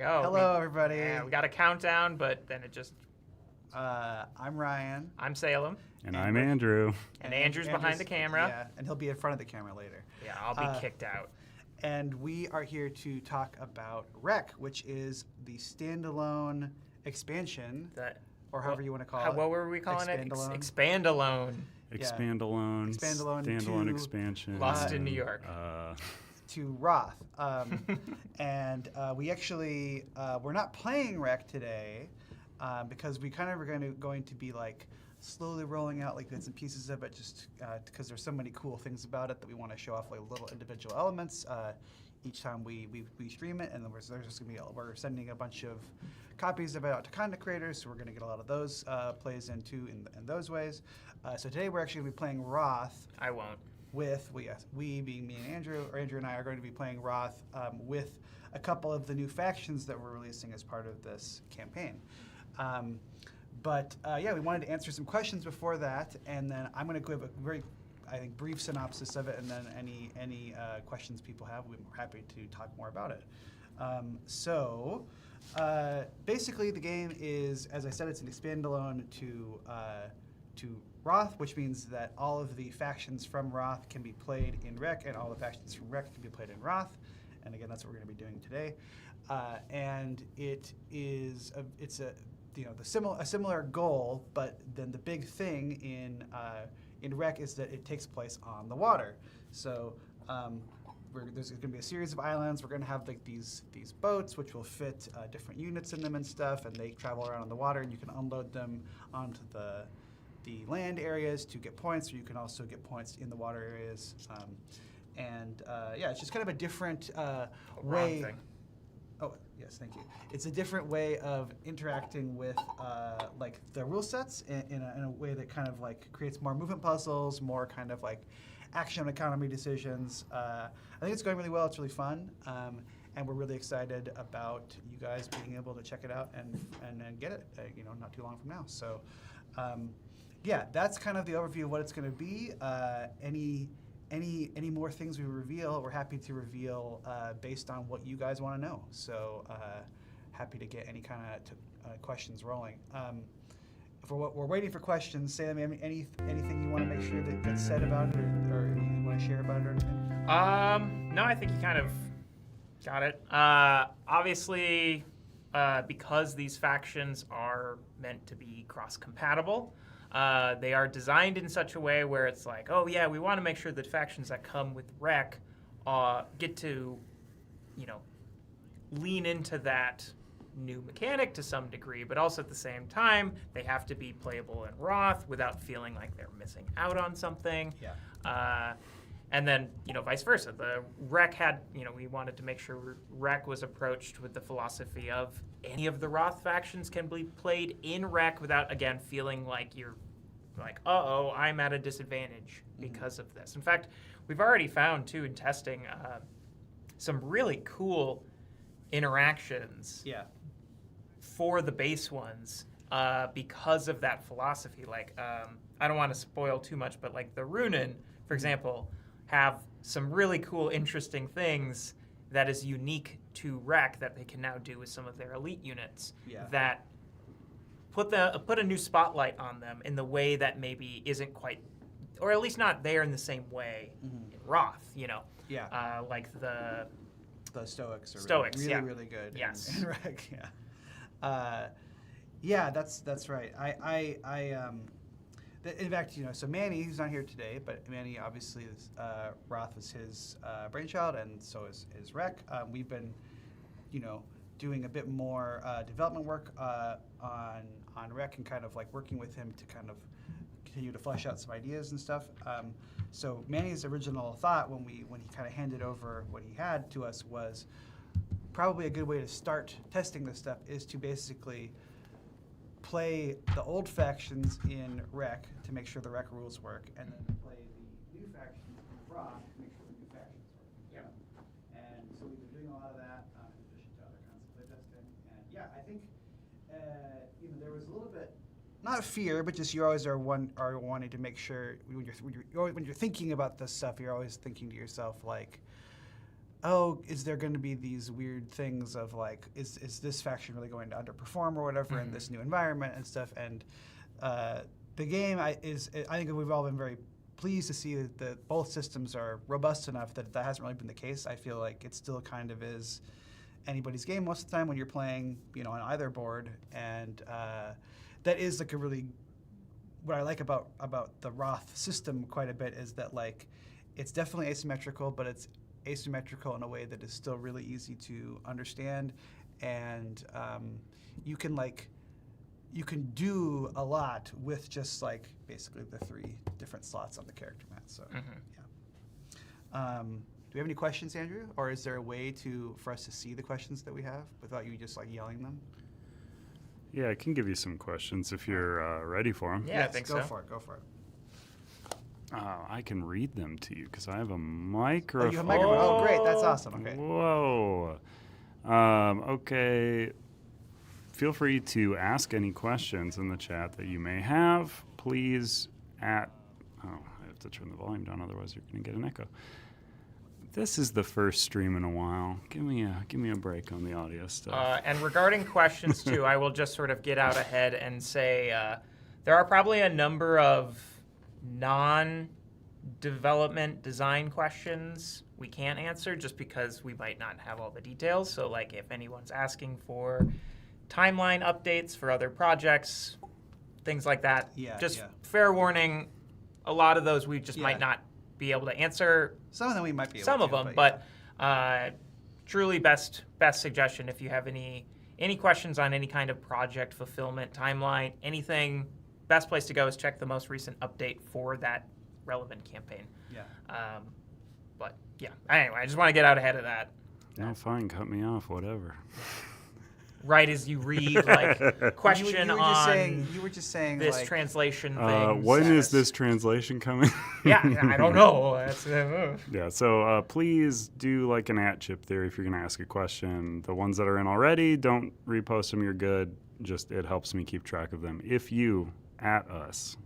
go. Hello, everybody. Yeah, we got a countdown, but then it just... I'm Ryan. I'm Salem. And I'm Andrew. And Andrew's behind the camera. Yeah, and he'll be in front of the camera later. Yeah, I'll be kicked out. And we are here to talk about Wreck, which is the standalone expansion, or however you want to call it. What were we calling it? Expandalone. Expandalone. Expandalone. Standalone expansion. Lost in New York. To Wroth. And we actually, we're not playing Wreck today because we kind of are going to be like slowly rolling out like bits and pieces of it just because there's so many cool things about it that we want to show off like little individual elements each time we stream it. And then there's just going to be, we're sending a bunch of copies of it out to content creators, so we're going to get a lot of those plays into in those ways. So today we're actually going to be playing Wroth. I won't. We being me and Andrew, or Andrew and I are going to be playing Wroth with a couple of the new factions that we're releasing as part of this campaign. Yeah, we wanted to answer some questions before that, and then I'm going to give a very, I think, brief synopsis of it, and then any questions people have, we're happy to talk more about it. Basically, the game is, as I said, it's an expandalone to Wroth, which means that all of the factions from Wroth can be played in Wreck, and all the factions from Wreck can be played in Wroth. And again, that's what we're going to be doing today. And it is a similar goal, but then the big thing in Wreck is that it takes place on the water. So there's going to be a series of islands. We're going to have like these boats, which will fit different units in them and stuff, and they travel around on the water, and you can unload them onto the land areas to get points, or you can also get points in the water areas. Yeah, it's just kind of a different way. Oh, yes, thank you. It's a different way of interacting with like the rule sets in a way that kind of like creates more movement puzzles, more kind of like action economy decisions. I think it's going really well. It's really fun. And we're really excited about you guys being able to check it out and get it, not too long from now. So, yeah, that's kind of the overview of what it's going to be. any more things we reveal, we're happy to reveal based on what you guys want to know. So happy to get any kind of questions rolling. If we're waiting for questions, Sam, anything you want to make sure that gets said about it, or anything you want to share about it or anything? No, I think you kind of got it. Obviously, because these factions are meant to be cross-compatible, they are designed in such a way where it's like, oh yeah, we want to make sure that factions that come with Rec get to, lean into that new mechanic to some degree, but also at the same time, they have to be playable in Wroth without feeling like they're missing out on something. Yeah. And then, vice versa. The Rec had, we wanted to make sure Rec was approached with the philosophy of any of the Wroth factions can be played in Rec without, again, feeling like you're like, uh-oh, I'm at a disadvantage because of this. In fact, we've already found, too, in testing, some really cool interactions for the base ones because of that philosophy. Like, I don't want to spoil too much, but like the Runin, for example, have some really cool, interesting things that is unique to Rec that they can now do with some of their elite units that put a new spotlight on them in the way that maybe isn't quite, or at least not there in the same way in Wroth, like the Stoics are Stoics, really good. Yes. In Rec, yeah, that's right. In fact, so Manny, who's not here today, but Manny obviously is, Wroth was his brainchild, and so is Rec. We've been, doing a bit more development work on Rec and kind of like working with him to kind of continue to flesh out some ideas and stuff. So Manny's original thought when he kind of handed over what he had to us was probably a good way to start testing this stuff is to basically play the old factions in Rec to make sure the Rec rules work, and then play the new factions in Wroth to make sure the new factions work. And so we've been doing a lot of that in addition to other kinds of playtesting. And I think there was a little bit, not fear, but just you always are wanting to make sure when you're thinking about this stuff, you're always thinking to yourself like, oh, is there going to be these weird things of like, is this faction really going to underperform or whatever in this new environment and stuff? And the game I think we've all been very pleased to see that both systems are robust enough that hasn't really been the case. I feel like it still kind of is anybody's game most of the time when you're playing, on either board, and that is like a really, what I like about the Wroth system quite a bit is that like it's definitely asymmetrical, but it's asymmetrical in a way that is still really easy to understand, and you can do a lot with just like basically the 3 different slots on the character mat. So do we have any questions, Andrew, or is there a way for us to see the questions that we have without you just like yelling them? Yeah, I can give you some questions if you're ready for them. Yeah, I think so. Go for it. I can read them to you because I have a microphone. Oh, you have a microphone. Oh, great. That's awesome. Okay. Whoa. Okay. Feel free to ask any questions in the chat that you may have. Please I have to turn the volume down, otherwise you're going to get an echo. This is the first stream in a while. Give me a break on the audio stuff. And regarding questions too, I will just sort of get out ahead and say there are probably a number of non-development design questions we can't answer just because we might not have all the details. So like if anyone's asking for timeline updates for other projects, things like that, fair warning, a lot of those we just might not be able to answer. Some of them we might be able some to. Some of them, but truly best suggestion if you have any questions on any kind of project, fulfillment, timeline, anything, best place to go is check the most recent update for that relevant campaign. But yeah, anyway, I just want to get out ahead of that. No, fine, cut me off, whatever. Right as you read, like, question you were just saying this like, translation thing. When is this translation coming? Yeah, I don't know. Yeah, so please do like an @chip theory if you're going to ask a question. The ones that are in already, don't repost them, you're good. Just, it helps me keep track of them. If you @ us,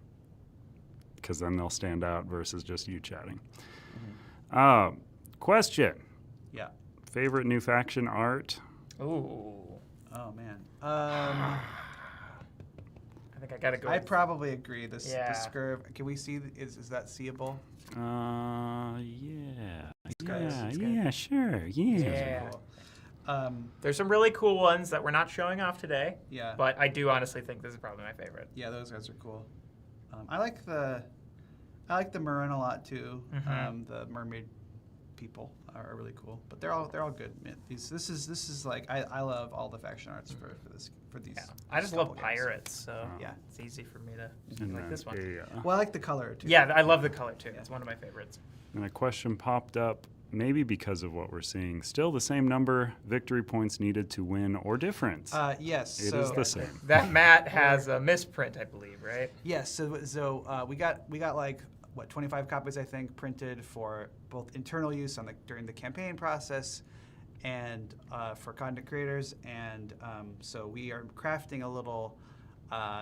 because then they'll stand out versus just you chatting. Question. Yeah. Favorite new faction art? Ooh. Oh man. I think I gotta go. I with- probably agree. This Yeah. Scurv. Can we see? Is that seeable? Yeah. good. Yeah, It's good. yeah, sure. Yeah. Yeah. Cool. There's some really cool ones that we're not showing off today, Yeah. but I do honestly think this is probably my favorite. Yeah, those guys are cool. I like the Marin a lot too. Mhm. The mermaid people are really cool, but they're all good. Man, this is like I love all the faction arts for these. Yeah. I just couple love games. pirates, so Yeah. it's easy for me to And like then this one. Well, I like the color too. Yeah, I love the color too. Yeah. It's one of my favorites. And a question popped up, maybe because of what we're seeing. Still the same number victory points needed to win or difference? Yes. It so, is the same. That mat has a misprint, I believe, right? Yes. So we got like what 25 copies I think printed for both internal use during the campaign process and for content creators, and so we are crafting a little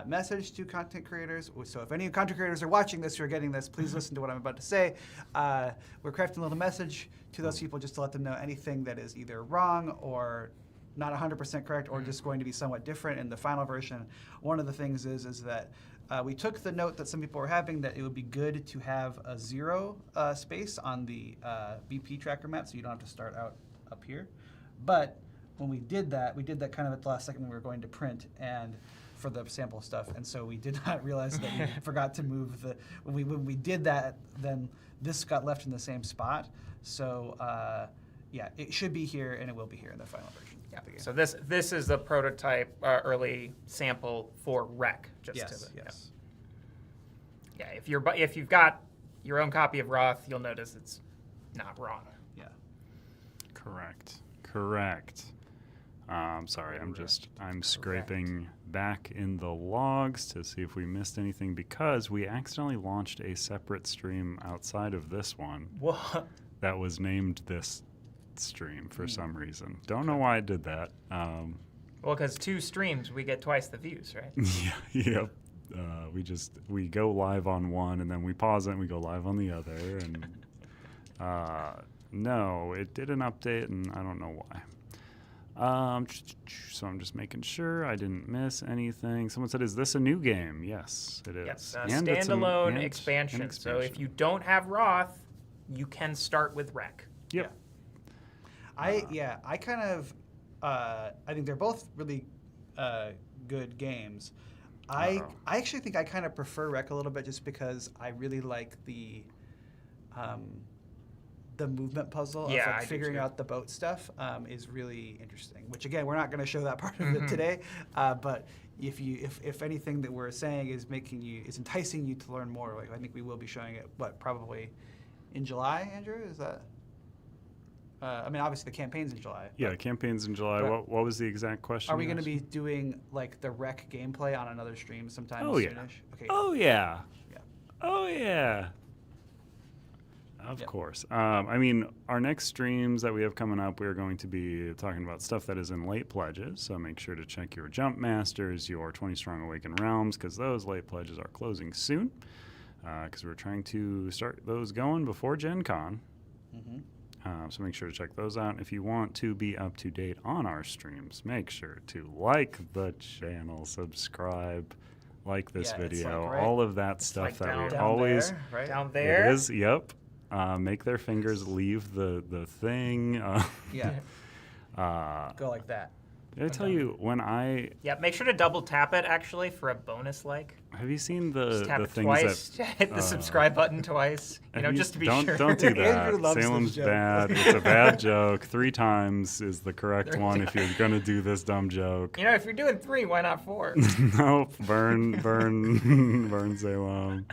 message to content creators. So if any content creators are watching this who are getting this, please listen to what I'm about to say. We're crafting a little message to those people just to let them know anything that is either wrong or not 100% correct or just going to be somewhat different in the final version. One of the things is that we took the note that some people were having that it would be good to have a 0 space on the BP tracker map, so you don't have to start out up here. But when we did that kind of at the last second when we were going to print and for the sample stuff, and so we did not realize that we forgot to move when we did that, then this got left in the same spot. So yeah, it should be here and it will be here in the final version. Yeah. So this is the prototype early sample for Rec. Yes. Yeah. If you've got your own copy of Wroth, you'll notice it's not wrong. Yeah. Correct. Sorry, I'm scraping back in the logs to see if we missed anything because we accidentally launched a separate stream outside of this one What? that was named this stream for some reason. Don't know why I did that. Well, because 2 streams, we get twice the views, right? Yep. We go live on one and then we pause it and we go live on the other and no, it didn't update and I don't know why. So I'm just making sure I didn't miss anything. Someone said, "Is this a new game?" Yes, it is. Yes, And it's standalone an expansion. So if expansion. you don't have Wroth, you can start with Rec. Yep. I kind of I think they're both really good games. I actually think I kind of prefer Rec a little bit just because I really like the movement puzzle Yeah, of I like do figuring too. out the boat stuff is really interesting. Which again, we're not going to show that part of it today. But if anything that we're saying is enticing you to learn more, like I think we will be showing it. Probably in July, Andrew? Is that? I mean, obviously the campaign's in July. Yeah, campaign's in July. But- What was the exact question? Are we you going to asked? be doing like the Rec gameplay on another stream sometime Oh, yeah. soonish? Okay. Oh yeah. Yeah. Oh yeah. Of Yep. course. I mean, our next streams that we have coming up, we are going to be talking about stuff that is in late pledges. So make sure to check your Jump Masters, your 20 Strong Awakened Realms, because those late pledges are closing soon. Because we're trying to start those going before Gen Con. Mm-hmm. So make sure to check those out. If you want to be up to date on our streams, make sure to like the channel, subscribe, like this Yeah, it's video, like right- all of that stuff like that we down always. there, right? Down there. It is, yep. Make their fingers leave the thing. Yeah. Uh, Go like that. did I tell you when I Yeah, make sure to double tap it actually for a bonus like. have you seen Just the tap it things twice. that Hit the subscribe button twice. You know, have just to be don't, sure. Don't do Andrew that. loves this Salem's joke. bad. It's a bad joke. 3 times is the correct 3 one if you're gonna do this dumb joke. You know, if you're doing 3, why not 4? Nope. Burn Salem.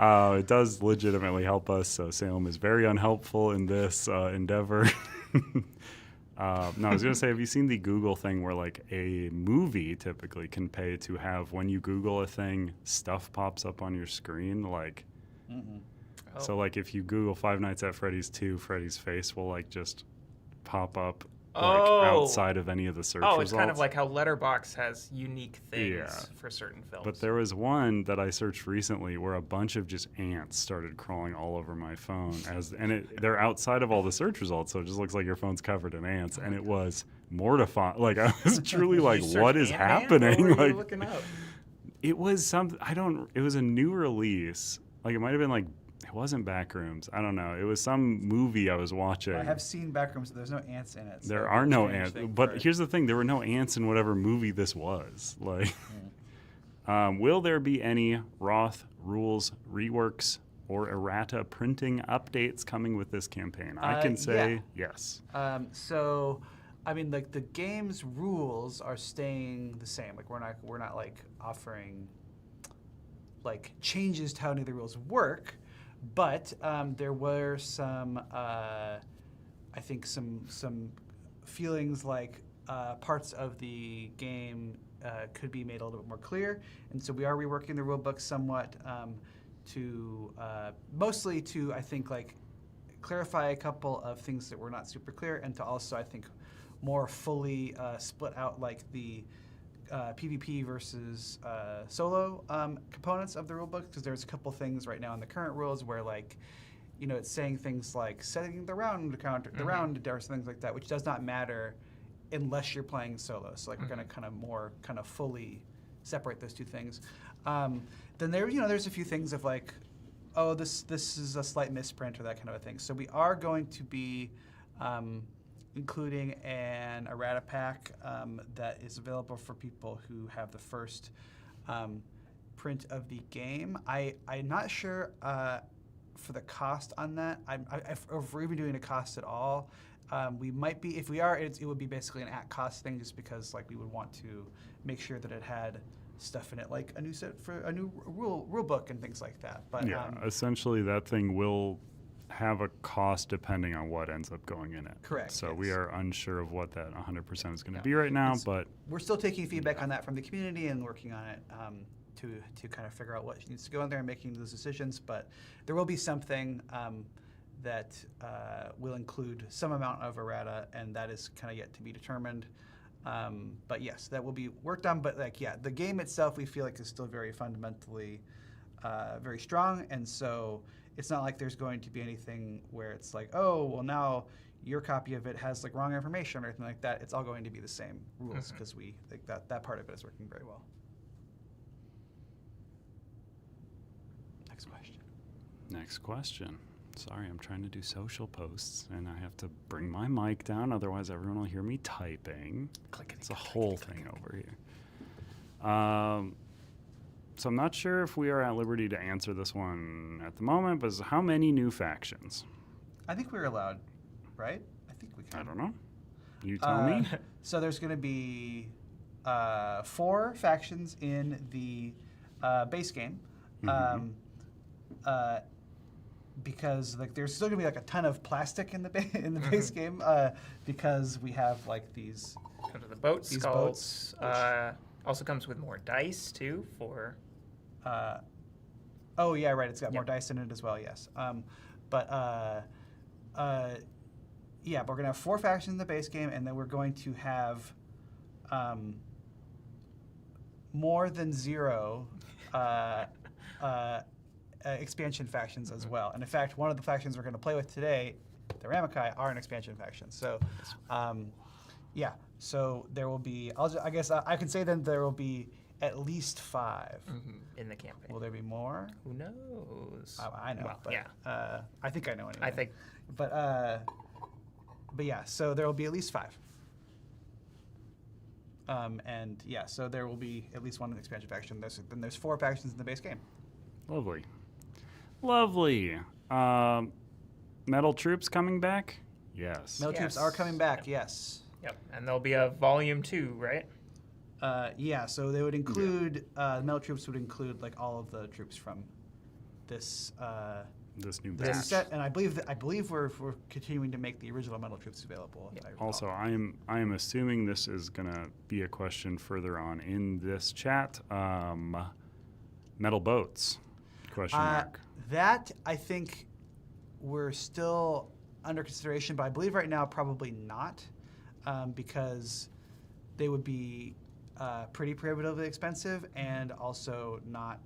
It does legitimately help us, so Salem is very unhelpful in this endeavor. No, I was going to say, have you seen the Google thing where, like, a movie typically can pay to have, when you Google a thing, stuff pops up on your screen? Like, so, like, if you Google Five Nights at Freddy's 2, Freddy's face will, like, just pop up outside of any of the search results. Oh, it's kind of like how Letterboxd has unique things Yeah. for certain films. But there was one that I searched recently where a bunch of just ants started crawling all over my phone, they're outside of all the search results, so it just looks like your phone's covered in ants, and it was mortifying. Like, I was truly like, Did you what search is Ant-Man? happening? What were you Like, looking up? it was it was a new release. Like, it might have been like, it wasn't Backrooms. I don't know. It was some movie I was watching. I have seen Backrooms. There's no ants in it. So There are no strange ants. thing But for- here's the thing: there were no ants in whatever movie this was. Like, will there be any Wroth rules, reworks, or errata printing updates coming with this campaign? I can say yes. So, I mean, like the game's rules are staying the same. Like we're not like offering like changes to how any of the rules work, but there were some, I think some feelings like parts of the game could be made a little bit more clear, and so we are reworking the rulebook somewhat to mostly to I think like clarify a couple of things that were not super clear, and to also I think more fully split out like the PvP versus solo components of the rulebook, because there's a couple things right now in the current rules where like, you know, it's saying things like setting the round counter, the round or things like that, which does not matter unless you're playing solo. So like we're going to kind of fully separate those two things. Then there's a few things of like, oh, this is a slight misprint or that kind of a thing. So we are going to be including an errata pack that is available for people who have the first print of the game. I'm not sure for the cost on that. If we're even doing a cost at all. We might be, if we are, it would be basically an at-cost thing, just because like we would want to make sure that it had stuff in it, like a new set for a new rule book and things like that. But Yeah, essentially that thing will have a cost depending on what ends up going in it. Correct, So yes. we are unsure of what that 100% is going to Yeah. be right now, It's- but we're still taking feedback on that from the community and working on it to kind of figure out what needs to go in there and making those decisions. But there will be something that will include some amount of errata, and that is kind of yet to be determined. But yes, that will be worked on. But like, yeah, the game itself we feel like is still very fundamentally very strong, and so it's not like there's going to be anything where it's like, oh, well now your copy of it has like wrong information or anything like that. It's all going to be the same rules, because we think that part of it is working very well. Next question. next question. Sorry, I'm trying to do social posts, and I have to bring my mic down, otherwise everyone will hear me typing. It's a whole thing over here. So I'm not sure if we are at liberty to answer this one at the moment, but how many new factions? I think we're allowed, right? I think we can. I don't know. You tell me. So there's going to be 4 factions in the base game, because like there's still going to be like a ton of plastic in the base game, because we have like these. Come to the boat These sculpts. boats. Also comes with more dice too for. Oh yeah, right. It's got more dice in it as well. Yes. Yeah, but we're gonna have 4 factions in the base game, and then we're going to have more than 0 expansion factions as well. And in fact, one of the factions we're going to play with today, the Ramakai, are an expansion faction. So, yeah. So there will be. I guess I can say then there will be at least 5 in the campaign. Will there be more? Who knows? I know. Well, but, yeah. I think I know anyway. I think. But yeah, so there will be at least 5. And yeah, so there will be at least 1 expansion faction. Then there's 4 factions in the base game. Lovely. Metal troops coming back? Yes. Metal troops are coming back. Yes. Yep, and there'll be a volume 2, right? Yeah. So they would include metal troops would include like all of the troops from this. This new This batch. new set, and I believe we're continuing to make the original metal troops available. if I recall. Also, I am assuming this is going to be a question further on in this chat. Metal boats? Question mark. That I think we're still under consideration, but I believe right now probably not. because they would be pretty prohibitively expensive and also not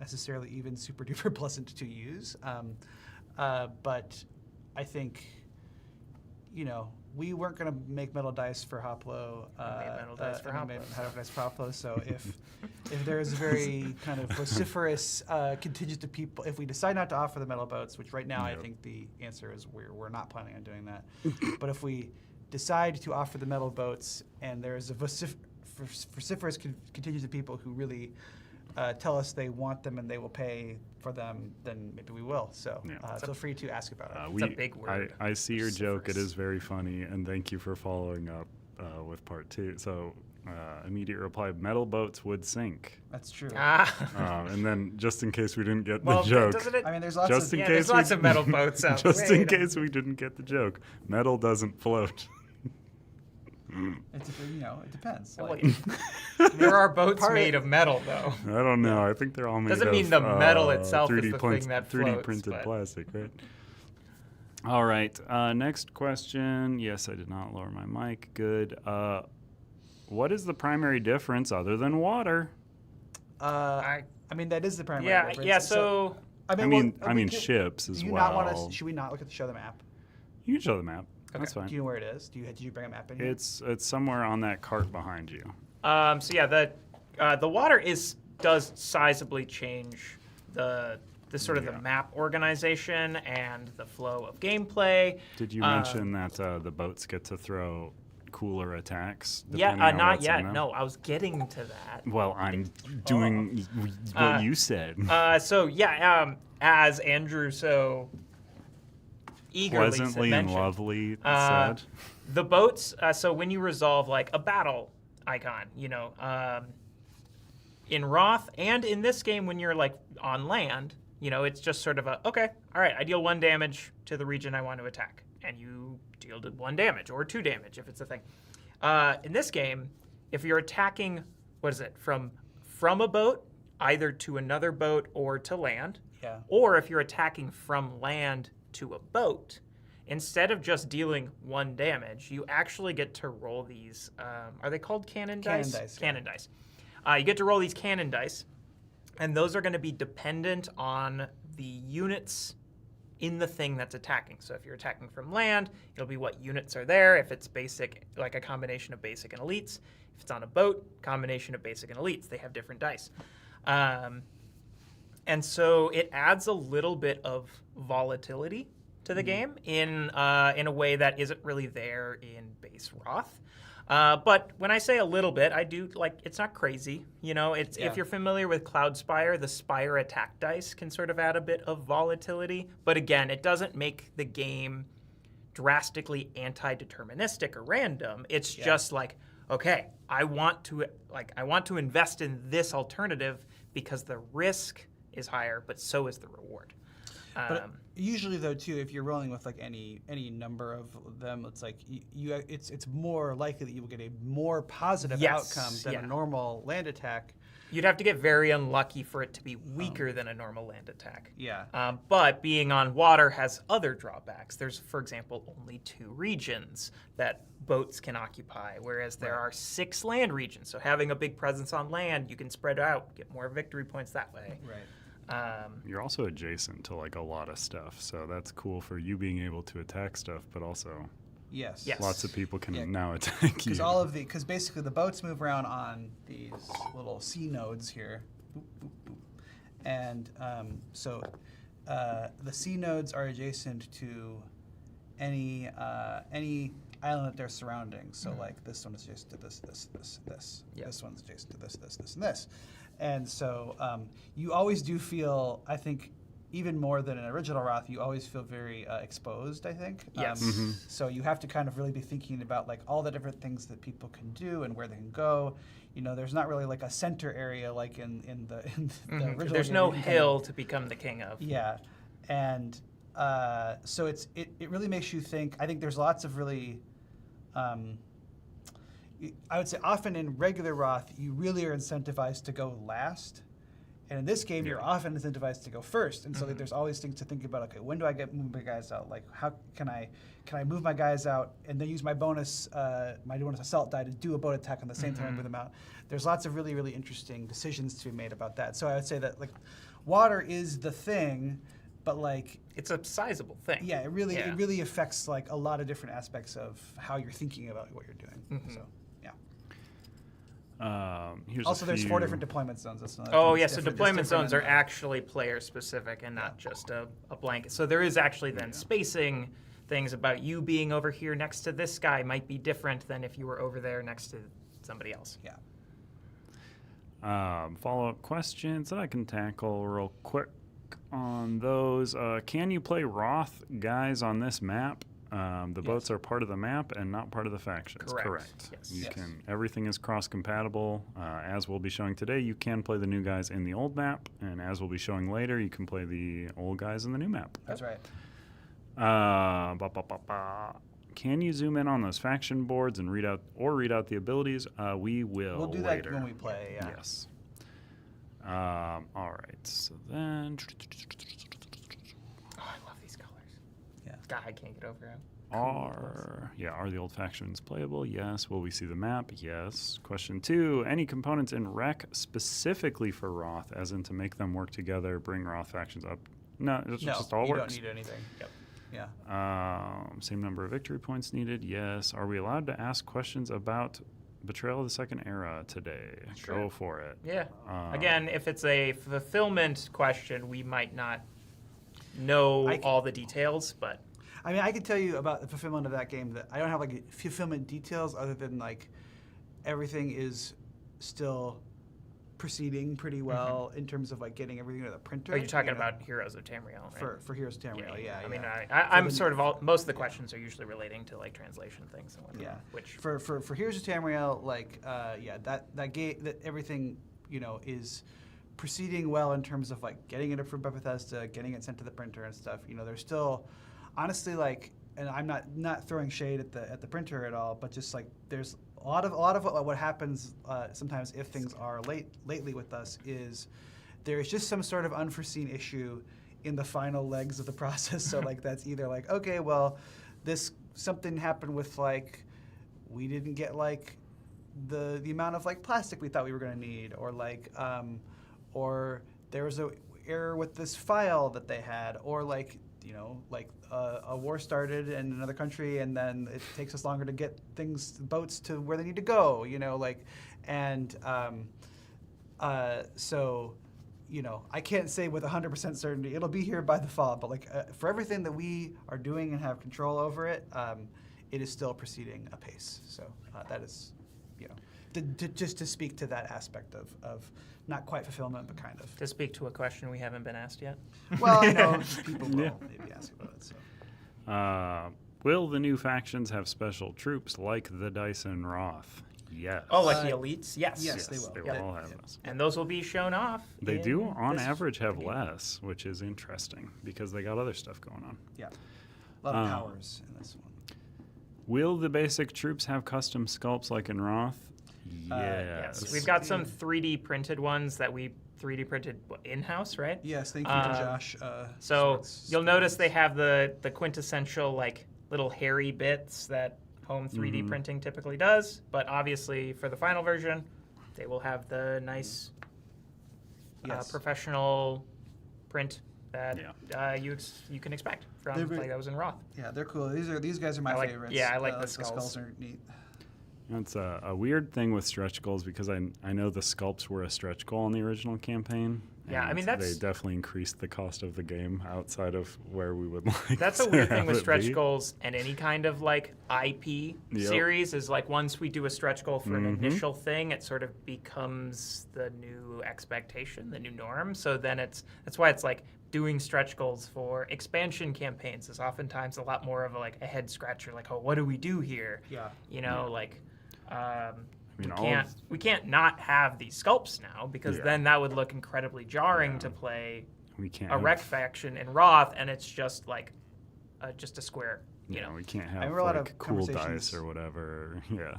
necessarily even super duper pleasant to use. But I think, we weren't going to make metal dice for Hoplo. We made metal dice for Hoplo. Metal dice for Hoplo. So if there is a very kind of vociferous contingent of people, if we decide not to offer the metal boats, which right now I think the answer is we're not planning on doing that. But if we decide to offer the metal boats and there is a vociferous contingent of people who really tell us they want them and they will pay for them, then maybe we will. So feel free to ask about it. It's a big word. I see your joke. It is very funny, and thank you for following up with part 2. So immediate reply, metal boats would sink. That's true. And then just in case we didn't get Well, the joke. doesn't it? I mean, there's lots Just of in case there's lots of metal boats out Just there. in case we didn't get the joke. Metal doesn't float. it depends. Well, Like, there are boats made of metal, though. I don't know. I think they're all made Doesn't of mean the metal itself is 3D the thing that 3D floats, printed but- plastic, right? All right. Next question. Yes, I did not lower my mic. Good. What is the primary difference other than water? I mean, that is the primary Yeah, difference. yeah. So I mean can- ships as do you well. not want to? Should we not look at show the map? You can show the map. That's Do fine. you know where it is? Did you bring a map in here? It's somewhere on that cart behind you. so yeah, the water does sizably change the sort of the map organization and the flow of gameplay. Did you mention that the boats get to throw cooler attacks? Yeah, depending on not what's in yet. them? No, I was getting to that. Well, I'm doing what you said. So yeah, as Andrew so eagerly Pleasantly and mentioned, lovely said. the boats. So when you resolve like a battle icon, in Wroth and in this game when you're like on land, it's just sort of okay, all right, I deal 1 damage to the region I want to attack, and you deal 1 damage or 2 damage if it's a thing. In this game, if you're attacking, from a boat, either to another boat or to land, or if you're attacking from land to a boat, instead of just dealing 1 damage, you actually get to roll these. Are they called cannon dice? Cannon dice. You get to roll these cannon dice, and those are going to be dependent on the units in the thing that's attacking. So if you're attacking from land, it'll be what units are there. If it's basic, like a combination of basic and elites. If it's on a boat, combination of basic and elites. They have different dice. And so it adds a little bit of volatility to the game in a way that isn't really there in base Wroth. But when I say a little bit, I do it's not crazy. If you're familiar with Cloud Spire, the Spire attack dice can sort of add a bit of volatility. But again, it doesn't make the game drastically anti-deterministic or random. It's just okay, I want to invest in this alternative because the risk is higher, but so is the reward. But usually, though, too, if you're rolling with any number of them, it's it's more likely that you will get a more positive outcome than a normal land attack. You'd have to get very unlucky for it to be weaker than a normal land attack. Yeah. But being on water has other drawbacks. There's, for example, only 2 regions that boats can occupy, whereas there are 6 land regions. So having a big presence on land, you can spread out, get more victory points that way. Right. You're also adjacent to a lot of stuff, so that's cool for you being able to attack stuff, but also Yes. lots of people can now attack you. Because basically the boats move around on these little C nodes here, boop, boop, boop. And so the C nodes are adjacent to any island that they're surrounding. So this one is adjacent to this. Yep. This one's adjacent to this, and this. And so you always do feel, I think, even more than an original Wroth, you always feel very exposed, I think. Yes. So you have to kind of really be thinking about all the different things that people can do and where they can go. There's not really a center area like in the original There's game no you can hill to become the king of. Yeah. And so it really makes you think. I think there's lots of really I would say often in regular Wroth, you really are incentivized to go last. And in this game, you're Yeah. often incentivized to go first, and so like, there's always things to think about. Okay, when do I move my guys out? Like, how can I move my guys out and then use my bonus assault die to do a boat attack on the same time I move them out? There's lots of really, really interesting decisions to be made about that. So I would say that like, water is the thing, but like, It's a sizable thing. yeah, it really affects like a lot of different aspects of how you're thinking about what you're doing. So yeah. Here's Also, a there's few. 4 different deployment zones. That's another Oh thing yeah, that's so different- deployment that's different zones are in- actually player specific and not just a blanket. So there is actually then spacing things about you being over here next to this guy might be different than if you were over there next to somebody else. Yeah. Follow-up questions that I can tackle real quick on those. Can you play Wroth guys on this map? The boats are part of the map and not part of the factions. Correct. Yes. You Yes. can. Everything is cross-compatible. As we'll be showing today, you can play the new guys in the old map, and as we'll be showing later, you can play the old guys in the new map. That's right. Can you zoom in on those faction boards and read out the abilities? We will. We'll do later. that when we play. Yeah. Yes. All right. So then. Oh, I love these colors. Yeah. God, I can't get over it. Are the old factions playable? Yes. Will we see the map? Yes. Question 2: any components in Rec specifically for Wroth, as in to make them work together, bring Wroth factions up? No, it's just all you works. don't need anything. Yep. Yeah. Same number of victory points needed. Yes. Are we allowed to ask questions about Betrayal of the Second Era today? Sure. Go for it. Yeah. Again, if it's a fulfillment question, we might not know all the details, but I mean, I can tell you about the fulfillment of that game that I don't have like fulfillment details other than like everything is still proceeding pretty well in terms of like getting everything to the printer. are you talking know, about Heroes of Tamriel, right? for Heroes of Tamriel? Yeah. I mean, yeah. I'm the- sort of most of the questions are usually relating to like translation things and whatnot. Yeah. Which For Heroes of Tamriel, like that game, that everything is proceeding well in terms of like getting it approved by Bethesda, getting it sent to the printer and stuff. You know, there's still honestly like, and I'm not throwing shade at the printer at all, but just like there's a lot of what happens sometimes if things are lately with us is there's just some sort of unforeseen issue in the final legs of the process. So like that's either like, okay, well, something happened with like we didn't get like the amount of like plastic we thought we were going to need, or like or there was a error with this file that they had, or like like a war started in another country and then it takes us longer to get boats to where they need to go, like, and so, I can't say with 100% certainty it'll be here by the fall, but like for everything that we are doing and have control over it, it is still proceeding apace. So that is, just to speak to that aspect of not quite fulfillment, but kind of. to speak to a question we haven't been asked yet. Well, I know people will Yeah. maybe ask about it. So. Will the new factions have special troops like the Dyson Wroth? Yes. Oh, like the elites? Yes. yes, they will. They Yep. will all have this. And those will be shown off. They in do, on this average, have game. less, which is interesting because they got other stuff going on. Yeah, a lot of powers in this one. Will the basic troops have custom sculpts like in Wroth? Yes. Yes. We've got some 3D printed ones that we 3D printed in-house, right? Yes, thank you to Josh. So Swartz. you'll notice they have the quintessential like little hairy bits that home 3D printing typically does, but obviously for the final version, they will have the nice Yes. professional print that you can expect from They're very- like that was in Wroth. Yeah, they're cool. These guys are my I like- favorites. yeah, I like the The skulls. skulls are neat. That's a weird thing with stretch goals because I know the sculpts were a stretch goal in the original campaign. Yeah, I and mean, that's- they definitely increased the cost of the game outside of where we would like. That's a to weird thing have with it stretch be. goals and any kind of like IP Yep. series is like once we do a stretch goal for an initial thing, it sort of becomes the new expectation, the new norm. So then that's why it's like doing stretch goals for expansion campaigns is oftentimes a lot more of a head scratcher. Like, oh, what do we do here? Yeah. Like. mean, We can't not have these sculpts now because Yeah. then that would look incredibly jarring to play We can't. a rec faction in Wroth, and it's just like just a square. You know, we can't have remember a lot like of cool conversations- dice or whatever. Yeah.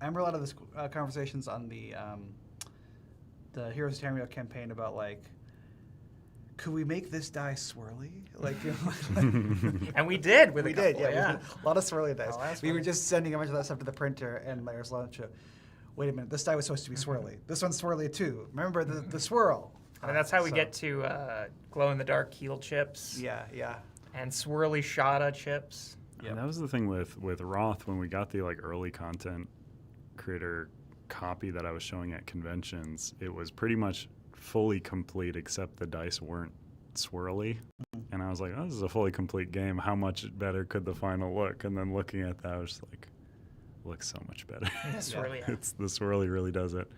I remember a lot of the conversations on the the Heroes of Tamriel campaign about like, could we make this die swirly? Like, And we did with we a couple, did, yeah. A lot of swirly dice. Oh, that's We were funny. just sending a bunch of that stuff to the printer, and Layers Launch. Wait a minute, this die was supposed to be swirly. This one's swirly too. Remember the swirl. And that's how we So- get to glow-in-the-dark heel chips Yeah. and swirly shada chips. And that was the thing with Wroth when we got the like early content creator copy that I was showing at conventions. It was pretty much fully complete except the dice weren't swirly. And I was like, oh, this is a fully complete game. How much better could the final look? And then looking at that, I was just like, looks so much better. Swirly, yeah. It's the swirly really does it.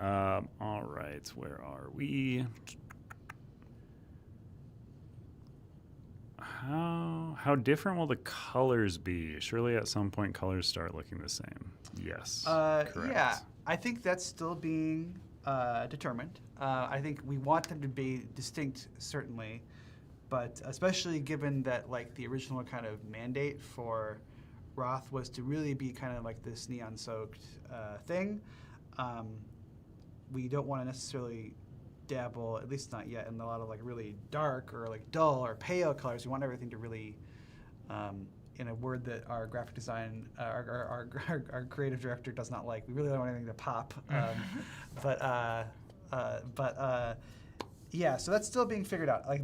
All right, where are we? How different will the colors be? Surely at some point colors start looking the same. Yes. Correct. Yeah, I think that's still being determined. I think we want them to be distinct, certainly, but especially given that like the original kind of mandate for Wroth was to really be kind of like this neon-soaked thing. We don't want to necessarily dabble, at least not yet, in a lot of like really dark or like dull or pale colors. We want everything to really, in a word that our graphic design, our creative director does not like. We really don't want anything to pop. Yeah, so that's still being figured out. Like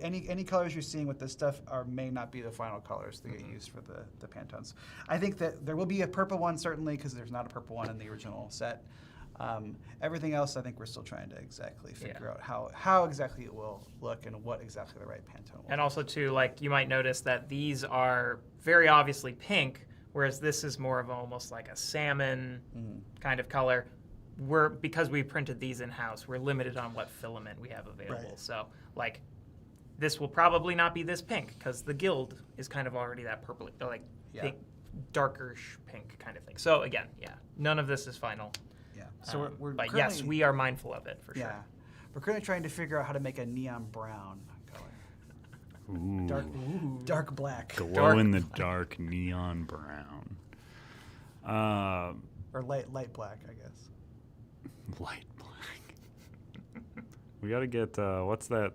any colors you're seeing with this stuff may not be the final colors that get used for the Pantones. I think that there will be a purple one certainly because there's not a purple one in the original set. Everything else, I think we're still trying to exactly figure out how exactly it will look and what exactly the right Pantone will be. And also, too, like, you might notice that these are very obviously pink, whereas this is more of almost like a salmon kind of color. Because we printed these in-house, we're limited on what filament we have available. Right. So, like, this will probably not be this pink, because the Guild is kind of already that purple, like, pink, darker-ish pink kind of thing. So, again, none of this is final. Yeah. So we're but currently, yes, we are mindful of it for sure. Yeah. We're currently trying to figure out how to make a neon brown color. Ooh. Dark black. Glow in the dark neon brown. Or light black, I guess. Light black. We gotta get what's that?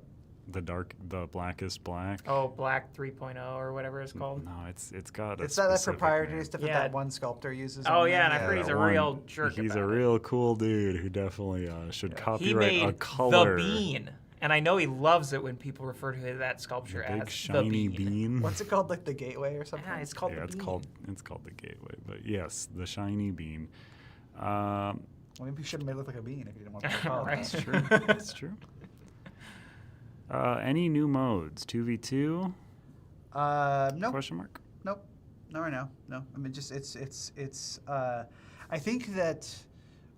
The blackest black. Oh, Black 3.0 or whatever it's called. No, it's got. It's a that specific proprietary name. stuff that Yeah. that one sculptor uses. Oh, on yeah, and there. I've heard he's that a one- real jerk He's about a it. real cool dude who definitely should He copyright made a color. the bean, and I know he loves it when people refer to that sculpture The big as shiny the bean. bean. What's it called? Like the gateway or something? Yeah, it's called Yeah, the it's bean. called the gateway. But yes, the shiny bean. Well, maybe you should have made it look like a bean if you didn't want to call it Right. that. That's true. That's true. Any new modes? 2v2? Nope. Question mark. Nope. Not right now. No. I mean, just it's. I think that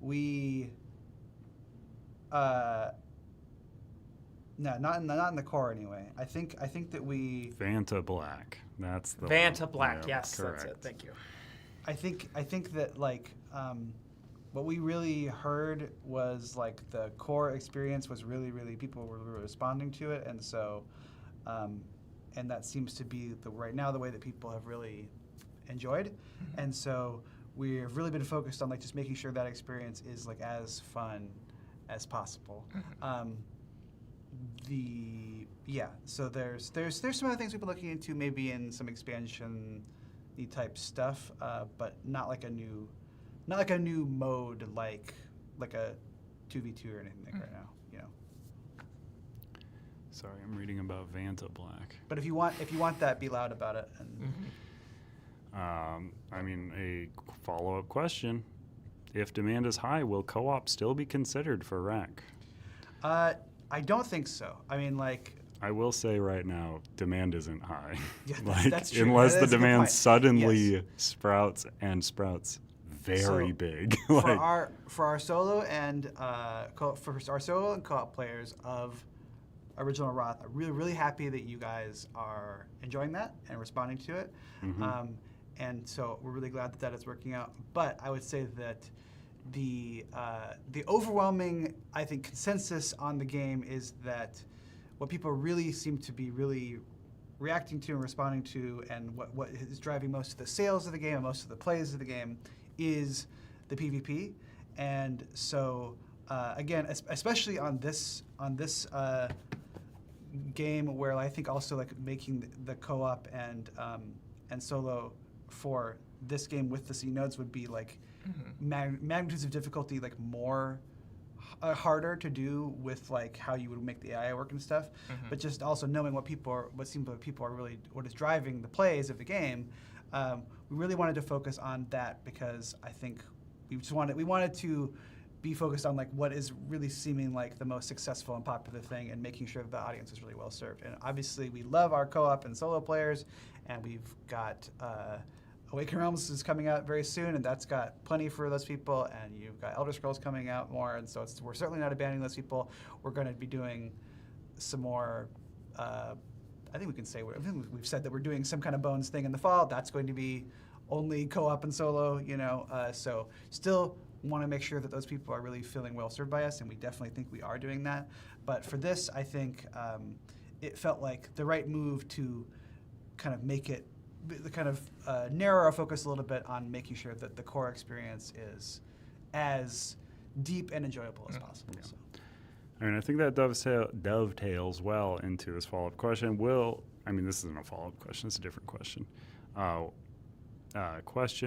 we. No, not in the core anyway. I think that we. Vanta Black. That's the Vanta one. Black, Yep, yes, correct. that's it. Thank you. I think that like what we really heard was like the core experience was really people were really responding to it, and so and that seems to be right now the way that people have really enjoyed, and so we've really been focused on like just making sure that experience is like as fun as possible. So there's some other things we've been looking into, maybe in some expansion type stuff, but not like a new mode like a 2v2 or anything like right now, you know. Sorry, I'm reading about Vanta Black. But if you want that, be loud about it. And I mean, a follow-up question. If demand is high, will co-op still be considered for RAC? I don't think so. I mean, like. I will say right now, demand isn't high. Yeah, like, that's true. unless That's the a good demand point. suddenly Yes. sprouts very So, big. For our solo and co-op players of original Wroth, I'm really happy that you guys are enjoying that and responding to it. Mhm. And so we're really glad that is working out. But I would say that the overwhelming, I think, consensus on the game is that what people really seem to be really reacting to and responding to, and what is driving most of the sales of the game and most of the plays of the game, is the PvP. And so again, especially on this game, where I think also like making the co-op and solo for this game with the C nodes would be like magnitudes of difficulty like more harder to do with like how you would make the AI work and stuff. But just also knowing what seems like people are really, what is driving the plays of the game, we really wanted to focus on that because I think we wanted to be focused on like what is really seeming like the most successful and popular thing, and making sure that the audience is really well served. And obviously we love our co-op and solo players, and we've got Awakening Realms is coming out very soon, and that's got plenty for those people. And you've got Elder Scrolls coming out more, and so we're certainly not abandoning those people. We're going to be doing some more. I think we can say we've said that we're doing some kind of Bones thing in the fall. That's going to be only co-op and solo, you know. So still want to make sure that those people are really feeling well served by us, and we definitely think we are doing that. But for this, I think it felt like the right move to kind of make it narrow our focus a little bit on making sure that the core experience is as deep and enjoyable as possible. Yeah. So. I mean, I think that dovetails well into this follow-up question. This isn't a follow-up question, it's a different question.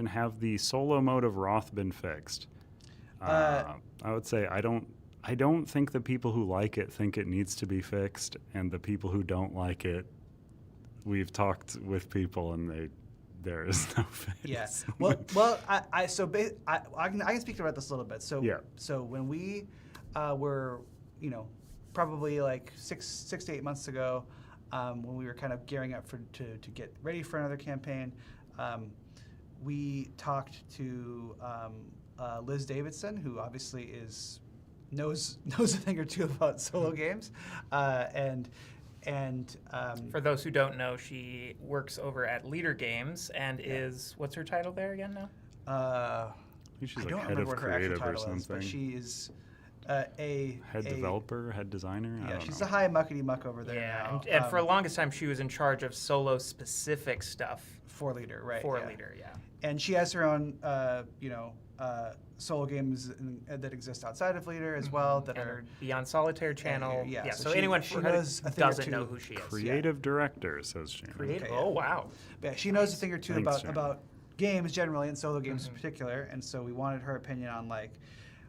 Have the solo mode of Wroth been fixed? I would say I don't think the people who like it think it needs to be fixed, and the people who don't like it, we've talked with people and there is no fix. Yes. Well, I can speak about this a little bit. So, So when we were, probably like six to 8 months ago, when we were kind of gearing up to get ready for another campaign, we talked to Liz Davidson, who obviously knows a thing or two about solo games, and for those who don't know, she works over at Leader Games and is, what's her title there again now? I think she's like head of creative or something. But she is head developer, head designer. I don't she's know. a high muckety muck over there now. And for the longest time, she was in charge of solo specific stuff for Leader, right? For Leader, yeah. And she has her own, solo games that exist outside of Leader as well that and are Beyond Solitaire channel. Yeah. So anyone who doesn't know who she is. Creative director, says Shannon. Creative. Okay, Oh wow. Yeah, she knows a thing or two Thanks, about games generally and solo games in particular, and so we wanted her opinion on like,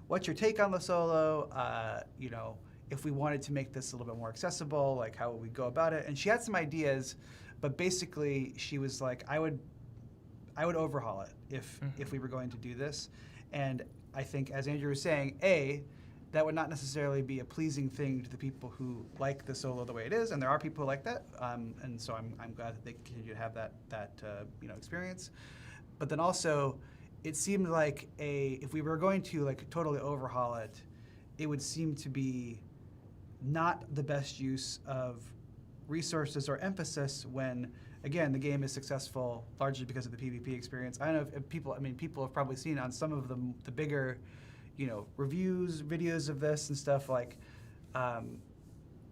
what's your take on the solo? If we wanted to make this a little bit more accessible, like how would we go about it? And she had some ideas, but basically she was like, I would overhaul it if we were going to do this. And I think, as Andrew was saying, that would not necessarily be a pleasing thing to the people who like the solo the way it is, and there are people who like that, and so I'm glad that they continue to have that experience. But then also, it seemed like if we were going to like totally overhaul it, it would seem to be not the best use of resources or emphasis when, again, the game is successful largely because of the PvP experience. I don't know if people have probably seen on some of the bigger, reviews, videos of this and stuff, like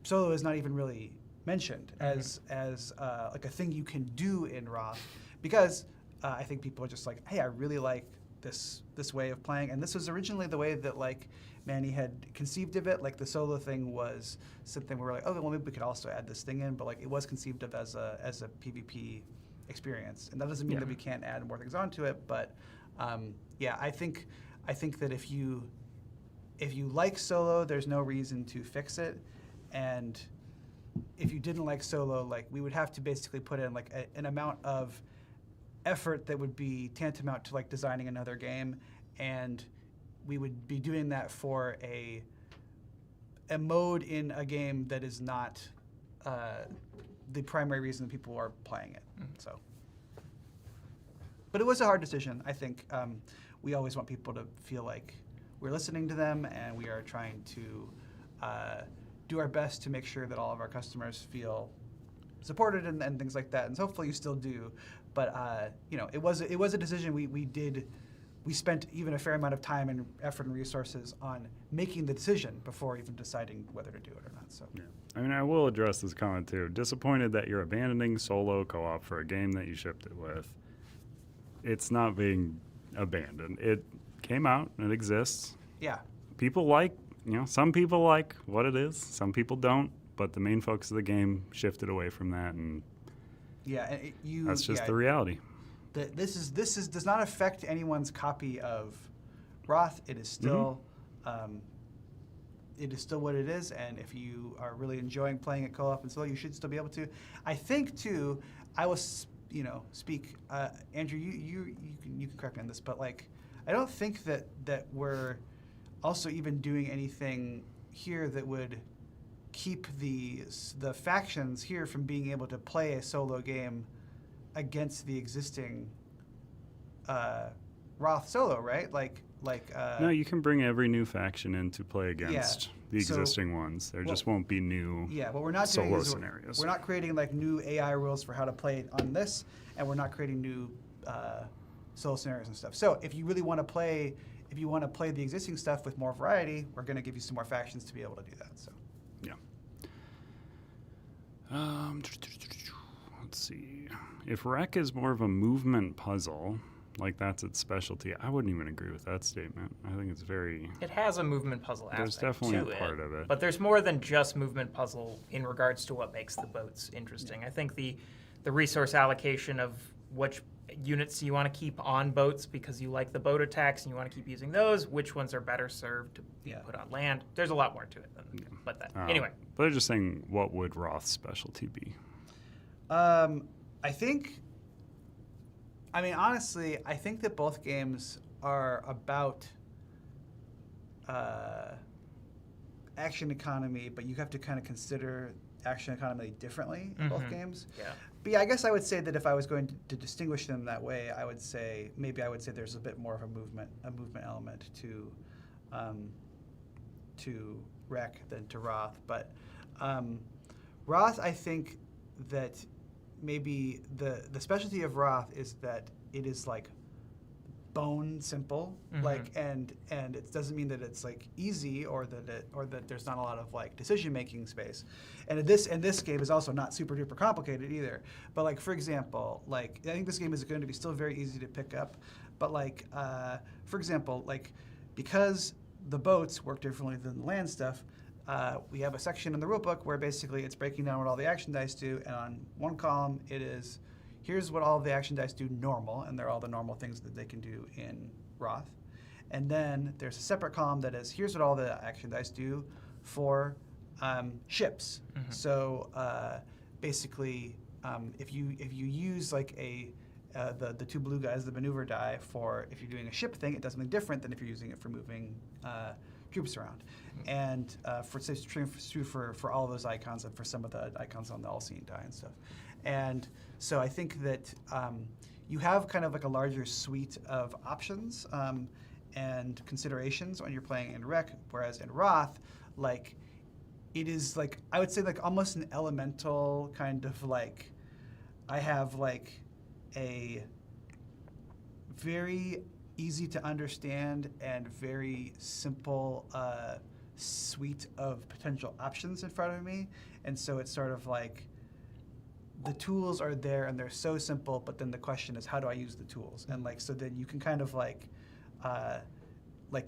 solo is not even really mentioned as like a thing you can do in Wroth, because I think people are just like, hey, I really like this way of playing, and this was originally the way that like Manny had conceived of it. Like the solo thing was something where we're like, okay, well maybe we could also add this thing in, but like it was conceived of as a PvP experience, and that doesn't mean that we can't add more things onto it. But I think that if you like solo, there's no reason to fix it, and if you didn't like solo, like we would have to basically put in like an amount of effort that would be tantamount to like designing another game, and we would be doing that for a mode in a game that is not the primary reason that people are playing it. So, but it was a hard decision. I think we always want people to feel like we're listening to them, and we are trying to do our best to make sure that all of our customers feel supported and things like that. And so hopefully you still do. But it was a decision we spent even a fair amount of time and effort and resources on making the decision before even deciding whether to do it or not. So I will address this comment too. Disappointed that you're abandoning solo co-op for a game that you shipped it with. It's not being abandoned. It came out and it exists. Yeah. People like, some people like what it is, some people don't, but the main focus of the game shifted away from that, and Yeah. that's just the reality. This does not affect anyone's copy of Wroth. It is still it is still what it is, and if you are really enjoying playing it co-op and solo, you should still be able to. I think too, I will speak. Andrew, you can correct me on this, but like I don't think that we're also even doing anything here that would keep the factions here from being able to play a solo game against the existing Wroth solo, right? No, you can bring every new faction in to play against the so- existing ones. There just won't be new What we're not doing solo is scenarios. we're not creating like new AI rules for how to play on this, and we're not creating new solo scenarios and stuff. So if you really want to play, the existing stuff with more variety, we're going to give you some more factions to be able to do that. So Yeah. Let's see. If Wreck is more of a movement puzzle, like that's its specialty, I wouldn't even agree with that statement. I think it's very... It has a movement puzzle aspect There's definitely to a part of it. But there's more than just movement puzzle in regards to what makes the boats interesting. I think the resource allocation of which units you want to keep on boats because you like the boat attacks and you want to keep using those, which ones are better served to be put on land. There's a lot more to it but that. Anyway. But I'm just saying, what would Wroth's specialty be? honestly, I think that both games are about action economy, but you have to kind of consider action economy differently in both games. Yeah. But yeah, I guess I would say that if I was going to distinguish them that way, I would say there's a bit more of a movement element to Wreck than to Wroth. But Wroth, I think that maybe the specialty of Wroth is that it is like bone simple, and it doesn't mean that it's like easy or that there's not a lot of like decision making space. And this game is also not super duper complicated either. But like for example, like I think this game is going to be still very easy to pick up. But like for example, like because the boats work differently than the land stuff, we have a section in the rulebook where basically it's breaking down what all the action dice do, and on one column it is here's what all the action dice do normal, and they're all the normal things that they can do in Wroth. And then there's a separate column that is here's what all the action dice do for ships. So basically, if you use like the two blue guys, the maneuver die for if you're doing a ship thing, it does something different than if you're using it for moving troops around. And it's true for all of those icons and for some of the icons on the all-seeing die and stuff. And so I think that you have kind of like a larger suite of options and considerations when you're playing in Wreck, whereas in Wroth, like it is like I would say like almost an elemental kind of like I have like a very easy to understand and very simple suite of potential options in front of me, and so it's sort of like the tools are there and they're so simple, but then the question is how do I use the tools? And like so then you can kind of like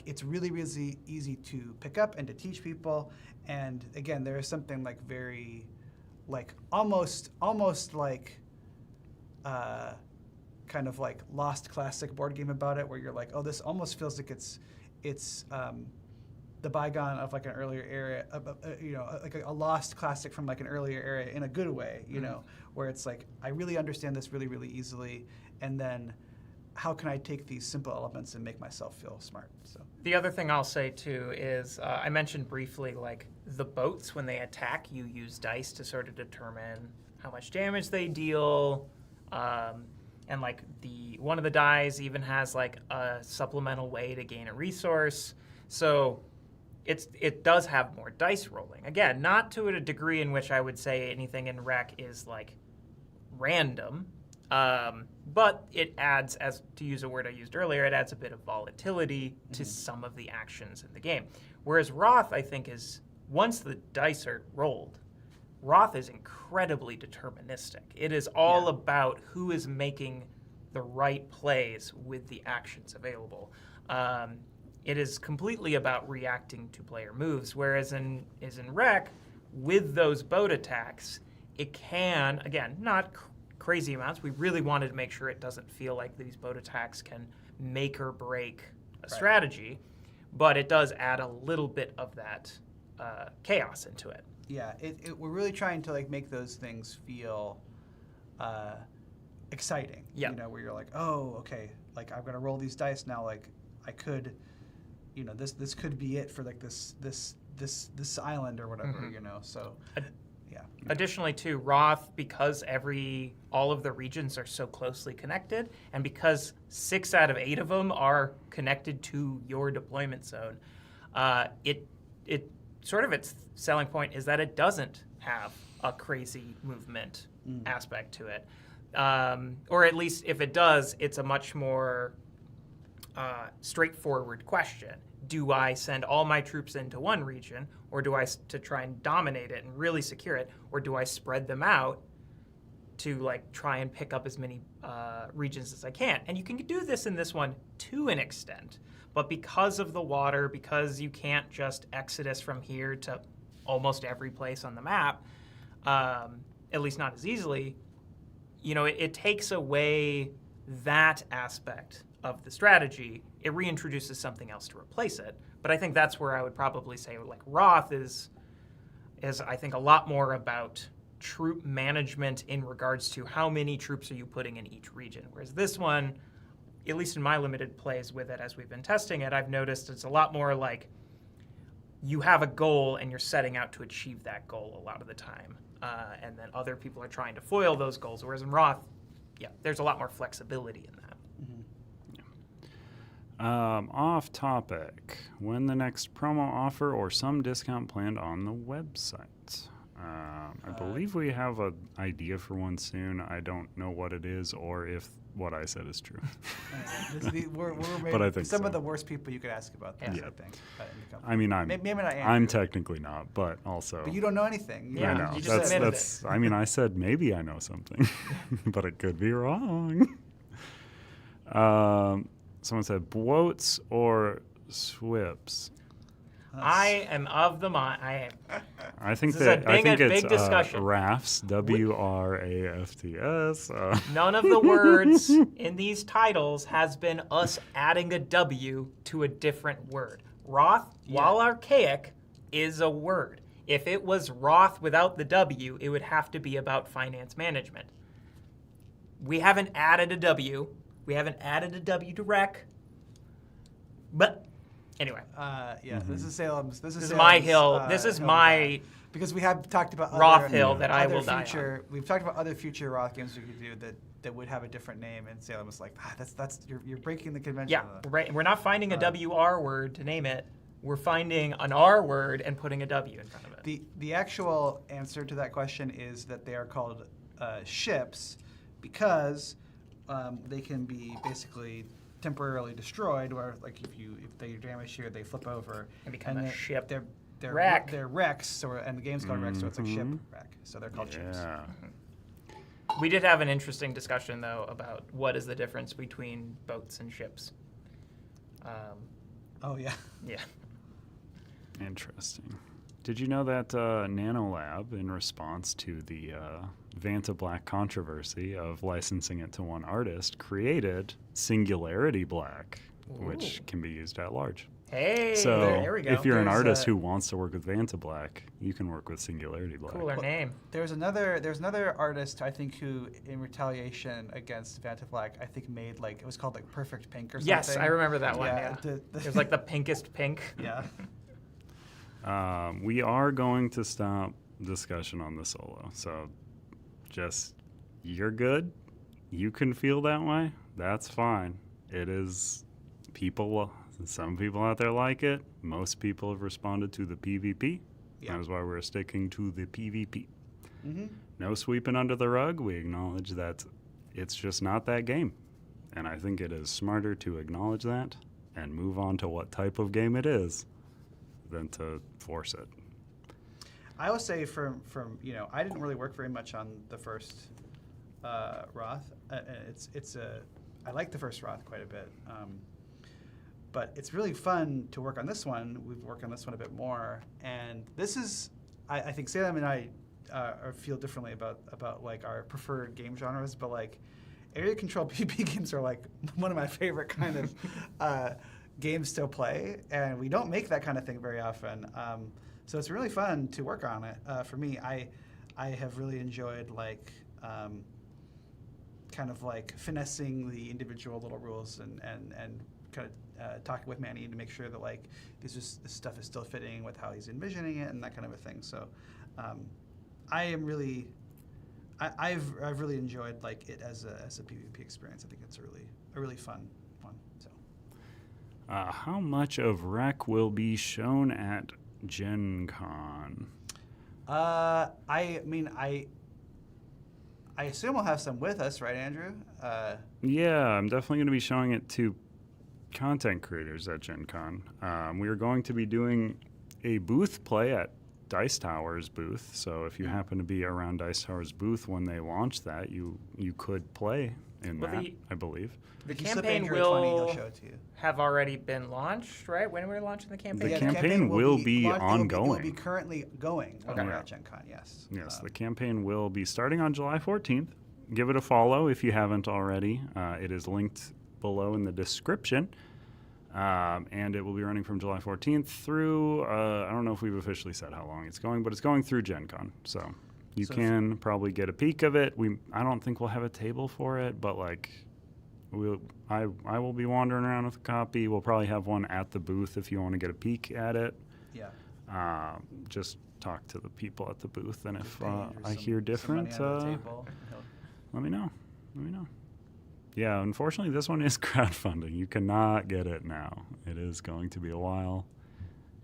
it's really really easy to pick up and to teach people. And again, there is something like very like almost like kind of like lost classic board game about it, where you're like, oh, this almost feels like it's the bygone of like an earlier era, like a lost classic from like an earlier era in a good way, where it's like I really understand this really really easily, and then how can I take these simple elements and make myself feel smart? So the other thing I'll say too is I mentioned briefly like the boats when they attack, you use dice to sort of determine how much damage they deal. And like one of the dies even has like a supplemental way to gain a resource. So it does have more dice rolling. Again, not to a degree in which I would say anything in Wreck is like random, but it adds, as to use a word I used earlier, it adds a bit of volatility to some of the actions in the game. Whereas Wroth, I think, is once the dice are rolled, Wroth is incredibly deterministic. It is all about who is making the right plays with the actions available. it is completely about reacting to player moves. Whereas in Rec, with those boat attacks, it can, again, not crazy amounts. We really wanted to make sure it doesn't feel like these boat attacks can make or break a strategy, but it does add a little bit of that chaos into it. Yeah, we're really trying to like make those things feel exciting. Yeah. You know, where you're like, oh, okay, like I'm gonna roll these dice now. Like I could, you know, this could be it for like this island or whatever. You know, so yeah. Additionally, too, Wroth, because all of the regions are so closely connected, and because 6 out of 8 of them are connected to your deployment zone, it sort of its selling point is that it doesn't have a crazy movement aspect to it, or at least if it does, it's a much more straightforward question. Do I send all my troops into one region, or do I to try and dominate it and really secure it, or do I spread them out to like try and pick up as many regions as I can? And you can do this in this one to an extent, but because of the water, because you can't just exodus from here to almost every place on the map, at least not as easily, you know, it takes away that aspect of the strategy. It reintroduces something else to replace it. But I think that's where I would probably say like Wroth is I think a lot more about troop management in regards to how many troops are you putting in each region. Whereas this one, at least in my limited plays with it as we've been testing it, I've noticed it's a lot more like you have a goal and you're setting out to achieve that goal a lot of the time. And then other people are trying to foil those goals. Whereas in Wroth, yeah, there's a lot more flexibility in that. Off topic. When the next promo offer or some discount planned on the website? I believe we have an idea for one soon. I don't know what it is or if what I said is true. We're But I think some so. of the worst people you could ask about this, Yeah. I think. In the company. I mean, maybe not Andrew. I'm technically not, but also. But you don't know anything. Yeah, I know. you just admitted that's. I mean, I said maybe I know something, but it could be wrong. Someone said bloats or swips. I am of the mind. I think This is a that I think big it's discussion. rafts. WRAFTS. None of the words in these titles has been us adding a W to a different word. Wroth, while archaic, is a word. If it was Wroth without the W, it would have to be about finance management. We haven't added a W. We haven't added a W to Rec. But anyway. This is Salem's. This is my Salem's, hill. This is hill my because we have talked about Wroth other, hill that I other will die future. We've talked about other future Wroth games we could do that would have a different name, and Salem was like, that's you're breaking the convention. Yeah, we're not finding a WR word to name it. We're finding an R word and putting a W in front of it. The actual answer to that question is that they are called ships because they can be basically temporarily destroyed, where like if they damage here, they flip over And become a ship. They're wreck. They're wrecks, and the game's called wreck, so it's like ship wreck. So they're called ships. Yeah. We did have an interesting discussion though about what is the difference between boats and ships. Oh yeah. Yeah. Interesting. Did you know that Nanolab, in response to the Vanta Black controversy of licensing it to one artist, created Singularity Black, which can be used at large. Hey, So there we go. if you're an There's artist a- who wants to work with Vanta Black, you can work with Singularity Black. Cooler name. There's another artist I think who, in retaliation against Vanta Black, I think made like it was called like Perfect Pink or something. Yes, I remember that one. Yeah. it It was like the pinkest pink. yeah. We are going to stop discussion on the solo. So just, you're good. You can feel that way. That's fine. It is some people out there like it. Most people have responded to the PvP. Yeah. That is why we're sticking to the PvP. Mm-hmm. No sweeping under the rug. We acknowledge that it's just not that game. And I think it is smarter to acknowledge that and move on to what type of game it is than to force it. I will say from I didn't really work very much on the first Wroth. I like the first Wroth quite a bit. but it's really fun to work on this one. We've worked on this one a bit more, and this is, I think Salem and I feel differently about like our preferred game genres, but like area control PvP games are like one of my favorite kind of games to play, and we don't make that kind of thing very often. So it's really fun to work on it. For me, I have really enjoyed like kind of like finessing the individual little rules and kind of talking with Manny to make sure that like this stuff is still fitting with how he's envisioning it and that kind of a thing. So I've really enjoyed like it as a PvP experience. I think it's a really fun one. So how much of Rec will be shown at Gen Con? I mean, I assume we'll have some with us, right, Andrew? Yeah, I'm definitely going to be showing it to content creators at Gen Con. We are going to be doing a booth play at Dice Tower's booth, so if you happen to be around Dice Tower's booth when they launch that, you could play in that, I believe. The If you slip campaign Andrew a 20, will he'll show it to you. have already been launched, right? When we're launching the campaign? The campaign will be launched. ongoing. It will be currently going Okay. at Gen Con, yes. Yes, the campaign will be starting on July 14th. Give it a follow if you haven't already. It is linked below in the description. And it will be running from July 14th through, I don't know if we've officially said how long it's going, but it's going through Gen Con. So you can probably get a peek of it. I don't think we'll have a table for it, but like I will be wandering around with a copy. We'll probably have one at the booth if you want to get a peek at it. Yeah. Just talk to the people at the booth, and if Pay Andrew I some- hear some different, money on the table. let me know. Yeah, unfortunately, this one is crowdfunding. You cannot get it now. It is going to be a while,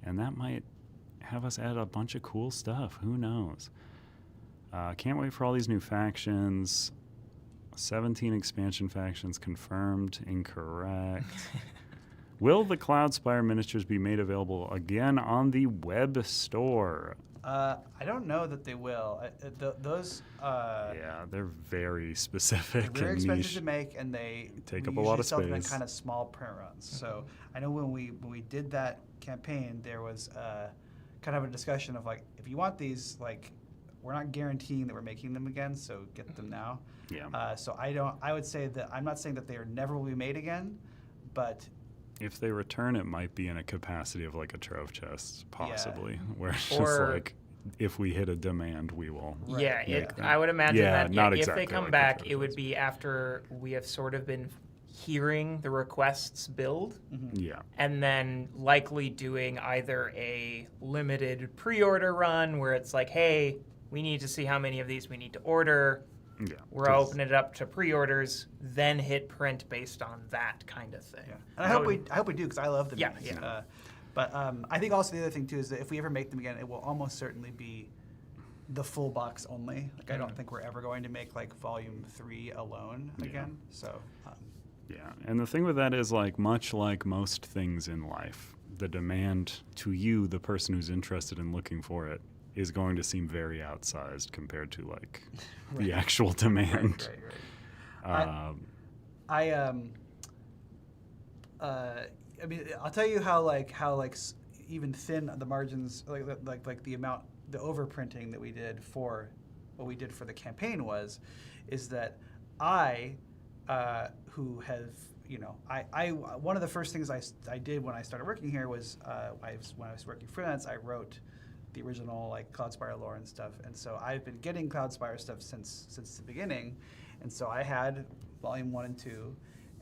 and that might have us add a bunch of cool stuff. Who knows? Can't wait for all these new factions. 17 expansion factions confirmed. Incorrect. Will the Cloudspire miniatures be made available again on the web store? I don't know that they will. Those Yeah, they're very specific they're very and expensive niche. to make, and they Take we up a lot usually of sell them in space. kind of small print runs. So I know when we did that campaign, there was kind of a discussion of like, if you want these, like, we're not guaranteeing that we're making them again, so get them now. Yeah. So I would say that I'm not saying that they are never will be made again, but If they return, it might be in a capacity of like a trove chest, possibly, where it's just Or- like, if we hit a demand, we will. Right. Yeah, make them. I would imagine Yeah, that not if exactly they come like back, the it would Trojans. be after we have sort of been hearing the requests build, Yeah. and then likely doing either a limited pre-order run where it's like, hey, we need to see how many of these we need to order. Yeah. We're 'cause- opening it up to pre-orders, then hit print based on that kind of thing. yeah. And I hope we do, because I love them. Yeah, minis. yeah. But I think also the other thing too is that if we ever make them again, it will almost certainly be the full box only. Like I don't think we're ever going to make like volume 3 alone again. So Yeah, and the thing with that is, like, much like most things in life, the demand to you, the person who's interested in looking for it, is going to seem very outsized compared to like the actual demand. Right. I mean, I'll tell you how even thin the margins, like the amount, the overprinting that we did for what we did for the campaign is that who have, one of the first things I did when I started working here was when I was working freelance, I wrote the original like Cloudspire lore and stuff, and so I've been getting Cloudspire stuff since the beginning, and so I had volume 1 and 2,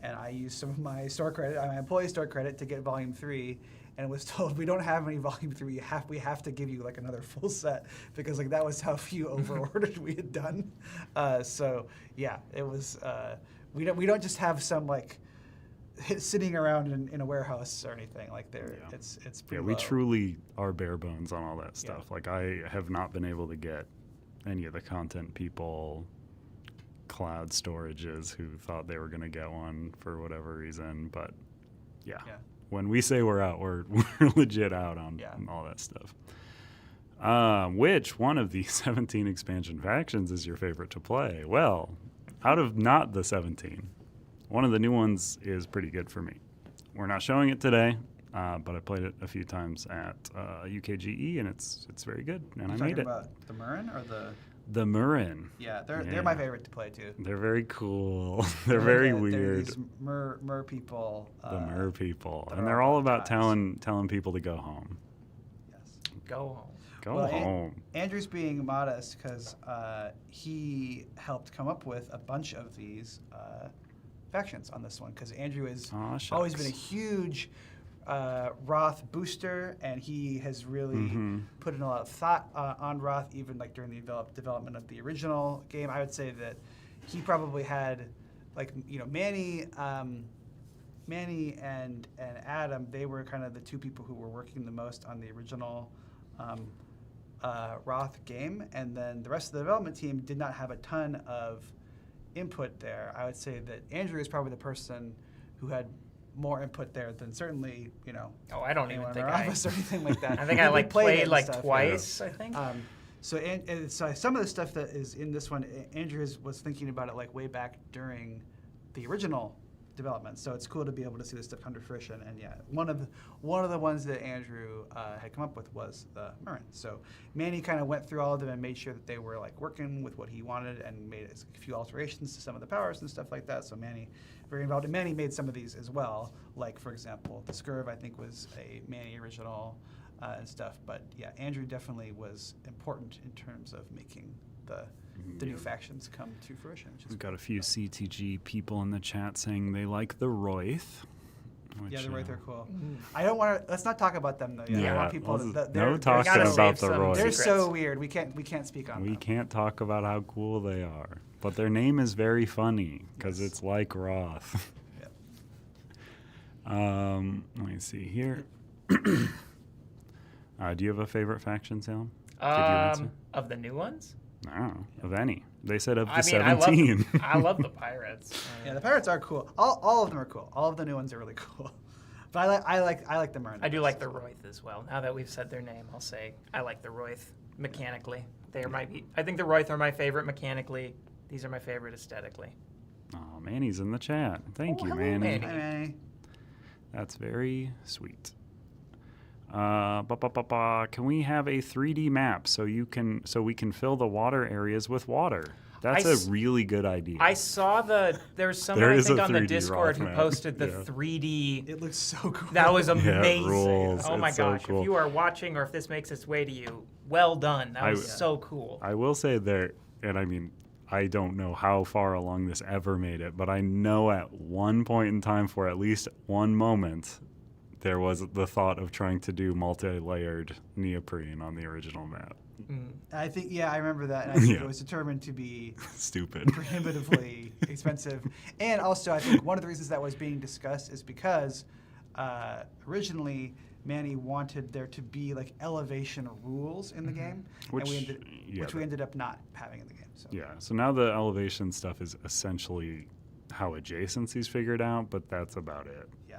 and I used some of my store credit, my employee store credit, to get volume 3, and was told we don't have any volume 3. We have to give you like another full set, because like that was how few overordered we had done. So yeah, it was. We don't just have some like sitting around in a warehouse or anything like there. Yeah. It's pretty Yeah, we low. truly are bare bones on all that stuff. Like, I have not been able to get any of the content people cloud storages who thought they were going to get one for whatever reason, but yeah. When we say we're out, we're legit out on all that stuff. Which one of the 17 expansion factions is your favorite to play? Well, out of not the 17, one of the new ones is pretty good for me. we're not showing it today, but I played it a few times at UKGE, and it's very good, and I made talking it. about the Murrin or The Murrin. Yeah, they're my favorite to play too. They're very cool. They're very They're weird. these mer people. The Mer people, that and are they're all about guys. telling people to go home. Yes. Go home. Go Well, home. Andrew's being modest because he helped come up with a bunch of these factions on this one. Because Andrew has Aw, always been a shucks. huge Wroth booster, and he has really Mhm. put in a lot of thought on Wroth, even like during the development of the original game. I would say that he probably had, like, you know, Manny and Adam. They were kind of the two people who were working the most on the original Wroth game, and then the rest of the development team did not have a ton of input there. I would say that Andrew is probably the person who had more input there than certainly, you know, Oh, I don't even anyone in think our I. office or anything like that. I think I We like it played and like stuff, yeah. twice. I think. So some of the stuff that is in this one, Andrew was thinking about it like way back during the original development. So it's cool to be able to see this stuff come to fruition. And yeah, one of the ones that Andrew had come up with was the Murrin. So Manny kind of went through all of them and made sure that they were like working with what he wanted and made a few alterations to some of the powers and stuff like that. So Manny very involved, and Manny made some of these as well. Like for example, the Scurv I think was a Manny original and stuff. But yeah, Andrew definitely was important in terms of making the new factions come to fruition. Which is We've got a cool. few CTG people in the chat saying they like the Wroth. Yeah, which, the Wraith are cool. I don't want to. Let's not talk about them though. Yet. I Yeah, want people. let's- They're, no talking gotta about save the some Wroith. They're secrets. so weird. We can't speak on We them. can't talk about how cool they are, but their name is very funny because Yes. it's like Wroth. Yep. Let me see here. Do you have a favorite faction, Salem? Did you answer? Of the new ones. No, of any. They said of the I mean, 17. I love the pirates. Yeah, the pirates are cool. All of them are cool. All of the new ones are really cool. But I like the Murrin. I do like the Wroth as well. Now that we've said their name, I'll say I like the Wroth mechanically. They are I think the Wroth are my favorite mechanically. These are my favorite aesthetically. Oh, Manny's in the chat. Thank Oh, you, hello, Manny. Manny. Hi, Manny. That's very sweet. Can we have a 3D map so we can fill the water areas with water? That's a really good idea. I saw there's someone There I is think a on the 3D Discord Wroth who map. posted the Yeah. 3D. It looks so cool. That was Yeah, it amazing. rules. Oh my It's so gosh. cool. If you are watching or if this makes its way to you, well done. That was I- so cool. I will say there, and I mean, I don't know how far along this ever made it, but I know at one point in time, for at least one moment, there was the thought of trying to do multi-layered neoprene on the original map. I think I remember that. And I think Yeah. it was determined to be Stupid. prohibitively expensive. And also, I think one of the reasons that was being discussed is because originally Manny wanted there to be like elevation rules in the game, Which- and yeah, which we that- ended up not having in the game. So. Yeah, so now the elevation stuff is essentially how adjacency's figured out, but that's about it. Yeah.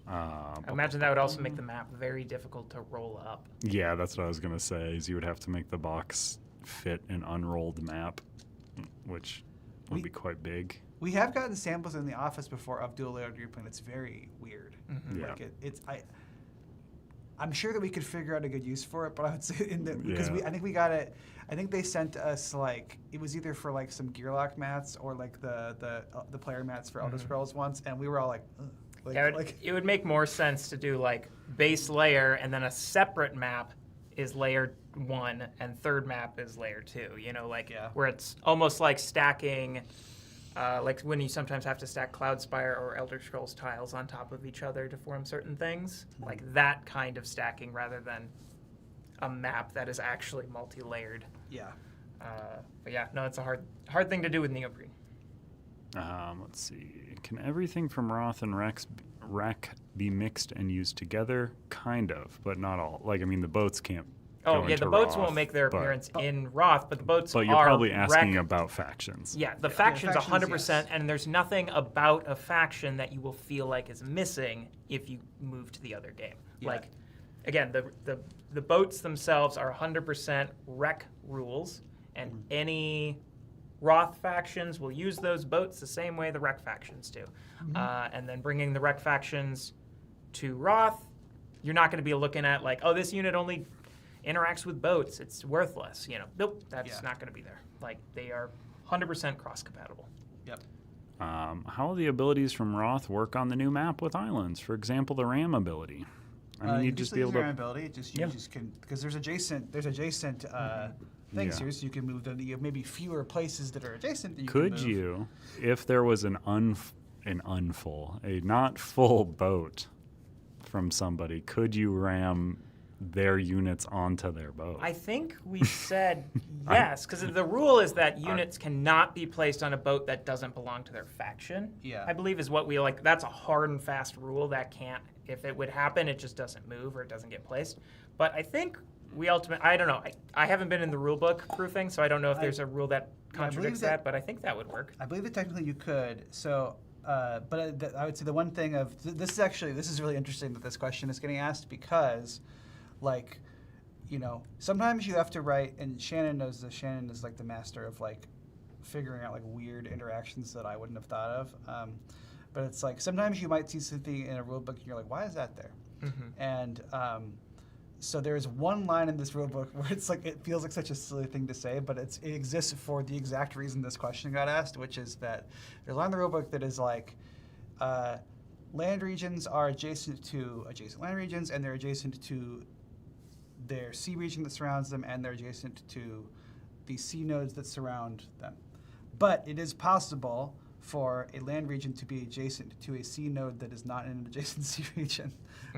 I imagine that would also make the map very difficult to roll up. Yeah, that's what I was going to say, is you would have to make the box fit an unrolled map, which would be quite big. We have gotten samples in the office before of dual layered grouping. It's very weird. Yeah. Like I'm sure that we could figure out a good use for it, but I would say because Yeah. I think we got it. I think they sent us like it was either for like some Gearlock mats or like the player mats for Elder Scrolls once, and we were all like, ugh. It would make more sense to do like base layer and then a separate map is layer 1 and third map is layer 2. You know, like where it's almost like stacking, like when you sometimes have to stack Cloudspire or Elder Scrolls tiles on top of each other to form certain things, like that kind of stacking rather than a map that is actually multi-layered. Yeah. But yeah, no, it's a hard thing to do with neoprene. Let's see. Can everything from Wroth and Wreck be mixed and used together? Kind of, but not all. Like, I mean, the boats can't. Oh, go yeah, into the boats Wroth, won't make their but- appearance in Wroth, but the boats But you're are probably asking Wreck. about factions. Yeah, the factions factions, 100%, yes. and there's nothing about a faction that you will feel like is missing if you move to the other game. Yeah. Like, again, the boats themselves are 100% Wreck rules, and any Wroth factions will use those boats the same way the Wreck factions do. And then bringing the Wreck factions to Wroth, you're not going to be looking at like, oh, this unit only interacts with boats. It's worthless. Nope, that's not going to be there. Like, they are 100% cross-compatible. Yep. How will the abilities from Wroth work on the new map with islands? For example, the ram ability. I mean, you'd just be able to. Ability. You just can, because there's adjacent things here, so you can move them. You have maybe fewer places that are adjacent. That you Could can move. you, if there was a not full boat from somebody, could you ram their units onto their boat? I think we said yes, because the rule is that units cannot be placed on a boat that doesn't belong to their faction. Yeah. I believe is what we like. That's a hard and fast rule that can't. If it would happen, it just doesn't move or it doesn't get placed. But I think we ultimately, I don't know. I haven't been in the rule book proofing, so I don't know if there's a rule that contradicts that, but I think that would work. I believe that technically you could. So, but I would say the one thing of this is really interesting that this question is getting asked because, like, sometimes you have to write, and Shannon knows this. Shannon is like the master of like figuring out like weird interactions that I wouldn't have thought of. But it's like sometimes you might see something in a rule book and you're like, why is that there? And so there's one line in this rule book where it's like it feels like such a silly thing to say, but it exists for the exact reason this question got asked, which is that there's a line in the rule book that is like land regions are adjacent to adjacent land regions, and they're adjacent to their sea region that surrounds them, and they're adjacent to the sea nodes that surround them. But it is possible for a land region to be adjacent to a sea node that is not in an adjacent sea region,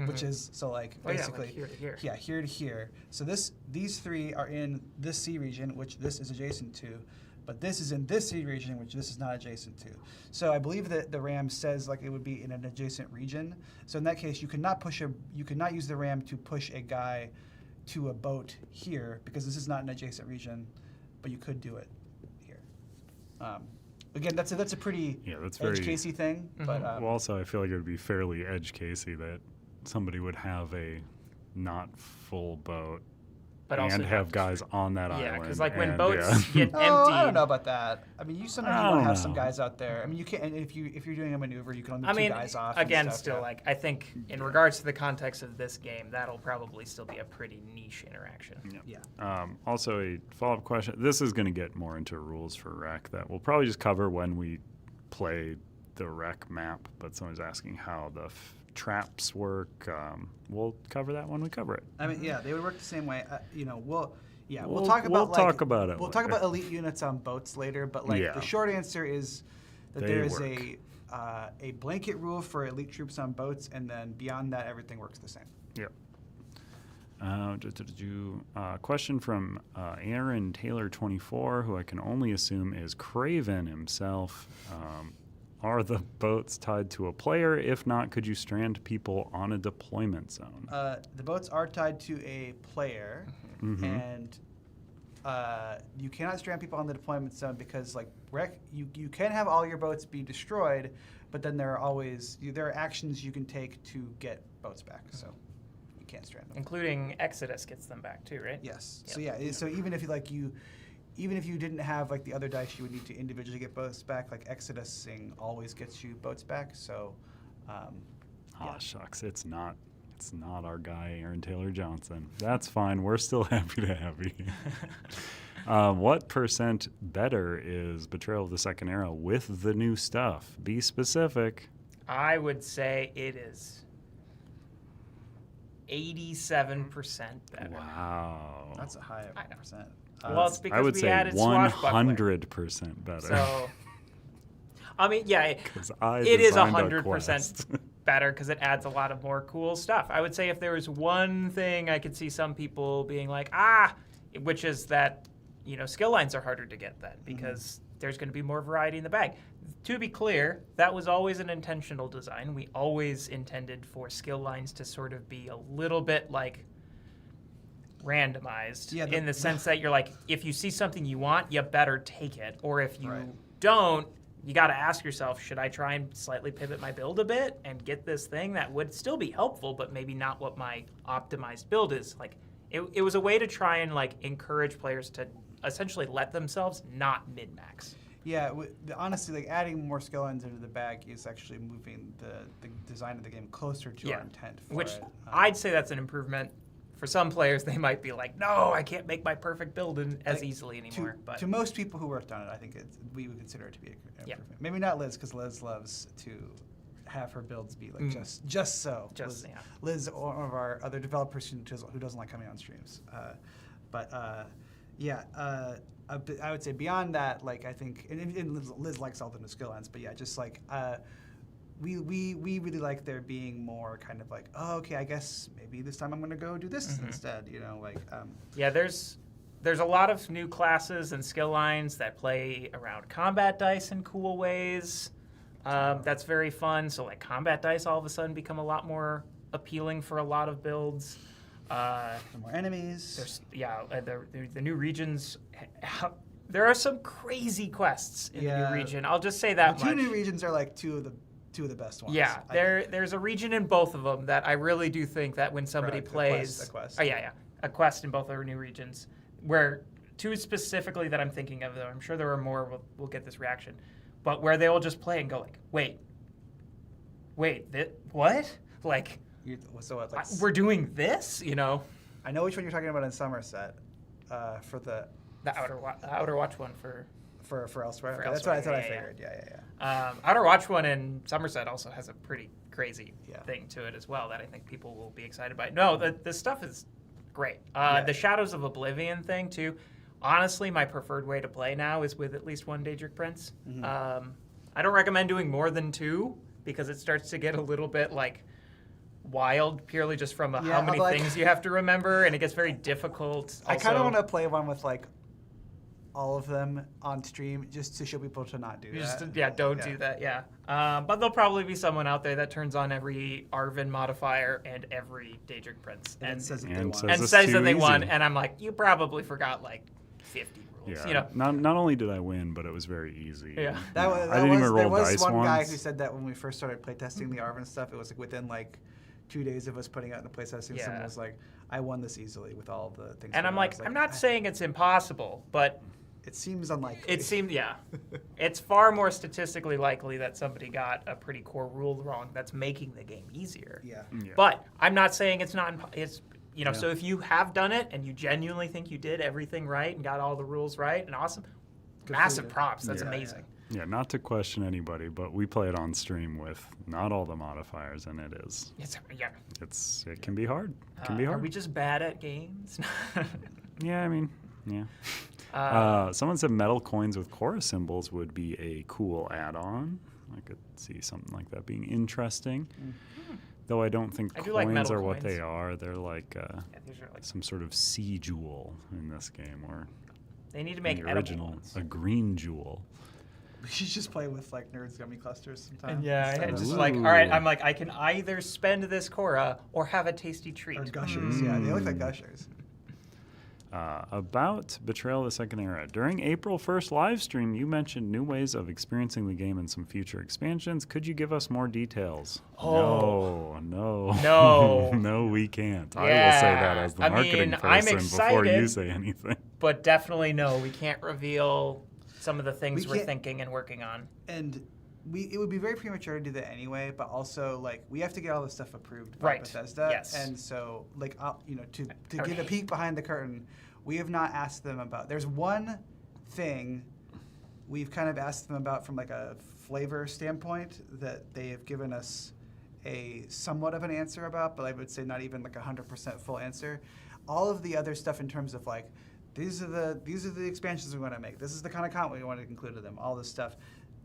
which is like basically like here to here. Yeah, here to here. So these three are in this sea region, which this is adjacent to, but this is in this sea region, which this is not adjacent to. So I believe that the RAM says like it would be in an adjacent region. So in that case, you could not use the RAM to push a guy to a boat here because this is not an adjacent region, but you could do it here. Again, that's a pretty edge casey thing. But well, also I feel like it would be fairly edge casey that somebody would have a not full boat but and also have guys on that island. Yeah, because like when and, boats get empty. I don't know about that. I mean, you sometimes want to have some know. guys out there. I mean, you can't. And if you're doing a maneuver, you can only two guys off. Again, and stuff, still yeah. like I think in regards to the context of this game, that'll probably still be a pretty niche interaction. Yeah. Also, a follow-up question. This is going to get more into rules for Rec that we'll probably just cover when we play the Rec map. But someone's asking how the traps work. We'll cover that when we cover it. I mean, yeah, they would work the same way. We'll We'll talk about talk about it We'll talk later. about elite units on boats later, but like Yeah. the short answer is that They there is work. a blanket rule for elite troops on boats, and then beyond that, everything works the same. Yep. Question from Aaron Taylor 24, who I can only assume is Craven himself. Are the boats tied to a player? If not, could you strand people on a deployment zone? The boats are tied to a player, and you cannot strand people on the deployment zone because, like, you can have all your boats be destroyed, but then there are actions you can take to get boats back, so you can't strand them. Including Exodus gets them back too, right? Yes. Yep. So even if even if you didn't have like the other dice, you would need to individually get boats back. Like Exodusing always gets you boats back. So, Shucks, it's not our guy Aaron Taylor Johnson. That's fine. We're still happy to have you. What % better is Betrayal of the Second Era with the new stuff? Be specific. I would say it is 87% better. Wow. that's a high I know. percent. Well, it's because I would we say added swashbuckling. 100% better. So, I mean, yeah, 'Cause I it is designed a 100% quest. better because it adds a lot of more cool stuff. I would say if there was one thing I could see some people being like, which is that, skill lines are harder to get then because there's going to be more variety in the bag. To be clear, that was always an intentional design. We always intended for skill lines to sort of be a little bit like randomized in the sense that you're like, if you see something you want, you better take it. Or if you don't, you got to ask yourself, should I try and slightly pivot my build a bit and get this thing that would still be helpful, but maybe not what my optimized build is? Like, it was a way to try and like encourage players to essentially let themselves not min-max. Yeah, honestly, like adding more skill lines into the bag is actually moving the design of the game closer to our intent for Which it. I'd say that's an improvement. For some players, they might be like, no, I can't make my perfect build as easily anymore. But to most people who worked on it, I think we would consider it to be an improvement. Maybe not Liz, because Liz loves to have her builds be like just so. Liz, one of our other developers who doesn't like coming on streams. I would say beyond that, like I think, and Liz likes all the new skill lines, but yeah, just like we really like there being more kind of like, oh, okay, I guess maybe this time I'm going to go do this instead, you know, like. Yeah, there's a lot of new classes and skill lines that play around combat dice in cool ways. That's very fun. So like combat dice all of a sudden become a lot more appealing for a lot of builds. More enemies. The new regions. There are some crazy quests in the new region. I'll just say that the two new regions are like two of the best ones. Yeah, there's a region in both of them that I really do think that when somebody plays a quest. A quest in both our new regions, where two specifically that I'm thinking of, though I'm sure there are more. We'll get this reaction, but where they will just play and go like, wait, what? Like. We're doing this, you know. I know which one you're talking about in Somerset, for the Outer Watch one for elsewhere. That's what I figured. Yeah. Outer Watch one in Somerset also has a pretty crazy thing to it as well that I think people will be excited by. No, the stuff is great. The Shadows of Oblivion thing too. Honestly, my preferred way to play now is with at least one Daedric Prince. I don't recommend doing more than two because it starts to get a little bit like wild purely just from how many things you have to remember, and it gets very difficult. I kind of want to play one with like all of them on stream just to show people to not do that. Don't do that. Yeah, but there'll probably be someone out there that turns on every Arvin modifier and every Daedric Prince and says that they won, and I'm like, you probably forgot like 50 rules. Yeah. You know, not only did I win, but it was very easy. Yeah, I didn't even roll dice once. There was one guy who said that when we first started playtesting the Arvin stuff, it was like within like 2 days of us putting out the playtesting, someone was like, I won this easily with all the things. And I'm like, I'm not saying it's impossible, but it seems unlikely. It's far more statistically likely that somebody got a pretty core rule wrong that's making the game easier. Yeah. But I'm not saying it's not, so if you have done it and you genuinely think you did everything right and got all the rules right and awesome, massive props. That's amazing. Yeah, not to question anybody, but we play it on stream with not all the modifiers, and it is. It can be hard. It can be hard. Are we just bad at games? Yeah, I mean, someone said metal coins with chorus symbols would be a cool add-on. I could see something like that being interesting. Though I don't think coins are what they are. They're like, some sort of sea jewel in this game, or they need to make the original a green jewel. We should just play with like Nerds Gummy clusters sometimes. Just like, all right, I'm like, I can either spend this Cora or have a tasty treat. Or gushers, they look like gushers. About Betrayal of the Second Era. During April 1st live stream, you mentioned new ways of experiencing the game and some future expansions. Could you give us more details? Oh. No. No, we can't. I will say that as the marketing person before you say anything. But definitely no, we can't reveal some of the things we're thinking and working on. And it would be very premature to do that anyway, but also like we have to get all this stuff approved by Bethesda. Yes. And so like to give a peek behind the curtain, we have not asked them about. There's one thing we've kind of asked them about from like a flavor standpoint that they have given us a somewhat of an answer about, but I would say not even like 100% full answer. All of the other stuff in terms of like these are the expansions we want to make. This is the kind of content we want to include in them. All this stuff.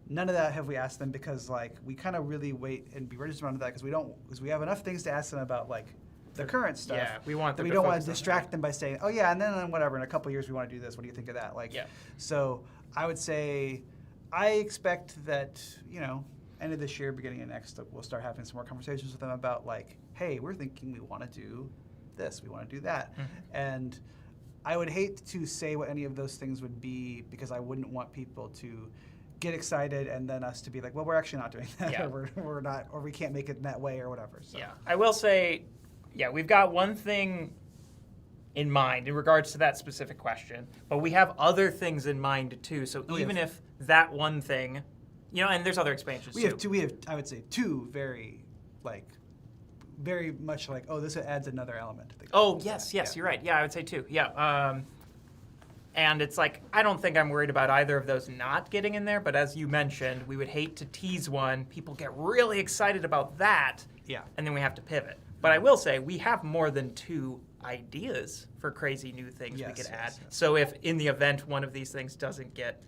None of that have we asked them because like we kind of really wait and be registered on that because we have enough things to ask them about like the current stuff. Yeah, we want them we don't want to distract them by saying, oh yeah, and then whatever in a couple years we want to do this. What do you think of that? Like, so I would say I expect that end of this year, beginning of next, we'll start having some more conversations with them about like, hey, we're thinking we want to do this, we want to do that, and I would hate to say what any of those things would be because I wouldn't want people to get excited and then us to be like, well, we're actually not doing that, or we're not, or we can't make it in that way or whatever. So. Yeah, I will say, we've got one thing in mind in regards to that specific question, but we have other things in mind too. So even if that one thing, and there's other expansions too. We have I would say two very much like, oh, this adds another element to the game. Oh, yes, you're right. Yeah, I would say two. Yeah. And it's like, I don't think I'm worried about either of those not getting in there, but as you mentioned, we would hate to tease one. People get really excited about that, and then we have to pivot. But I will say, we have more than two ideas for crazy new things we could add. So if in the event one of these things doesn't get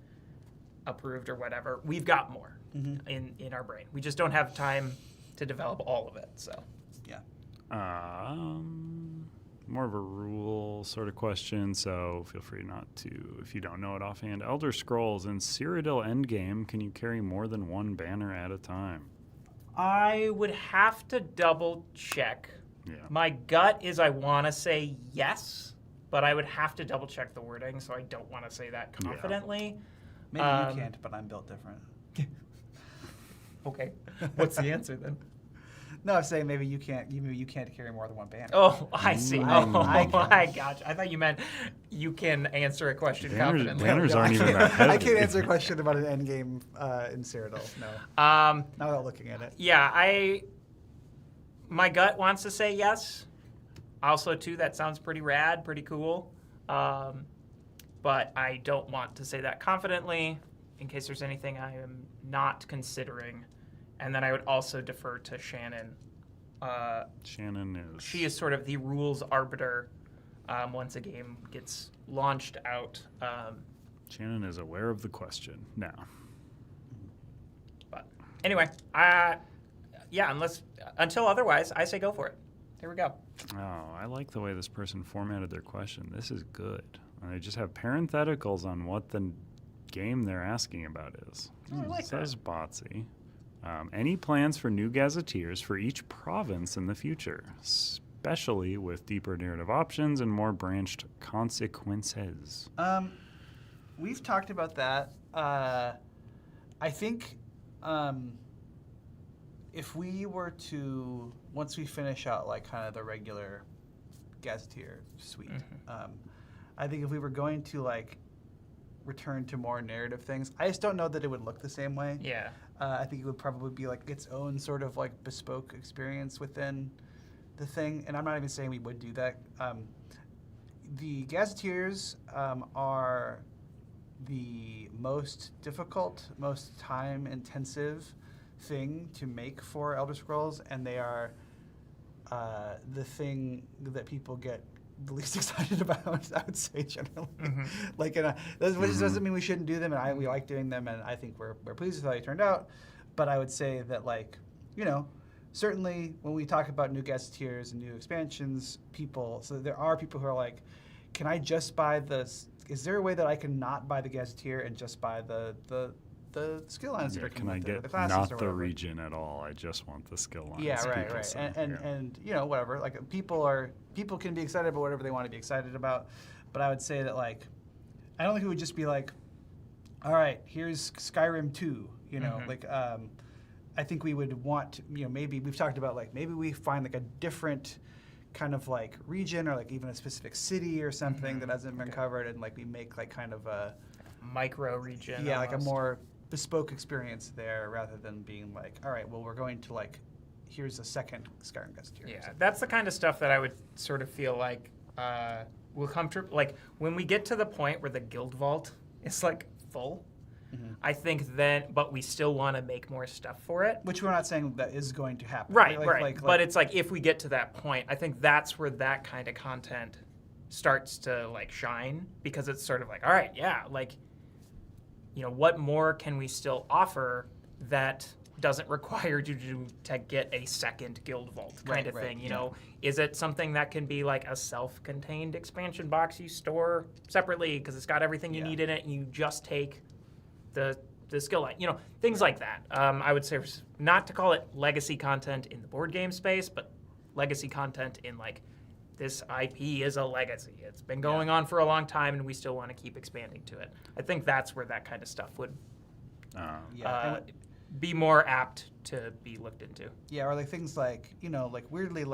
approved or whatever, we've got more in our brain. We just don't have time to develop all of it, so. More of a rule sort of question, so feel free not to, if you don't know it offhand. Elder Scrolls in Cyrodiil Endgame, can you carry more than one banner at a time? I would have to double check. Yeah. My gut is I want to say yes, but I would have to double check the wording, so I don't want to say that confidently. Maybe you can't, but I'm built different. Okay. What's the answer then? No, I'm saying maybe you can't carry more than one banner. Oh, I see. I gotcha. I thought you meant you can answer a question confidently. Banners aren't even that heavy. I can't answer a question about an endgame in Cyrodiil. No. Not without looking at it. Yeah, my gut wants to say yes. Also, too, that sounds pretty rad, pretty cool. But I don't want to say that confidently in case there's anything I am not considering. And then I would also defer to Shannon. She is sort of the rules arbiter once a game gets launched out. Shannon is aware of the question now. But anyway, until otherwise, I say go for it. Here we go. Oh, I like the way this person formatted their question. This is good. They just have parentheticals on what the game they're asking about is. Oh, I like Says Botsy. Any plans for new gazetteers for each province in the future, especially with deeper narrative options and more branched consequences? We've talked about that. I think if we were to, once we finish out kind of the regular gazetteer suite, I think if we were going to return to more narrative things, I just don't know that it would look the same way. Yeah. I think it would probably be its own sort of bespoke experience within the thing, and I'm not even saying we would do that. The gazetteers are the most difficult, most time-intensive thing to make for Elder Scrolls, and they are the thing that people get the least excited about, I would say, generally. Which doesn't mean we shouldn't do them, and we like doing them, and I think we're pleased with how they turned out. But I would say that, certainly when we talk about new gazetteers and new expansions, so there are people who are can I just buy this? Is there a way that I can not buy the gazetteer and just buy the skill lines that are can I get the classes not the region at all? I just want the skill lines. Yeah, right. And whatever. People can be excited about whatever they want to be excited about, but I would say that I don't think it would just be all right, here's Skyrim 2. I think we would want maybe we've talked about maybe we find a different kind of region or even a specific city or something that hasn't been covered, and we make kind of a micro region. Yeah, a more bespoke experience there rather than being all right, well, we're going to here's a second Skyrim gazetteer. Yeah, that's the kind of stuff that I would sort of feel will come true. When we get to the point where the guild vault is full, I think then, but we still want to make more stuff for it. Which we're not saying that is going to happen. Right. But it's if we get to that point, I think that's where that kind of content starts to shine, because it's sort of all right, yeah, what more can we still offer that doesn't require you to get a second guild vault kind of thing? Is it something that can be a self-contained expansion box you store separately because it's got everything you need in it, and you just take the skill line, things like that. I would say not to call it legacy content in the board game space, but legacy content in this IP is a legacy. It's been going on for a long time, and we still want to keep expanding to it. I think that's where that kind of stuff would be more apt to be looked into. Yeah, or things weirdly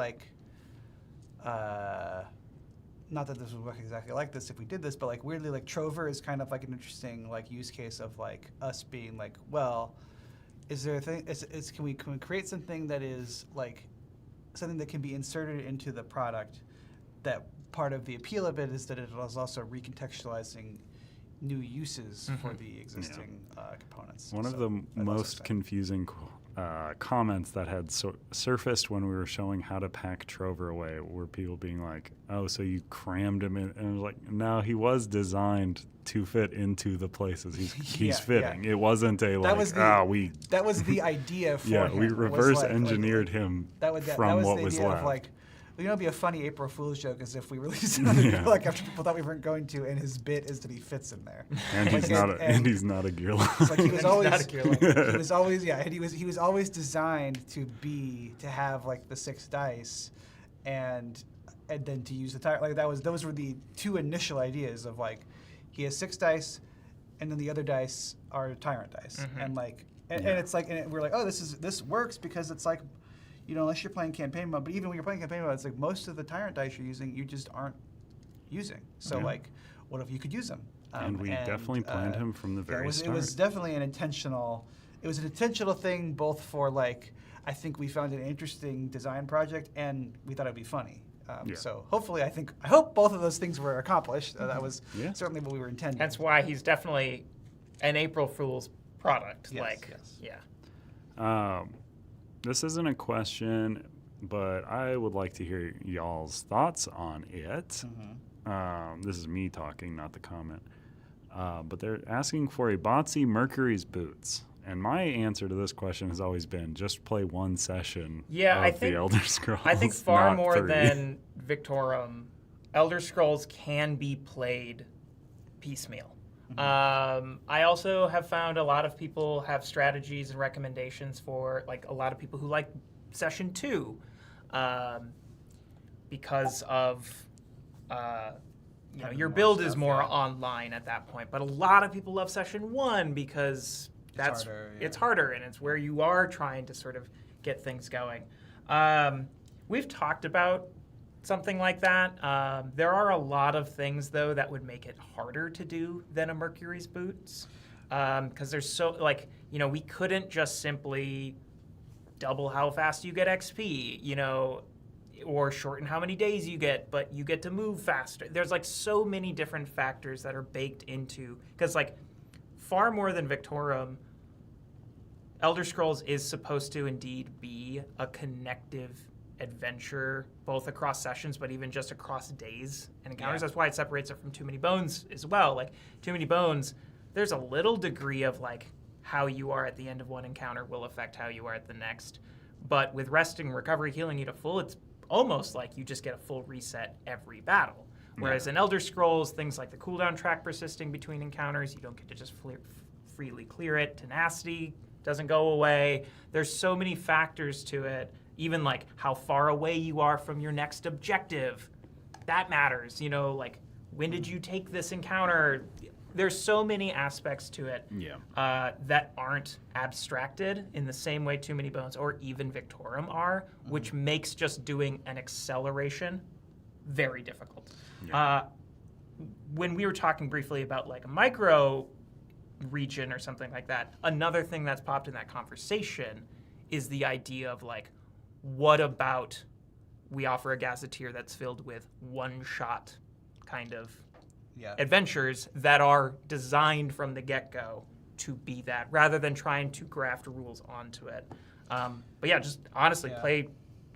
not that this would work exactly like this if we did this, but like weirdly, like Trover is kind of like an interesting like use case of like us being like, well, is there a thing? Can we create something that is like something that can be inserted into the product? That part of the appeal of it is that it is also recontextualizing new uses for the existing components. One of So the that's also most exciting. confusing comments that had surfaced when we were showing how to pack Trover away were people being like, oh, so you crammed him in? And I was like, no, he was designed to fit into the places he's Yeah, fitting. yeah. It wasn't a like, was the- That was the idea for yeah, him. we was reverse like- engineered him that from was what the was idea left. Of like, you know, it'd be a funny April Fool's joke is if we released another Yeah. like after people thought we weren't going to, and his bit is that he fits in there. and Like, he's not a gear line. It's like he was He's always not a gear line. he was always and he was always designed to have like the 6 dice and then to use the tire, like those were the 2 initial ideas of like he has 6 dice and then the other dice are tyrant dice and like and it's like and we're like, oh, this works because it's like, you know, unless you're playing campaign mode, but even when you're playing campaign mode, it's like most of the tyrant dice you're using you just aren't using. So like, what if you could use them? And we definitely planned him from the very start. It was definitely an intentional. It was an intentional thing, both for like, I think we found an interesting design project, and we thought it'd be funny. So hopefully, I hope both of those things were accomplished. That was certainly what we were intending. That's why he's definitely an April Fool's product. Yes, Yeah. This isn't a question, but I would like to hear y'all's thoughts on it. This is me talking, not the comment. But they're asking for a Botsy Mercury's boots. And my answer to this question has always been just play 1 session of the Elder Scrolls. I think far not more 3. than Victorum, Elder Scrolls can be played piecemeal. I also have found a lot of people have strategies and recommendations for, like, a lot of people who like Session 2 because of, your build is more online at that point. But a lot of people love Session 1 because it's harder, and it's where you are trying to sort of get things going. We've talked about something like that. There are a lot of things, though, that would make it harder to do than a Mercury's boots, because there's so, like, we couldn't just simply double how fast you get XP, or shorten how many days you get, but you get to move faster. There's like so many different factors that are baked into, because like far more than Victorum, Elder Scrolls is supposed to indeed be a connective adventure, both across sessions, but even just across days and encounters. That's why it separates it from Too Many Bones as well. Like Too Many Bones, there's a little degree of like how you are at the end of one encounter will affect how you are at the next. But with resting, recovery, healing you to full, it's almost like you just get a full reset every battle. Whereas in Elder Scrolls, things like the cooldown track persisting between encounters, you don't get to just freely clear it. Tenacity doesn't go away. There's so many factors to it. Even like how far away you are from your next objective, that matters. Like when did you take this encounter? There's so many aspects to it that aren't abstracted in the same way Too Many Bones or even Victorum are, which makes just doing an acceleration very difficult. When we were talking briefly about like a micro region or something like that, another thing that's popped in that conversation is the idea of like, what about we offer a gazetteer that's filled with one-shot kind of adventures that are designed from the get-go to be that, rather than trying to graft rules onto it. But yeah, just honestly,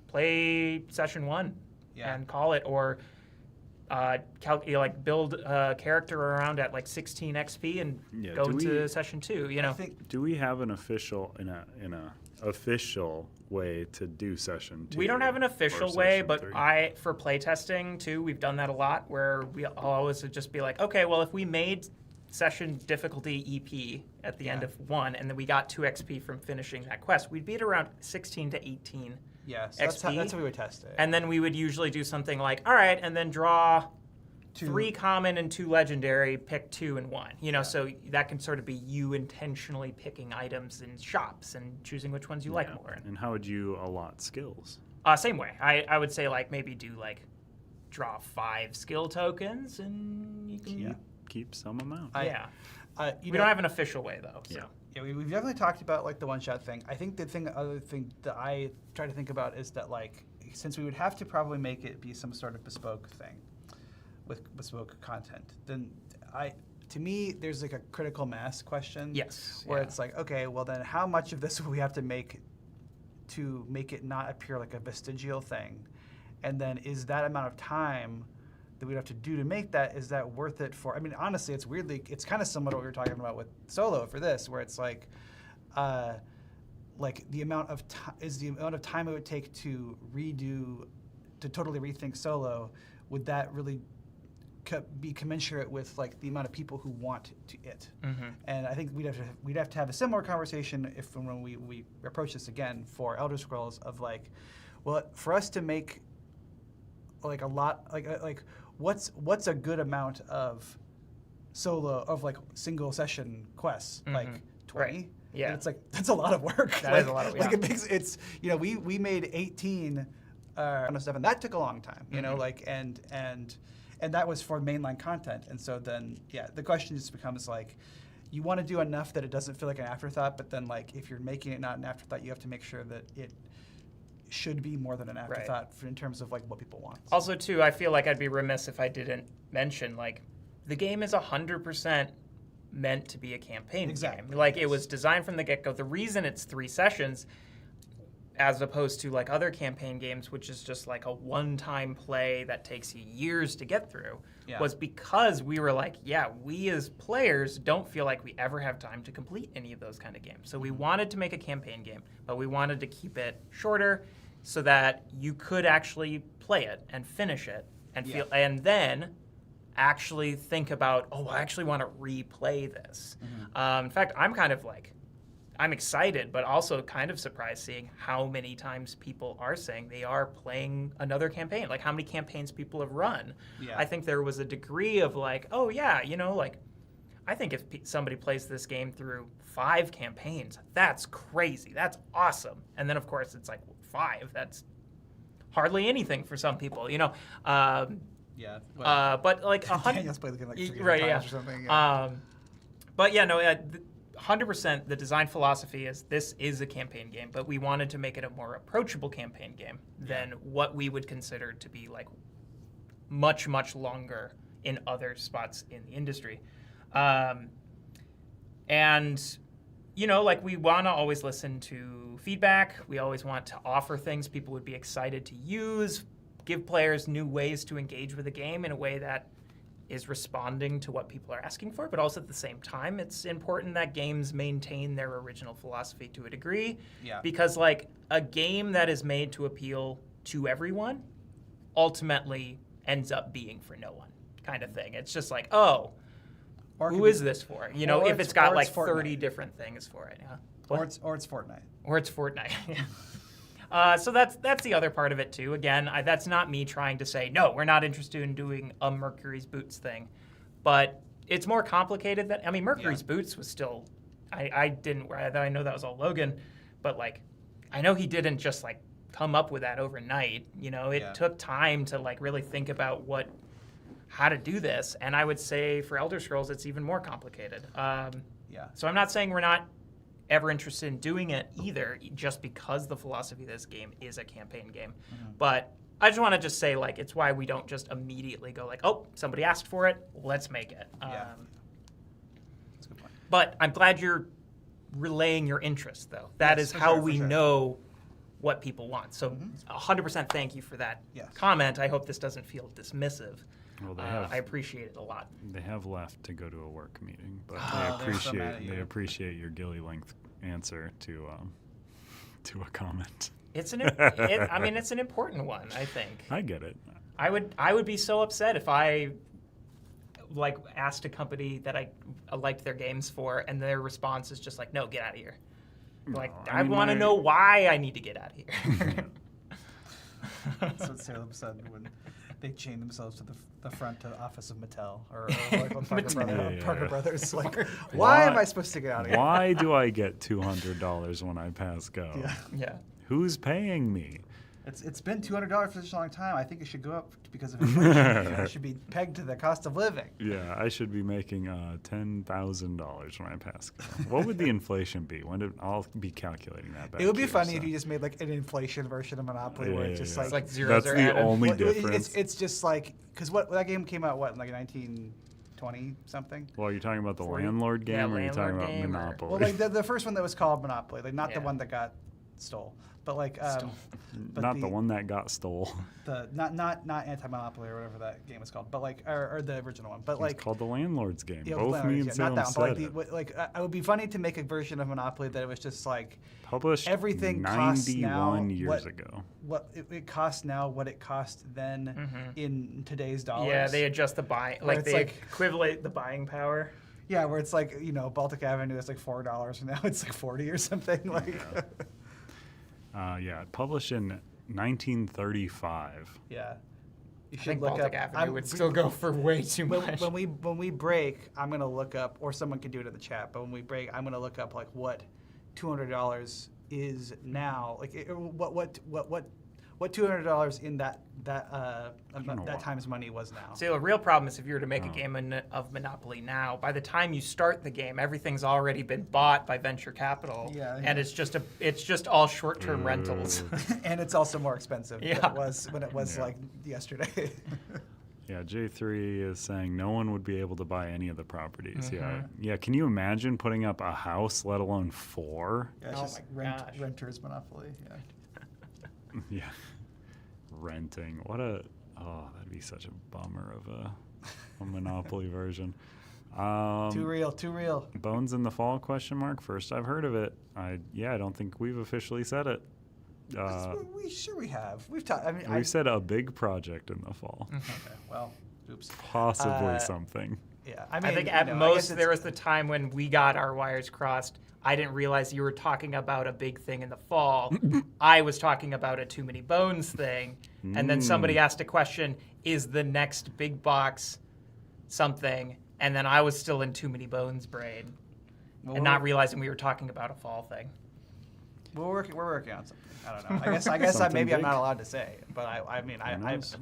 play Session 1 and call it, or build a character around at like 16 XP and go into Session 2. Do we have an official official way to do Session 2? We don't have an official way, but 3? for playtesting too, we've done that a lot, where we always would just be like, okay, well, if we made session difficulty EP at the end of 1, and then we got 2 XP from finishing that quest, we'd be at around 16 to 18 Yes, XP. that's how we would test it. And then we would usually do something like, all right, and then draw 3 common and 2 legendary, pick 2 and 1. So that can sort of be you intentionally picking items in shops and choosing which ones you like more. And how would you allot skills? Same way. I would say like maybe do like draw 5 skill tokens, and you can. Keep some amount. Yeah. We don't have an official way though. So. Yeah, we've definitely talked about like the one-shot thing. I think other thing that I try to think about is that like, since we would have to probably make it be some sort of bespoke thing with bespoke content, then to me, there's like a critical mass question. Yes. Where it's like, okay, well then how much of this will we have to make it not appear like a vestigial thing? And then is that amount of time that we'd have to do to make that, is that worth it for, I mean, honestly, it's kind of similar to what we were talking about with Solo for this, where it's like the amount of time it would take to totally rethink Solo, would that really be commensurate with like the amount of people who want it? Mm-hmm. And I think we'd have to have a similar conversation when we approach this again for Elder Scrolls of like, well, for us to make like a lot like what's a good amount of Solo of like single session quests, like 20? Right. Yeah. And it's like that's a lot of work. That is a lot of work. Like it's we made 18 stuff, and that took a long time. You know, like and that was for mainline content. And so then the question just becomes like, you want to do enough that it doesn't feel like an afterthought, but then like if you're making it not an afterthought, you have to make sure that it should be more than an afterthought in terms of like what people want. Also, too, I feel like I'd be remiss if I didn't mention like the game is 100% meant to be a campaign game. Like it was designed from the get-go. The reason it's 3 sessions, as opposed to like other campaign games, which is just like a one-time play that takes you years to get through, was because we were like, we as players don't feel like we ever have time to complete any of those kind of games. So we wanted to make a campaign game, but we wanted to keep it shorter so that you could actually play it and finish it and feel, and then actually think about, I actually want to replay this. In fact, I'm excited, but also kind of surprised seeing how many times people are saying they are playing another campaign, like how many campaigns people have run. I think there was a degree of like, I think if somebody plays this game through 5 campaigns, that's crazy. That's awesome. And then, of course, it's like 5. That's hardly anything for some people, you know. But like 100. Daniel's played the game like 3 times or something. 100%. The design philosophy is this is a campaign game, but we wanted to make it a more approachable campaign game than what we would consider to be like much, much longer in other spots in the industry. And, like we want to always listen to feedback. We always want to offer things people would be excited to use, give players new ways to engage with the game in a way that is responding to what people are asking for, but also at the same time, it's important that games maintain their original philosophy to a degree. Because like a game that is made to appeal to everyone ultimately ends up being for no one kind of thing. It's just like, who is this for? If it's got like 30 different things for it. Or it's Fortnite. Or it's Fortnite. So that's the other part of it too. Again, that's not me trying to say, no, we're not interested in doing a Mercury's Boots thing. But it's more complicated than, Mercury's Boots was still, I know that was all Logan, but like, I know he didn't just like come up with that overnight. It took time to like really think about how to do this. And I would say for Elder Scrolls, it's even more complicated. So I'm not saying we're not ever interested in doing it either, just because the philosophy of this game is a campaign game. But I just want to say, like, it's why we don't just immediately go like, somebody asked for it, let's make it. That's a good point. But I'm glad you're relaying your interest, though. That is how we know what people want. So 100% thank you for that comment. I hope this doesn't feel dismissive. Well, I appreciate it a lot. They have left to go to a work meeting, but they appreciate your gilly length answer to a comment. It's an important one, I think. I get it. I would be so upset if I like asked a company that I liked their games for, and their response is just like, no, get out of here. Like, I want to know why I need to get out of here. That's what Salem said when they chained themselves to the front office of Mattel or like Parker Brothers. Like, why am I supposed to get out of here? Why do I get $200 when I pass go? Yeah. Who's paying me? It's been $200 for such a long time. I think it should go up because of inflation. It should be pegged to the cost of living. Yeah, I should be making $10,000 when I pass. What would the inflation be? I'll be calculating that back. It would be here, funny so. if you just made like an inflation version of Monopoly where it's just It's like like zeros That's are the added. only Well, difference. It's just like because what that game came out in like 1920 something. Well, you're talking about the 40? landlord game, Yeah, or you're talking landlord about game, or- Monopoly? Well, like the first one that was called Monopoly, like not the Yeah. one that got stole, but like but Not the one that got stole. the not anti-monopoly or whatever that game was called, but like or the original one, but It's like. called the landlord's game. Yeah, Both me and not Salem that one, but said like, it. it would be funny to make a version of Monopoly that it was just like Published everything costs 91 now years what- ago. what it costs now, what it cost then in today's dollars. Yeah, they adjust the buying, Where like it's they like- equivalent the buying power. Yeah, where it's like Baltic Avenue is like $4 and now it's like 40 or something. Like, Yeah, published in 1935. yeah, you I think look Baltic up. Avenue would still go for way too much. When we break, I'm gonna look up, or someone can do it in the chat. But when we break, I'm gonna look up like what $200 is now. Like what $200 in that know what. time's money was now. See, the real problem is if you were to make a game of Monopoly now, by the time you start the game, everything's already been bought by venture capital, Yeah, and it's just all short-term rentals. And it's also more expensive Yeah. than it was when it was Yeah. like yesterday. Yeah, J3 is saying no one would be able to buy any of the properties. Yeah, Mm-hmm. yeah. Can you imagine putting up a house, let alone 4? Yeah, it's Oh just my gosh. renters monopoly. Yeah. Yeah, renting. That'd be such a bummer of a Monopoly version. Too real. Bones in the Fall ? First I've heard of it. I don't think we've officially said it. We have. We've talked. I mean, We've said a big project in the fall, okay. Well, oops. possibly something. Yeah. I mean, think you at know, I most guess there was the time when we got our wires crossed. I didn't realize you were talking about a big thing in the fall. I was talking about a Too Many Bones thing. And then somebody asked a question, is the next big box something? And then I was still in Too Many Bones brain and not realizing we were talking about a fall thing. We're working on something. I don't know. I guess Something maybe I'm big. not allowed to say. But I'm knows?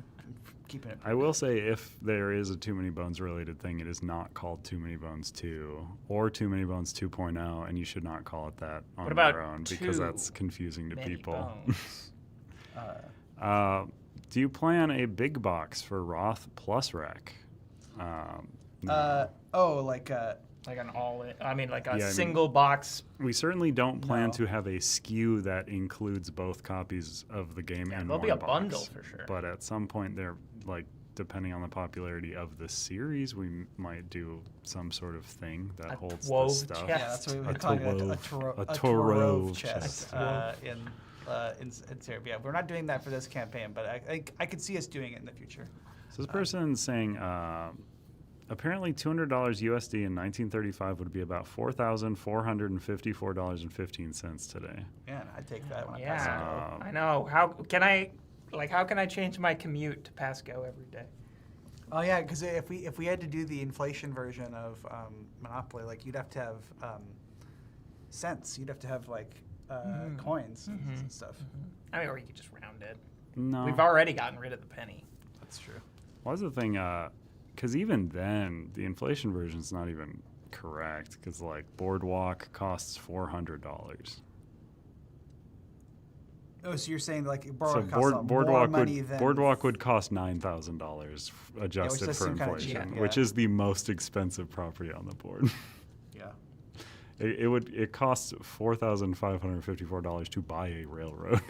keeping it. I will say if there is a Too Many Bones related thing, it is not called Too Many Bones 2 or Too Many Bones 2.0, and you should not call it that on What about your own because Too that's confusing to Many people. Bones? Do you plan a big box for Wroth plus Rec? No. Like an all-in, like a Yeah, single box. We certainly don't plan No. to have a SKU that includes both copies of the game Yeah, in there'll one be a box. bundle for sure. But at some point, depending on the popularity of the series, we might do some sort of thing that A holds Twove this stuff. chest. Yeah, that's what we A were talking about. Twove. A A Torove Torove chest chest. in Serbia. We're not doing that for this campaign, but I could see us doing it in the future. So this person's saying apparently $200 USD in 1935 would be about $4,454.15 today. Man, I'd take that when I pass Yeah, it. I know. How can I change my commute to Pasco every day? Oh yeah, because if we had to do the inflation version of Monopoly, like you'd have to have cents. You'd have to have like coins and stuff. Or you could just round it. No. We've already gotten rid of the penny. That's true. What's the thing? Because even then, the inflation version is not even correct. Because like Boardwalk costs $400. Oh, so you're saying like So Boardwalk costs a lot more money than Boardwalk would cost $9,000 adjusted does for seem kinda cheap, inflation, yeah. which is the most expensive property on the board. Yeah. It costs $4,554 to buy a railroad.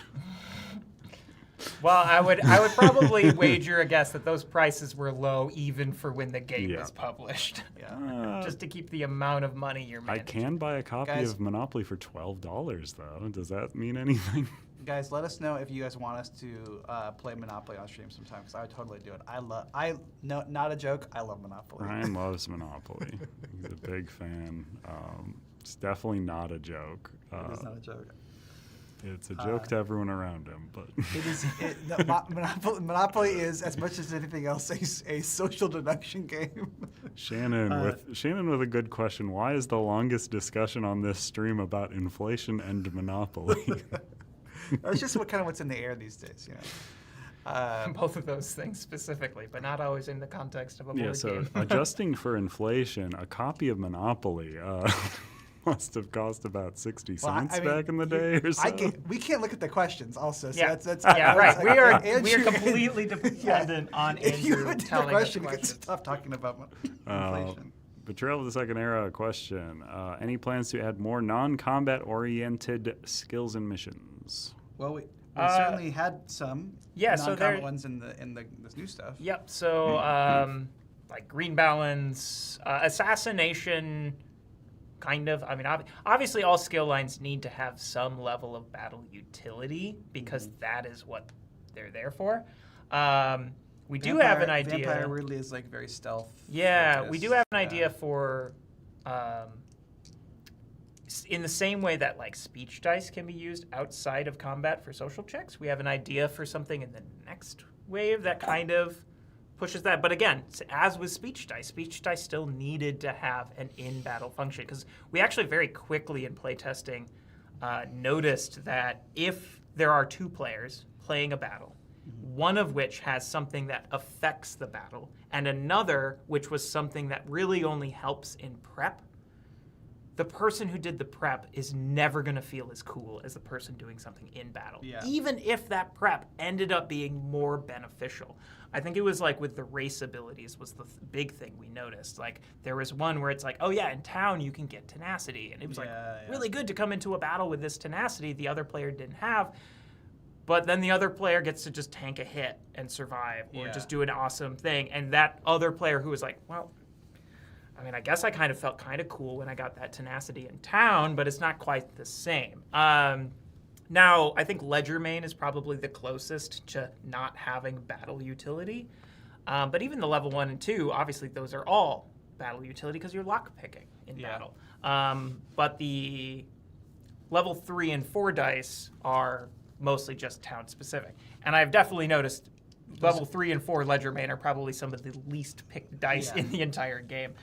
Well, I would probably wager a guess that those prices were low even for when the game Yeah. was published. Yeah. Just to keep the amount of money you're I managing. can buy a copy Guys- of Monopoly for $12 though. Does that mean anything? Guys, let us know if you guys want us to play Monopoly on stream sometime, because I would totally do it. No, not a joke. I love Monopoly. Ryan loves Monopoly. He's a big fan. It's definitely not a joke. It is not a joke. It's a joke to everyone around him, but It is. Monopoly is, as much as anything else, a social deduction game. Shannon with a good question. Why is the longest discussion on this stream about inflation and Monopoly? That's just what's in the air these days, you know. Both of those things specifically, but not always in the context of a board Yeah, so game. adjusting for inflation, a copy of Monopoly must have cost about 60 Well, cents back in the day or so. We can't look at the questions also. So Yeah. that's Yeah, right. We are Andrew- completely dependent on If you Andrew would do the telling us question, we could questions. stop talking about inflation. Betrayal of the Second Era question. Any plans to add more non-combat oriented skills and missions? Well, we certainly had some yeah, so non-combat there- ones in this new stuff. Yep. So, like green balance, assassination, kind of. I mean, obviously, all skill lines need to have some level of battle utility because that is what they're there for. We do have an idea. Vampire weirdly is like very stealth. Yeah, we focused. do have an idea for. In the same way that like speech dice can be used outside of combat for social checks, we have an idea for something in the next wave that kind of pushes that. But again, as with speech dice still needed to have an in-battle function because we actually very quickly in playtesting noticed that if there are two players playing a battle, one of which has something that affects the battle and another which was something that really only helps in prep, the person who did the prep is never going to feel as cool as the person doing something in battle, even if that prep ended up being more beneficial. I think it was like with the race abilities was the big thing we noticed. Like there was one where it's like, oh yeah, in town you can get tenacity. And it was really good to come into a battle with this tenacity the other player didn't have. But then the other player gets to just tank a hit and survive or just do an awesome thing. And that other player who was like, well, I mean, I guess I kind of felt kind of cool when I got that tenacity in town, but it's not quite the same. Now, I think Ledgermain is probably the closest to not having battle utility. But even the level 1 and 2, obviously those are all battle utility because you're lock picking in battle. But the level 3 and 4 dice are mostly just town specific. And I've definitely noticed level 3 and 4 Ledgermain are probably some of the least picked dice in the entire game.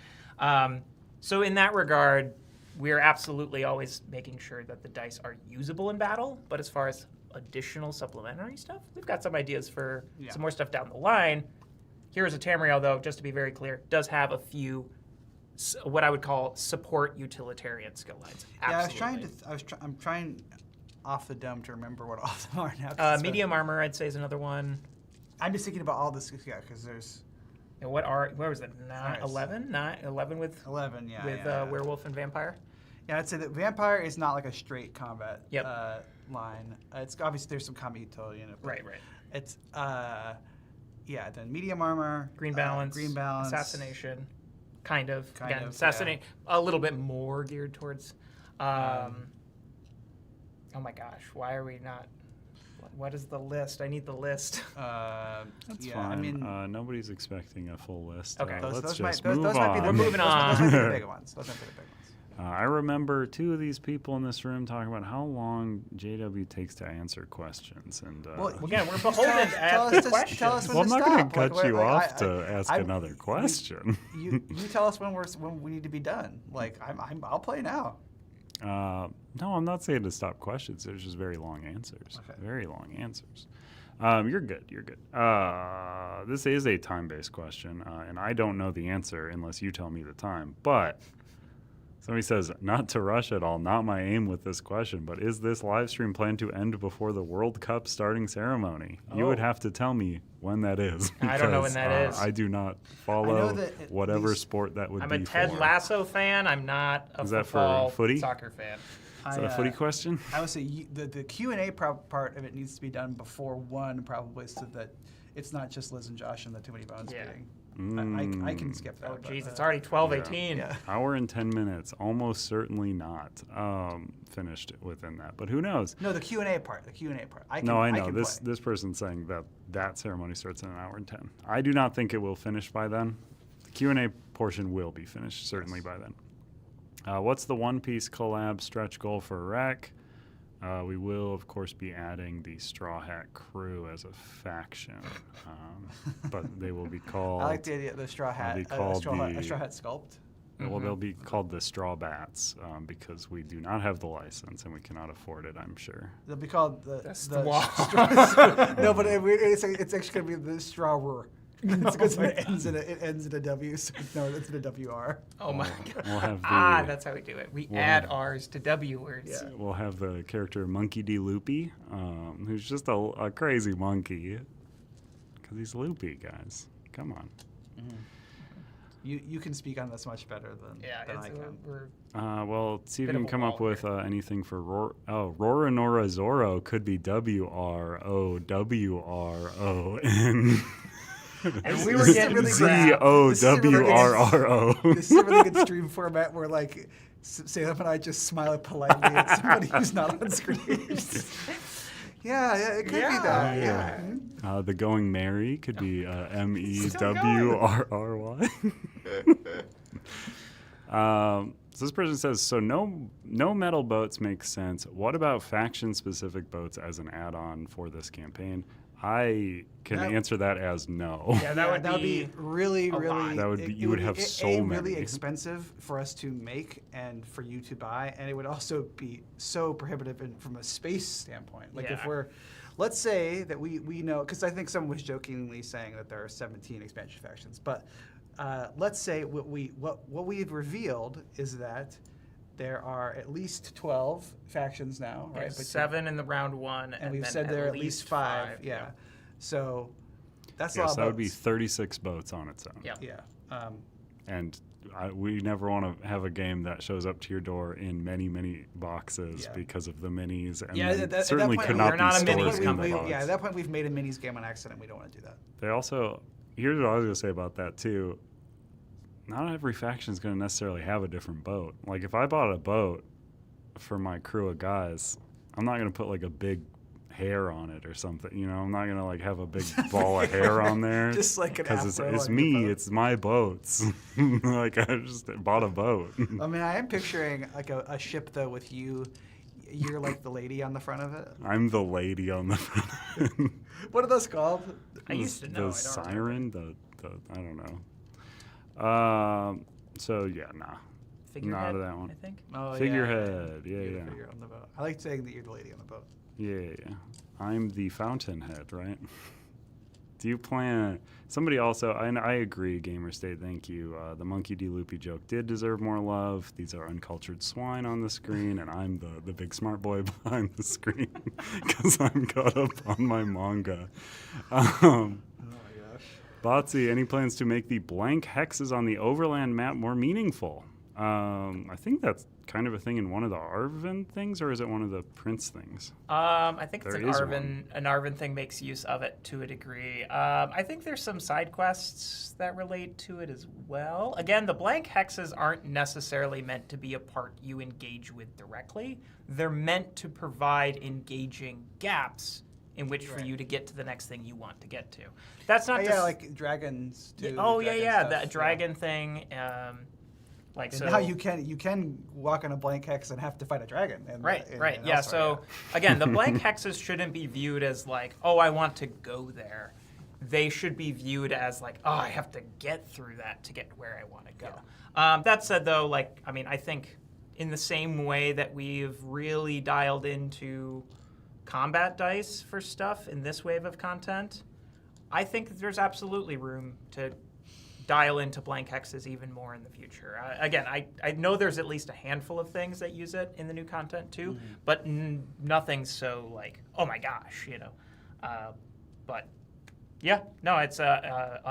So in that regard, we're absolutely always making sure that the dice are usable in battle. But as far as additional supplementary stuff, we've got some ideas for some more stuff down the line. Here's a Tamriel, though, just to be very clear, does have a few what I would call support utilitarian skill lines. Absolutely. Yeah, I'm trying off the dome to remember what all of them are now. Medium armor, I'd say, is another one. I'm just thinking about all this, because there's... And where was it? 11? 11 with 11, werewolf and vampire? Yeah, I'd say that vampire is not like a straight combat Yep. line. It's obviously there's some combat utility in it. Right. It's then medium armor, green balance, assassination, kind of. Assassinate a little bit more geared towards. Oh my gosh, why are we not? What is the list? I need the list. That's fine. I mean, nobody's expecting a full list. Okay. Let's just those move might be on. We're moving on. Those might be the big ones. I remember two of these people in this room talking about how long JW takes to answer questions, and again, we're beholden to ask the question. Tell us when well, I'm to not going to stop. cut you off to ask another question. You tell us when we need to be done. Like I'll play now. No, I'm not saying to stop questions. There's just very long answers. Okay. Very long answers. You're good. This is a time-based question, and I don't know the answer unless you tell me the time. But somebody says, not to rush at all, not my aim with this question, but is this live stream planned to end before the World Cup starting ceremony? You would have to tell me when that is. I don't know when that is. I do not follow whatever sport that would be for. I'm a Ted Lasso fan. I'm not a football soccer fan. Is that a footy question? I would say the Q&A part of it needs to be done before 1, probably, so that it's not just Liz and Josh and the Too Many Bones meeting. I can skip that. Oh, jeez, it's already 12:18. Yeah. Hour and 10 minutes. Almost certainly not finished within that. But who knows? No, the Q&A part. I know. This person's saying that ceremony starts in an hour and 10. I do not think it will finish by then. The Q&A portion will be finished certainly by then. What's the One Piece collab stretch goal for Rec? We will, of course, be adding the Straw Hat crew as a faction, but they will be called... I like the idea of the Straw Hat. A straw hat sculpt. Well, they'll be called the Straw Bats because we do not have the license and we cannot afford it, I'm sure. They'll be called the straw. No, but it's actually going to be the strawer. It's because it ends in a W. So no, it's in a WR. Oh my god. We'll have That's how we do it. We add R's to W words. Yeah. We'll have the character Monkey D. Loopy, who's just a crazy monkey. Because he's loopy, guys. Come on. You can speak on this much better than I can. Well, see if Bit you of can a come up wall with anything for Roronoa Zoro could be WROWRON. And we were getting ZOWRRO. This is a really good stream format where, like, Salem and I just smile politely at somebody who's not on screen. yeah, it could be that. Yeah. The Going Merry could be MEWRRY. So this person says, so no metal boats make sense. What about faction-specific boats as an add-on for this campaign? I can answer that as no. Yeah, that would be really, really. That would be. You would have so many. Really expensive for us to make and for you to buy, and it would also be so prohibitive from a space standpoint. Like if let's say that we know, because I think someone was jokingly saying that there are 17 expansion factions, but let's say what we've revealed is that there are at least 12 factions now, right? But 7 in the round 1, and we've then said there are at least 5. Yeah. So that's a lot of that would boats. be 36 boats on its own. Yeah. And we never want to have a game that shows up to your door in many, many boxes because of the minis. And certainly could not be stored in the box. Yeah, at that point we've made a minis game on accident. We don't want to do that. They also, here's what I was going to say about that too. Not every faction is going to necessarily have a different boat. Like if I bought a boat for my crew of guys, I'm not going to put like a big hair on it or something. You know, I'm not going to like have a big ball of hair on there. Just like an because afro it's on me. your boat. It's my boats. Like I just bought a boat. I mean, I am picturing like a ship though with you. You're like the lady on the front of it. I'm the lady on the front. What are those called? I used to know. The siren. The I don't know. So yeah, nah. Figurehead, Not that one. I think. Oh, Figurehead. You're Yeah. the figure on the boat. I like saying that you're the lady on the boat. Yeah. I'm the fountainhead, right? Do you plan? Somebody also, I agree, Gamer State, thank you. The Monkey D. Loopy joke did deserve more love. These are uncultured swine on the screen, and I'm the big smart boy behind the screen because I'm caught up on my manga. Botsy, any plans to make the blank hexes on the Overland map more meaningful? I think that's kind of a thing in one of the Arvin things, or is it one of the Prince things? I think it's There an is Arvin. one. An Arvin thing makes use of it to a degree. I think there's some side quests that relate to it as well. Again, the blank hexes aren't necessarily meant to be a part you engage with directly. They're meant to provide engaging gaps in which for you to get to the next thing you want to get to. That's not like dragons too. That dragon thing. And now you can walk on a blank hex and have to fight a dragon. Right. Yeah. So again, the blank hexes shouldn't be viewed as like, oh, I want to go there. They should be viewed as like, oh, I have to get through that to get where I want to go. Yeah. That said, though, like, I mean, I think in the same way that we've really dialed into combat dice for stuff in this wave of content, I think there's absolutely room to dial into blank hexes even more in the future. Again, I know there's at least a handful of things that use it in the new content too, but nothing so like, oh my gosh, you know. But yeah, no, it's a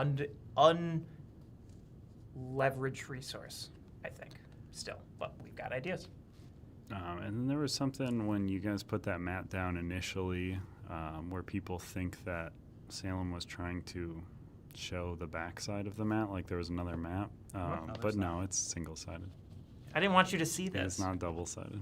unleveraged resource, I think, still, but we've got ideas. And then there was something when you guys put that map down initially where people think that Salem was trying to show the backside of the map, like there was another map. But no, it's single-sided. I didn't want you to see And this. it's not double-sided.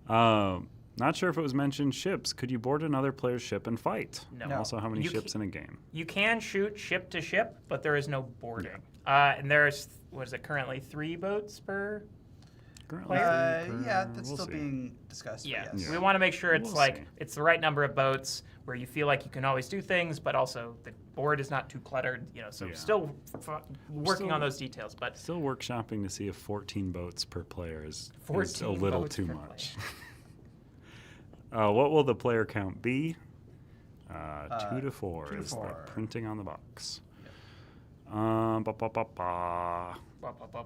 Not sure if it was mentioned ships. Could you board another player's ship and fight? No. Also, how many ships in a game? You can shoot ship to ship, but there is no boarding. And there's, what is it, currently 3 boats per? Currently player? three per- Yeah, that's we'll still see. being discussed. but Yeah. yes. We want to make sure it's We'll like see. it's the right number of boats where you feel like you can always do things, but also the board is not too cluttered. So Yeah. still working on Still- those details, but Still workshopping to see if 14 boats per player is a 14 little boats too per much. What will the player count be? 2 to 4 2 to is the 4. printing on the box. Ba, ba, ba,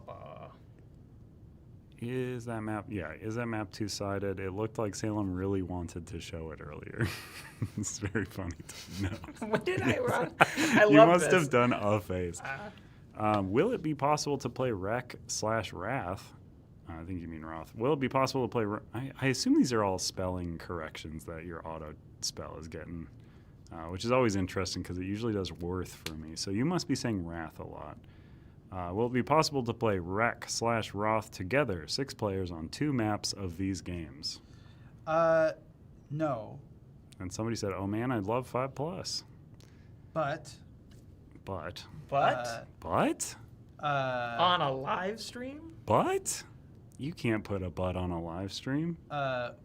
ba. Is that map? Yeah, is that map two-sided? It looked like Salem really wanted to show it earlier. It's very funny to know. What did I run? I You love must this. have done a face. Will it be possible to play Wrath? I think you mean Wroth. Will it be possible to play? I assume these are all spelling corrections that your auto spell is getting, which is always interesting because it usually does Worth for me. So you must be saying Wrath a lot. Will it be possible to play Wroth together, 6 players on 2 maps of these games? No, And somebody said, "Oh man, I'd love 5+." but But on a live stream? you can't put a but on a live stream.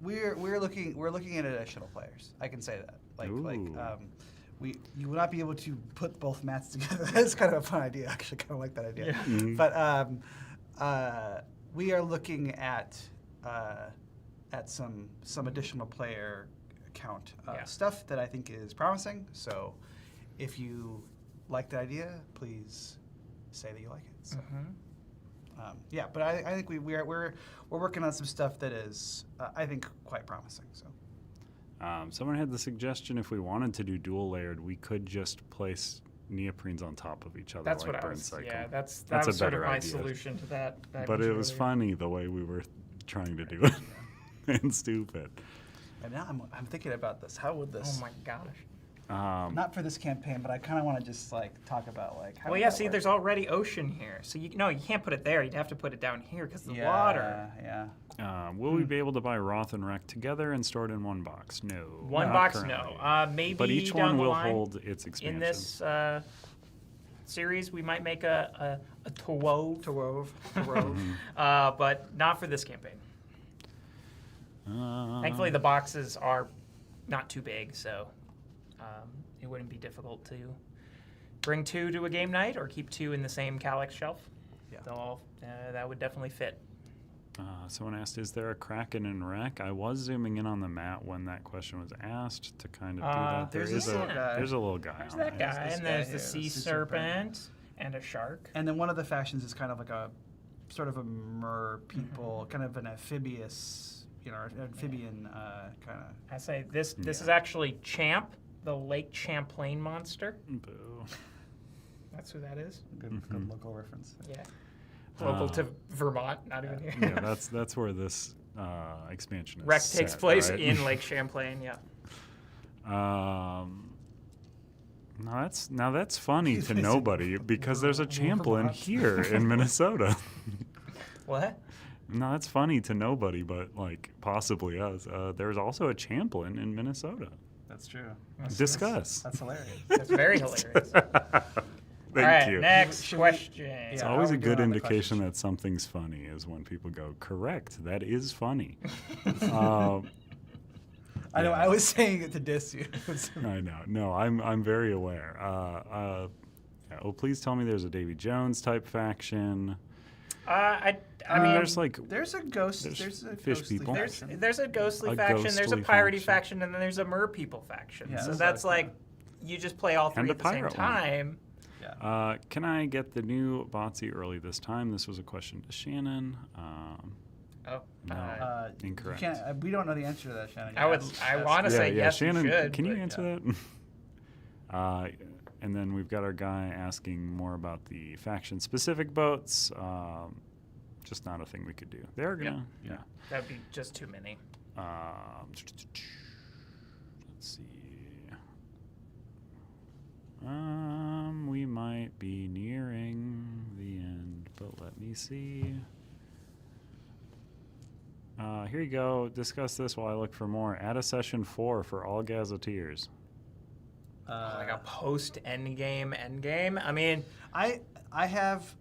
we're looking at additional players. I can say that. Ooh. You will not be able to put both mats together. That's kind of a fun idea. I actually kind of like that idea. Yeah. Mhm. But we are looking at some additional player count Yeah. stuff that I think is promising. So if you like that idea, please say that you like it. So. Yeah, but I think we're working on some stuff that is I think quite promising. So Someone had the suggestion if we wanted to do dual layered, we could just place neoprenes on top of each other. That's like what I Burn was. Cycle. Yeah, that That's was a sort of better my idea. solution to that. But it was funny the way we were trying to do it, and stupid. and now I'm thinking about this. How would this? Oh my gosh. Not for this campaign, but I kind of want to just talk about how. Well, would yeah. that See, work? there's already ocean here, so you can't put it there. You'd have to put it down here because the Yeah, water. Yeah. Will we be able to buy Wroth and Wreck together and store it in one box? No. One not box, currently. no. Maybe But each down one the will line, hold its expansion. in this series, we might make a Trove. But not for this campaign. Thankfully, the boxes are not too big, so it wouldn't be difficult to bring 2 to a game night or keep 2 in the same Calyx shelf. Yeah. That would definitely fit. Someone asked, is there a Kraken in Wreck? I was zooming in on the mat when that question was asked to kind of do that. there's There's this little guy. there's a little guy There's on that there. guy, this and guy there's here, the sea the sea serpent and a shark. And then one of the factions is kind of like a sort of a mer people, kind of an amphibious, amphibian kind of. I say this Yeah. is actually Champ, the Lake Champlain monster. Boo. That's who that is. Good local reference. Yeah. Local to Vermont, not even here. Yeah, that's where this expansion is. Wreck takes set, place right? in Lake Champlain, yeah. Now that's funny to nobody because there's a Champlain here in Minnesota. What? No, that's funny to nobody, but possibly us. There's also a Champlain in Minnesota. That's true. Discuss. That's hilarious. That's very hilarious. Thank All right, you. next question. It's Yeah, always how a are we doing good on the indication questions? that something's funny is when people go, correct, that is funny. I know. Yeah. I was saying it to diss you. I know. No, I'm very aware. Please tell me there's a Davy Jones type faction. I I mean, mean, there's there's a ghost. there's There's a fish ghostly people. faction. there's a ghostly A faction, there's a ghostly piratey faction. faction, and then there's a mer people faction. Yeah, so that's that's what I like you just play all And three a at the same pirate one. time. Yeah. Can I get the new Botsy early this time? This was a question to Shannon. Oh, No. Incorrect. You can't, we don't know the answer to that, Shannon. I want to say yes, Shannon, you should. can you but- answer that? And then we've got our guy asking more about the faction-specific boats. Just not a thing we could do. They're gonna, yeah. That'd be just too many. Let's see. We might be nearing the end, but let me see. Here you go. Discuss this while I look for more. Add a session 4 for all gazetteers. Like a post endgame. I mean, I have.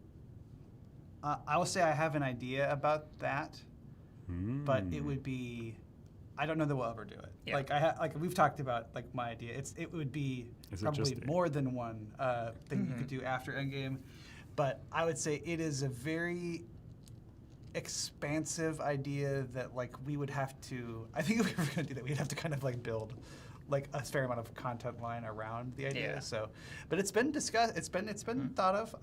I will say I have an idea about that. but it would be. I don't know that we'll ever do it. Yeah. Like we've talked about like my idea. It would be probably more than one thing you could do after endgame, but I would say it is a very expansive idea that like we would have to. I think if we were going to do that, we'd have to kind of like build like a fair amount of content line around the idea. Yeah. So, but it's been discussed. It's been thought of.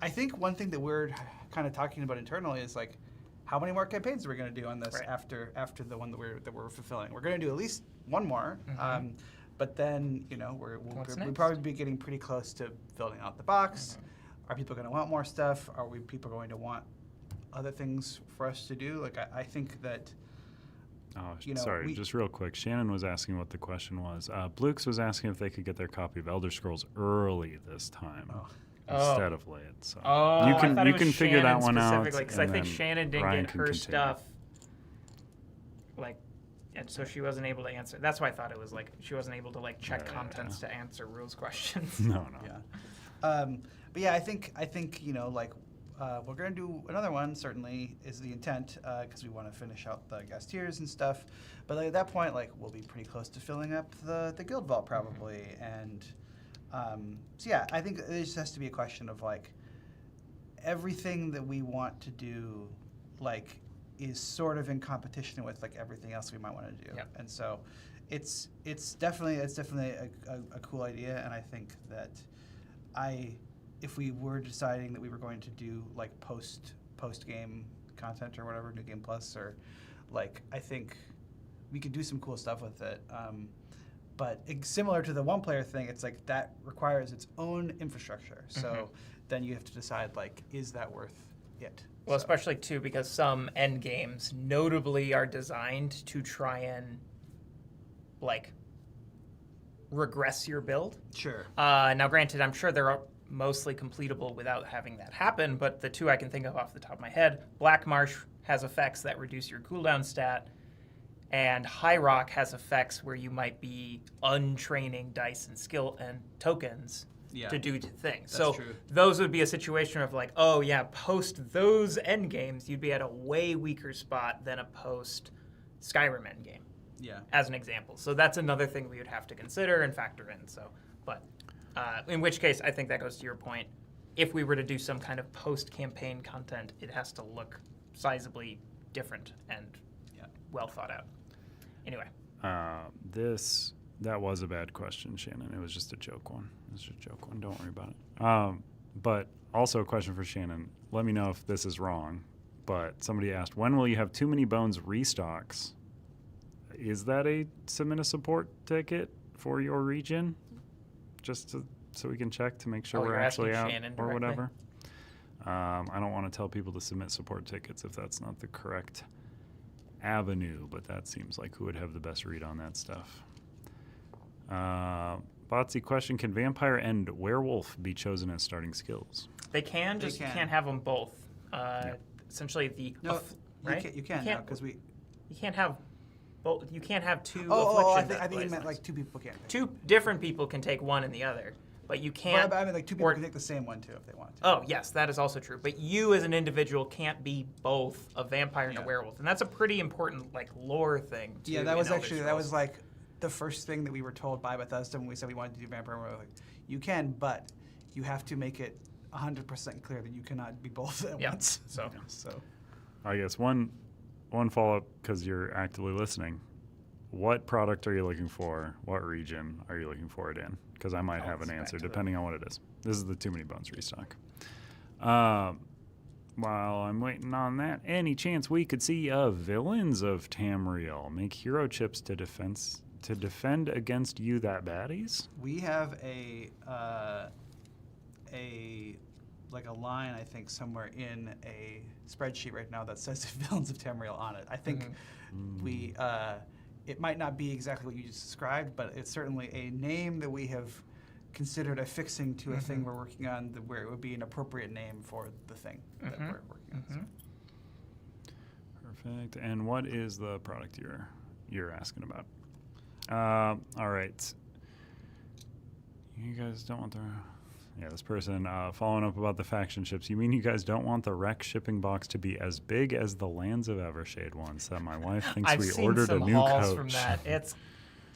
I think one thing that we're kind of talking about internally is like, how many more campaigns are we going to do on this after the one that we're fulfilling? We're going to do at least one more, but then we'll probably be getting pretty close to filling out the box. Are people going to want more stuff? Are people going to want other things for us to do? Like I think that. Sorry, just real quick. Shannon was asking what the question was. Blukes was asking if they could get their copy of Elder Scrolls early this time. Instead of late. So you can figure that one out. Because I think Shannon didn't Ryan get her stuff. Like, and so she wasn't able to answer. That's why I thought it was like she wasn't able to like check contents to answer rules questions. No. Yeah. But yeah, I think we're going to do another one. Certainly is the intent because we want to finish out the guest tiers and stuff. But like, at that point, like we'll be pretty close to filling up the guild vault probably and. So yeah, I think it just has to be a question of like everything that we want to do, like, is sort of in competition with like everything else we might want to do. Yep. And so, it's definitely a cool idea, and I think that if we were deciding that we were going to do like post game content or whatever, New Game Plus, or like I think we could do some cool stuff with it. But similar to the one-player thing, it's like that requires its own infrastructure. So then you have to decide, like, is that worth it? Well, especially, too, because some end games notably are designed to try and, like, regress your build. Sure. Now, granted, I'm sure they're mostly completable without having that happen, but the two I can think of off the top of my head, Black Marsh has effects that reduce your cooldown stat, and High Rock has effects where you might be untraining dice and skill and tokens to do things. That's so true. Those would be a situation of like, oh yeah, post those end games, you'd be at a way weaker spot than a post Skyrim end game. Yeah. As an example. So that's another thing we would have to consider and factor in. So, but in which case, I think that goes to your point. If we were to do some kind of post-campaign content, it has to look sizably different and well thought out. Anyway. That was a bad question, Shannon. It was just a joke one. It was just a joke one. Don't worry about it. But also a question for Shannon. Let me know if this is wrong. But somebody asked, when will you have Too Many Bones restocks? Is that a submit a support ticket for your region? So we can check to make sure we're actually out or whatever. I don't want to tell people to submit support tickets if that's not the correct avenue, but that seems like who would have the best read on that stuff. Botsy question, can vampire and werewolf be chosen as starting skills? They can, just you can't have them both. Essentially right? You can now because you can't have both. You can't have two I afflictions. think you meant like two people can't. Two different people can take one and the other, but you can't. I mean, like two people can take the same one too if they want to. Oh yes, that is also true. But you as an individual can't be both a vampire and a werewolf, and that's a pretty important like lore thing. Too, that was like the first thing that we were told by Bethesda when we said we wanted to do vampire. We were like, you can, but you have to make it 100% clear that you cannot be both at once. So I guess one follow-up, because you're actively listening. What product are you looking for? What region are you looking for it in? Because I might have an answer depending on what it is. This is the Too Many Bones restock. While I'm waiting on that, any chance we could see Villains of Tamriel make hero chips to defend against you that baddies? We have a line, I think, somewhere in a spreadsheet right now that says Villains of Tamriel on it. I think it might not be exactly what you just described, but it's certainly a name that we have considered affixing to a thing we're working on, where it would be an appropriate name for the thing that we're working on. Perfect. And what is the product you're asking about? All right. You guys don't want the... Yeah, this person following up about the faction ships. You mean you guys don't want the wreck shipping box to be as big as the Lands of Evershade ones that my wife thinks I've we seen ordered some a new hauls coach? from that.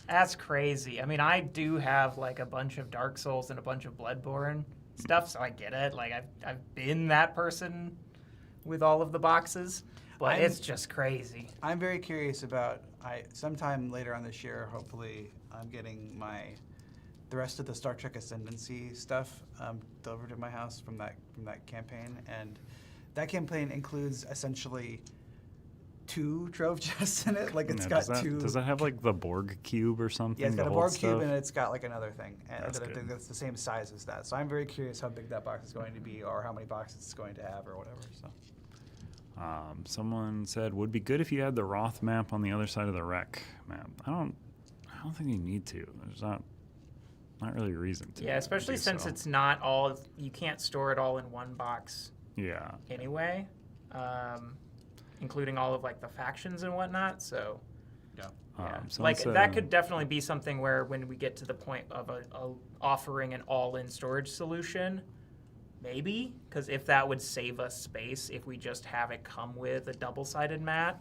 That's crazy. I mean, I do have like a bunch of Dark Souls and a bunch of Bloodborne stuff, so I get it. Like I've been that person with all of the boxes, but it's just crazy. I'm very curious about. Sometime later on this year, hopefully, I'm getting the rest of the Star Trek Ascendancy stuff delivered to my house from that campaign, and that campaign includes essentially 2 trove chests in it. Like it's got two. Does that have like the Borg cube or something? Yeah, it's got to a hold Borg cube stuff? and it's got like another thing, and That's I think good. that's the same size as that. So I'm very curious how big that box is going to be, or how many boxes it's going to have, or whatever. So. Someone said, would be good if you had the Wroth map on the other side of the wreck map. I don't think you need to. There's not really a reason to. Yeah, especially do since so. it's not all. You can't store it all in one box Yeah. anyway, including all of like the factions and whatnot. So. Yeah. Yeah. Someone Like said, that could definitely be something where when we get to the point of offering an all-in storage solution, maybe, because if that would save us space if we just have it come with a double-sided mat,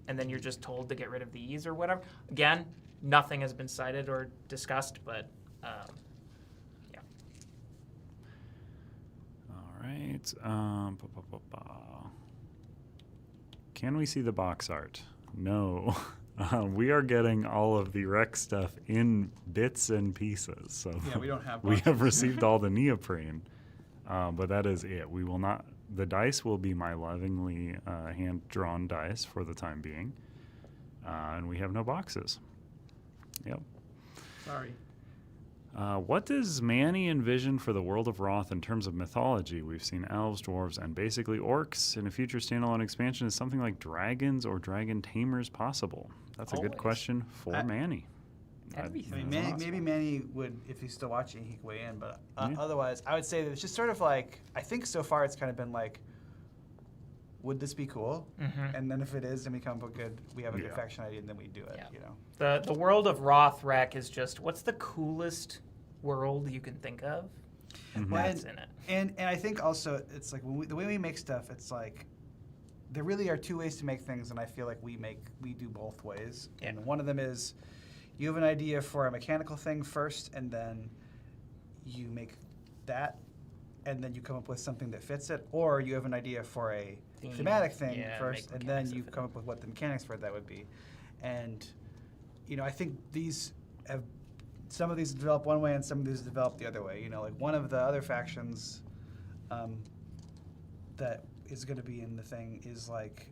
and then you're just told to get rid of these or whatever. Again, nothing has been cited or discussed, but yeah. All right. Can we see the box art? No. We are getting all of the wreck stuff in bits and pieces. So Yeah, we don't have we boxes. have received all the neoprene, but that is it. We will not. The dice will be my lovingly hand-drawn dice for the time being, and we have no boxes. Yep. Sorry. What does Manny envision for the world of Wroth in terms of mythology? We've seen elves, dwarves, and basically orcs. In a future standalone expansion, is something like dragons or dragon tamers possible? That's a good Always. question for Manny. Everything. I mean, That's maybe awesome. Manny would, if he's still watching, he could weigh in. But Yeah. otherwise, I would say that it's just sort of like, I think so far it's kind of been like, would this be cool? Mhm. And then if it is, then we come up with we have a good Yeah. faction idea, and then we do it. Yeah. You know. The world of Wroth Wreck is just what's the coolest world you can think of? Mhm. Well, That's in it. And I think also it's like the way we make stuff, it's like there really are 2 ways to make things, and I feel like we do both ways. Yeah. And one of them is you have an idea for a mechanical thing first, and then you make that, and then you come up with something that fits it, or you have an idea for a thematic thing Yeah, first, make and then mechanics that you fit come up with what the mechanics for that would be. And I think some of these develop one way and some of these develop the other way. Like one of the other factions that is going to be in the thing is like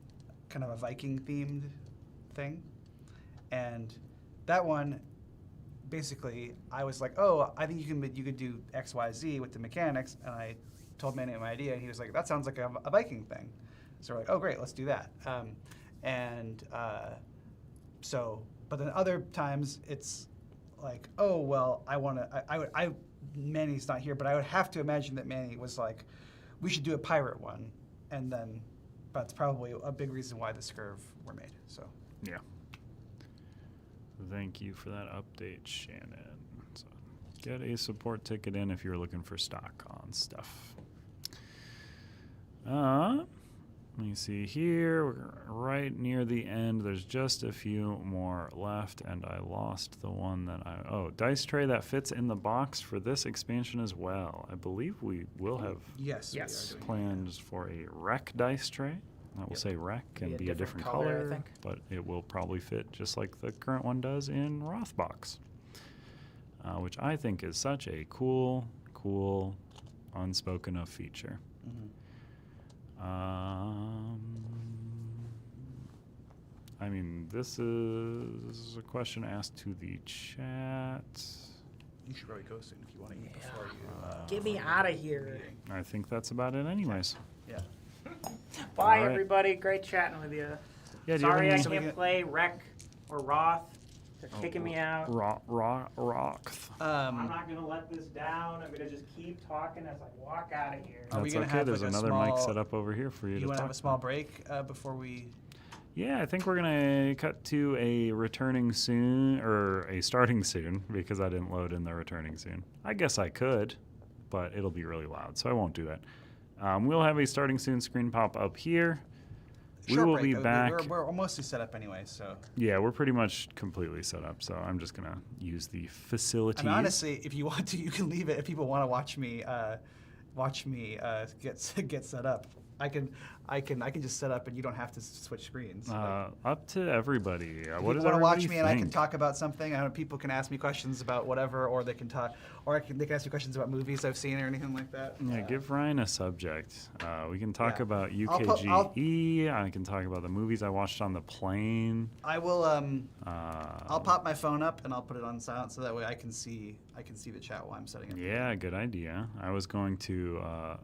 kind of a Viking themed thing, and that one basically I was like, oh, I think you could do X, Y, Z with the mechanics, and I told Manny my idea, and he was like, that sounds like a Viking thing. So we're like, oh great, let's do that. But then other times it's like, oh well, Manny's not here, but I would have to imagine that Manny was like, we should do a pirate one, and then that's probably a big reason why the Scurv were made. So Yeah. Thank you for that update, Shannon. So get a support ticket in if you're looking for stock on stuff. Let me see here. We're right near the end. There's just a few more left, and I lost the one that dice tray that fits in the box for this expansion as well. I believe we will have yes, Yes. we are doing plans for a rec dice tray. That will say rec and be a different color, I think. but it will probably fit just like the current one does in Rothbox, which I think is such a cool, unspoken of feature. Mhm. I mean, this is a question asked to the chat. You should probably go soon if you want to eat before you. Get me out of here. meeting. I think that's about it anyways. Yeah. Bye, All right. everybody. Great chatting with you. Yeah, do you have Sorry I any- can't play Wreck or Wroth. They're kicking me out. Rock. I'm not going to let this down. I'm going to just keep talking as I walk out of here. Are we That's gonna okay. have, There's like, a another mic small- set up over here for you You to want to talk have a small about. break before we? Yeah, I think we're gonna cut to a returning soon or a starting soon because I didn't load in the returning soon. I guess I could. but it'll be really loud, so I won't do that. We'll have a starting soon screen pop up here. We Short will break. be back. We're mostly set up anyway, so. Yeah, we're pretty much completely set up, so I'm just gonna use the facilities. I mean, honestly, if you want to, you can leave it. If people want to watch me get set up, I can just set up, and you don't have to switch screens. Up to everybody. If What does people want to everybody watch me, think? and I can talk about something. I know people can ask me questions about whatever, or they can talk, or they can ask me questions about movies I've seen or anything like that. Yeah, give Ryan a subject. We can talk Yeah. about I'll UKGE. I can talk about the movies I watched on the plane. I will. I'll pop my phone up and I'll put it on silent so that way I can see the chat while I'm setting it. Yeah, good idea. I was going to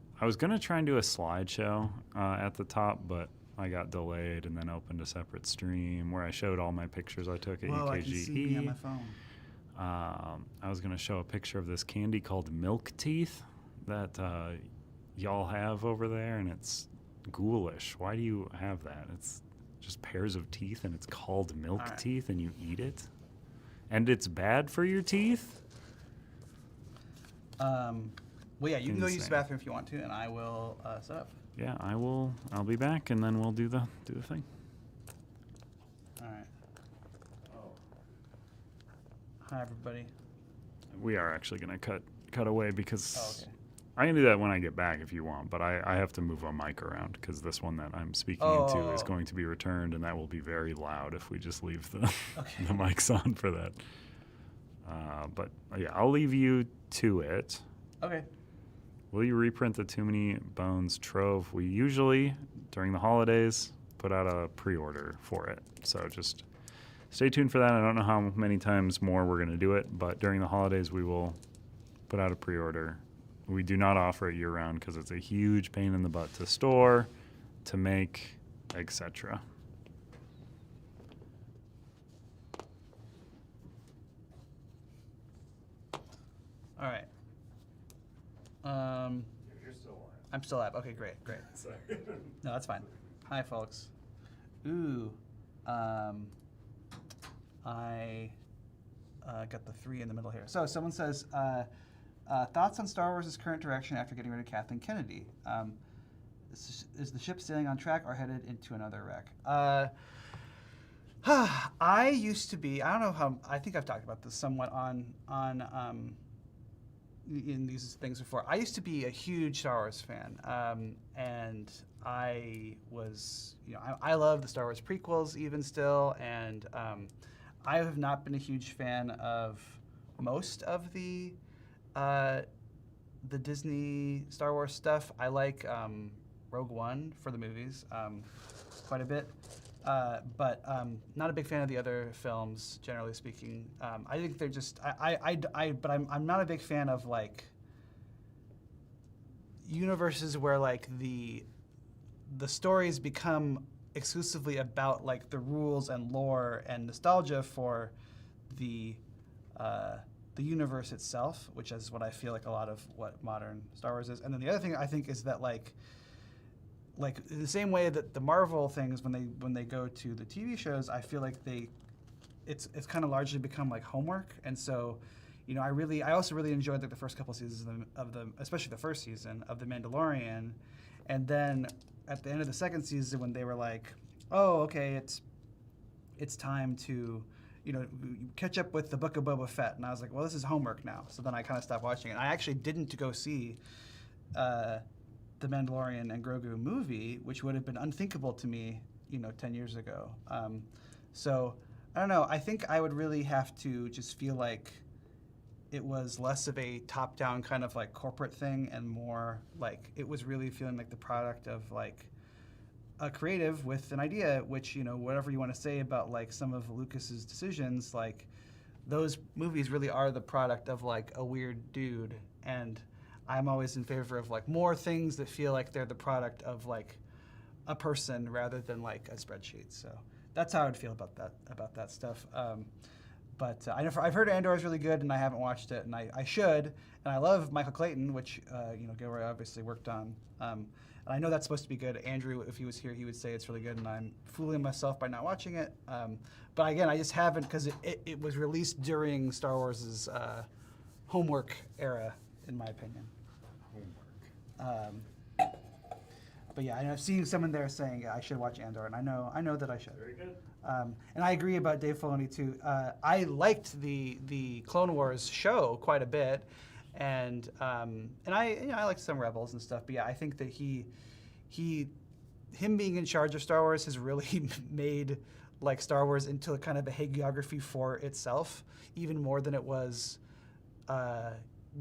try and do a slideshow at the top, but I got delayed and then opened a separate stream where I showed all my pictures I took at Whoa, UKGE. I can see me on my phone. I was going to show a picture of this candy called Milk Teeth that y'all have over there, and it's ghoulish. Why do you have that? It's just pairs of teeth, and it's called Milk All right. Teeth, and you eat it? And it's bad for your teeth? Well, yeah, you can go use the Insane. bathroom if you want to, and I will set up. Yeah, I will. I'll be back, and then we'll do the thing. All right. Hi, everybody. We are actually going to cut away because Oh, okay. I can do that when I get back if you want, but I have to move a mic around because this one that I'm speaking into is going to be returned, and that will be very loud if we just leave the the mics on for that. But yeah, I'll leave you to it. Okay. Will you reprint the Too Many Bones Trove? We usually, during the holidays, put out a pre-order for it. So just stay tuned for that. I don't know how many times more we're going to do it, but during the holidays, we will put out a pre-order. We do not offer it year-round because it's a huge pain in the butt to store, to make, etc. All right. You're still alive. I'm still up. Okay, great. Sorry. No, that's fine. Hi, folks. Ooh. I got the 3 in the middle here. So someone says, thoughts on Star Wars' current direction after getting rid of Kathleen Kennedy? Is the ship sailing on track or headed into another wreck? I used to be, I don't know how, I think I've talked about this somewhat in these things before. I used to be a huge Star Wars fan, and I was, I love the Star Wars prequels even still, and I have not been a huge fan of most of the Disney Star Wars stuff. I like Rogue One for the movies quite a bit. But not a big fan of the other films, generally speaking. I think they're just but I'm not a big fan of like universes where like the stories become exclusively about like the rules and lore and nostalgia for the universe itself, which is what I feel like a lot of what modern Star Wars is. And then the other thing I think is that like in the same way that the Marvel things, when they go to the TV shows, I feel like it's kind of largely become like homework. And so, I also really enjoyed like the first couple seasons especially the first season of The Mandalorian, and then at the end of the second season when they were like, oh, okay, it's time to catch up with the Book of Boba Fett, and I was like, well, this is homework now. So then I kind of stopped watching it. I actually didn't go see the Mandalorian and Grogu movie, which would have been unthinkable to me, 10 years ago. So I don't know. I think I would really have to just feel like it was less of a top-down kind of like corporate thing and more like it was really feeling like the product of like a creative with an idea, which, whatever you want to say about like some of Lucas's decisions, like those movies really are the product of like a weird dude. And I'm always in favor of like more things that feel like they're the product of like a person rather than like a spreadsheet. So that's how I would feel about that stuff. But I've heard Andor is really good, and I haven't watched it, and I should. And I love Michael Clayton, which Gilroy obviously worked on. And I know that's supposed to be good. Andrew, if he was here, he would say it's really good, and I'm fooling myself by not watching it. But again, I just haven't because it was released during Star Wars' homework era, in my opinion. But yeah, I've seen someone there saying I should watch Andor, and I know that I should. Very good. And I agree about Dave Filoni too. I liked the Clone Wars show quite a bit, and I liked some Rebels and stuff. But yeah, I think that him being in charge of Star Wars has really made like Star Wars into a kind of a hagiography for itself, even more than it was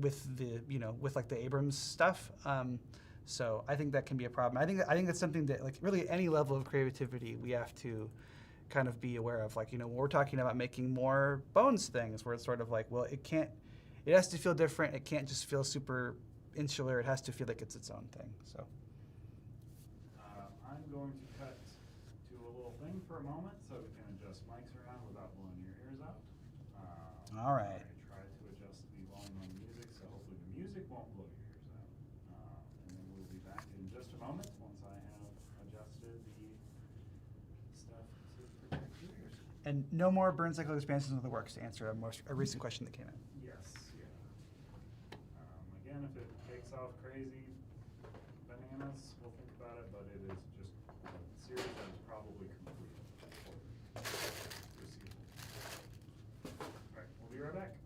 with like the Abrams stuff. So I think that can be a problem. I think that's something that, like, really any level of creativity we have to kind of be aware of. Like, when we're talking about making more Bones things, where it's sort of like, well, it has to feel different. It can't just feel super insular. It has to feel like it's its own thing. So I'm going to cut to a little thing for a moment so we can adjust mics around without blowing your ears out. All right. I try to adjust the volume on the music, so hopefully the music won't blow your ears out. And then we'll be back in just a moment once I have adjusted the stuff to protect your ears. And no more burn cycle expansions of the works, to answer a recent question that came in. Yes, yeah. Again, if it takes off crazy bananas, we'll think about it, but it is just a series that is probably complete for foreseeable. All right, we'll be right back.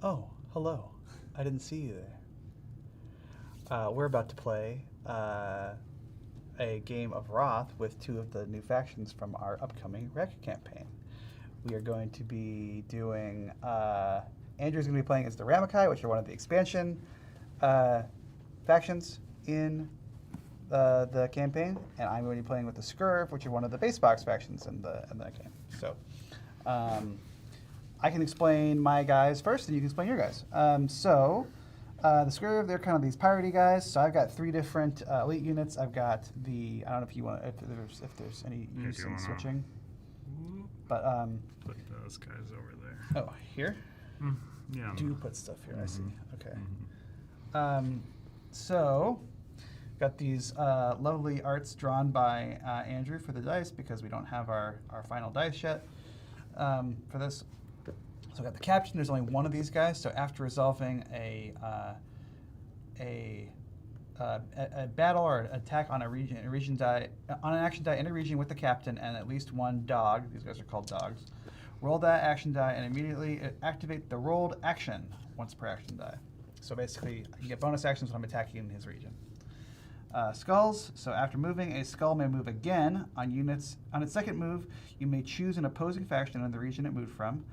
Oh, hello. I didn't see you there. We're about to play a game of Wroth with 2 of the new factions from our upcoming Wreck campaign. We are going to be doing... Andrew's going to be playing as the Ramakai, which are one of the expansion factions in the campaign, and I'm going to be playing with the Scurv, which are one of the base box factions in that game. So... I can explain my guys first, and you can explain your guys. The Scurv, they're kind of these piratey guys. So I've got 3 different elite units. I've got the, I don't know if you want, if there's any use in switching. But put those guys over there. oh, here. Yeah. Do put stuff here. I see. Okay. So got these lovely arts drawn by Andrew for the dice because we don't have our final dice yet for this. So I got the captain. There's only one of these guys. So after resolving a battle or an attack on an action die in a region with the captain and at least 1 dog, these guys are called dogs, roll that action die and immediately activate the rolled action once per action die. So basically, I can get bonus actions when I'm attacking in his region. Skulls. So after moving, a skull may move again on units. On its second move, you may choose an opposing faction in the region it moved from.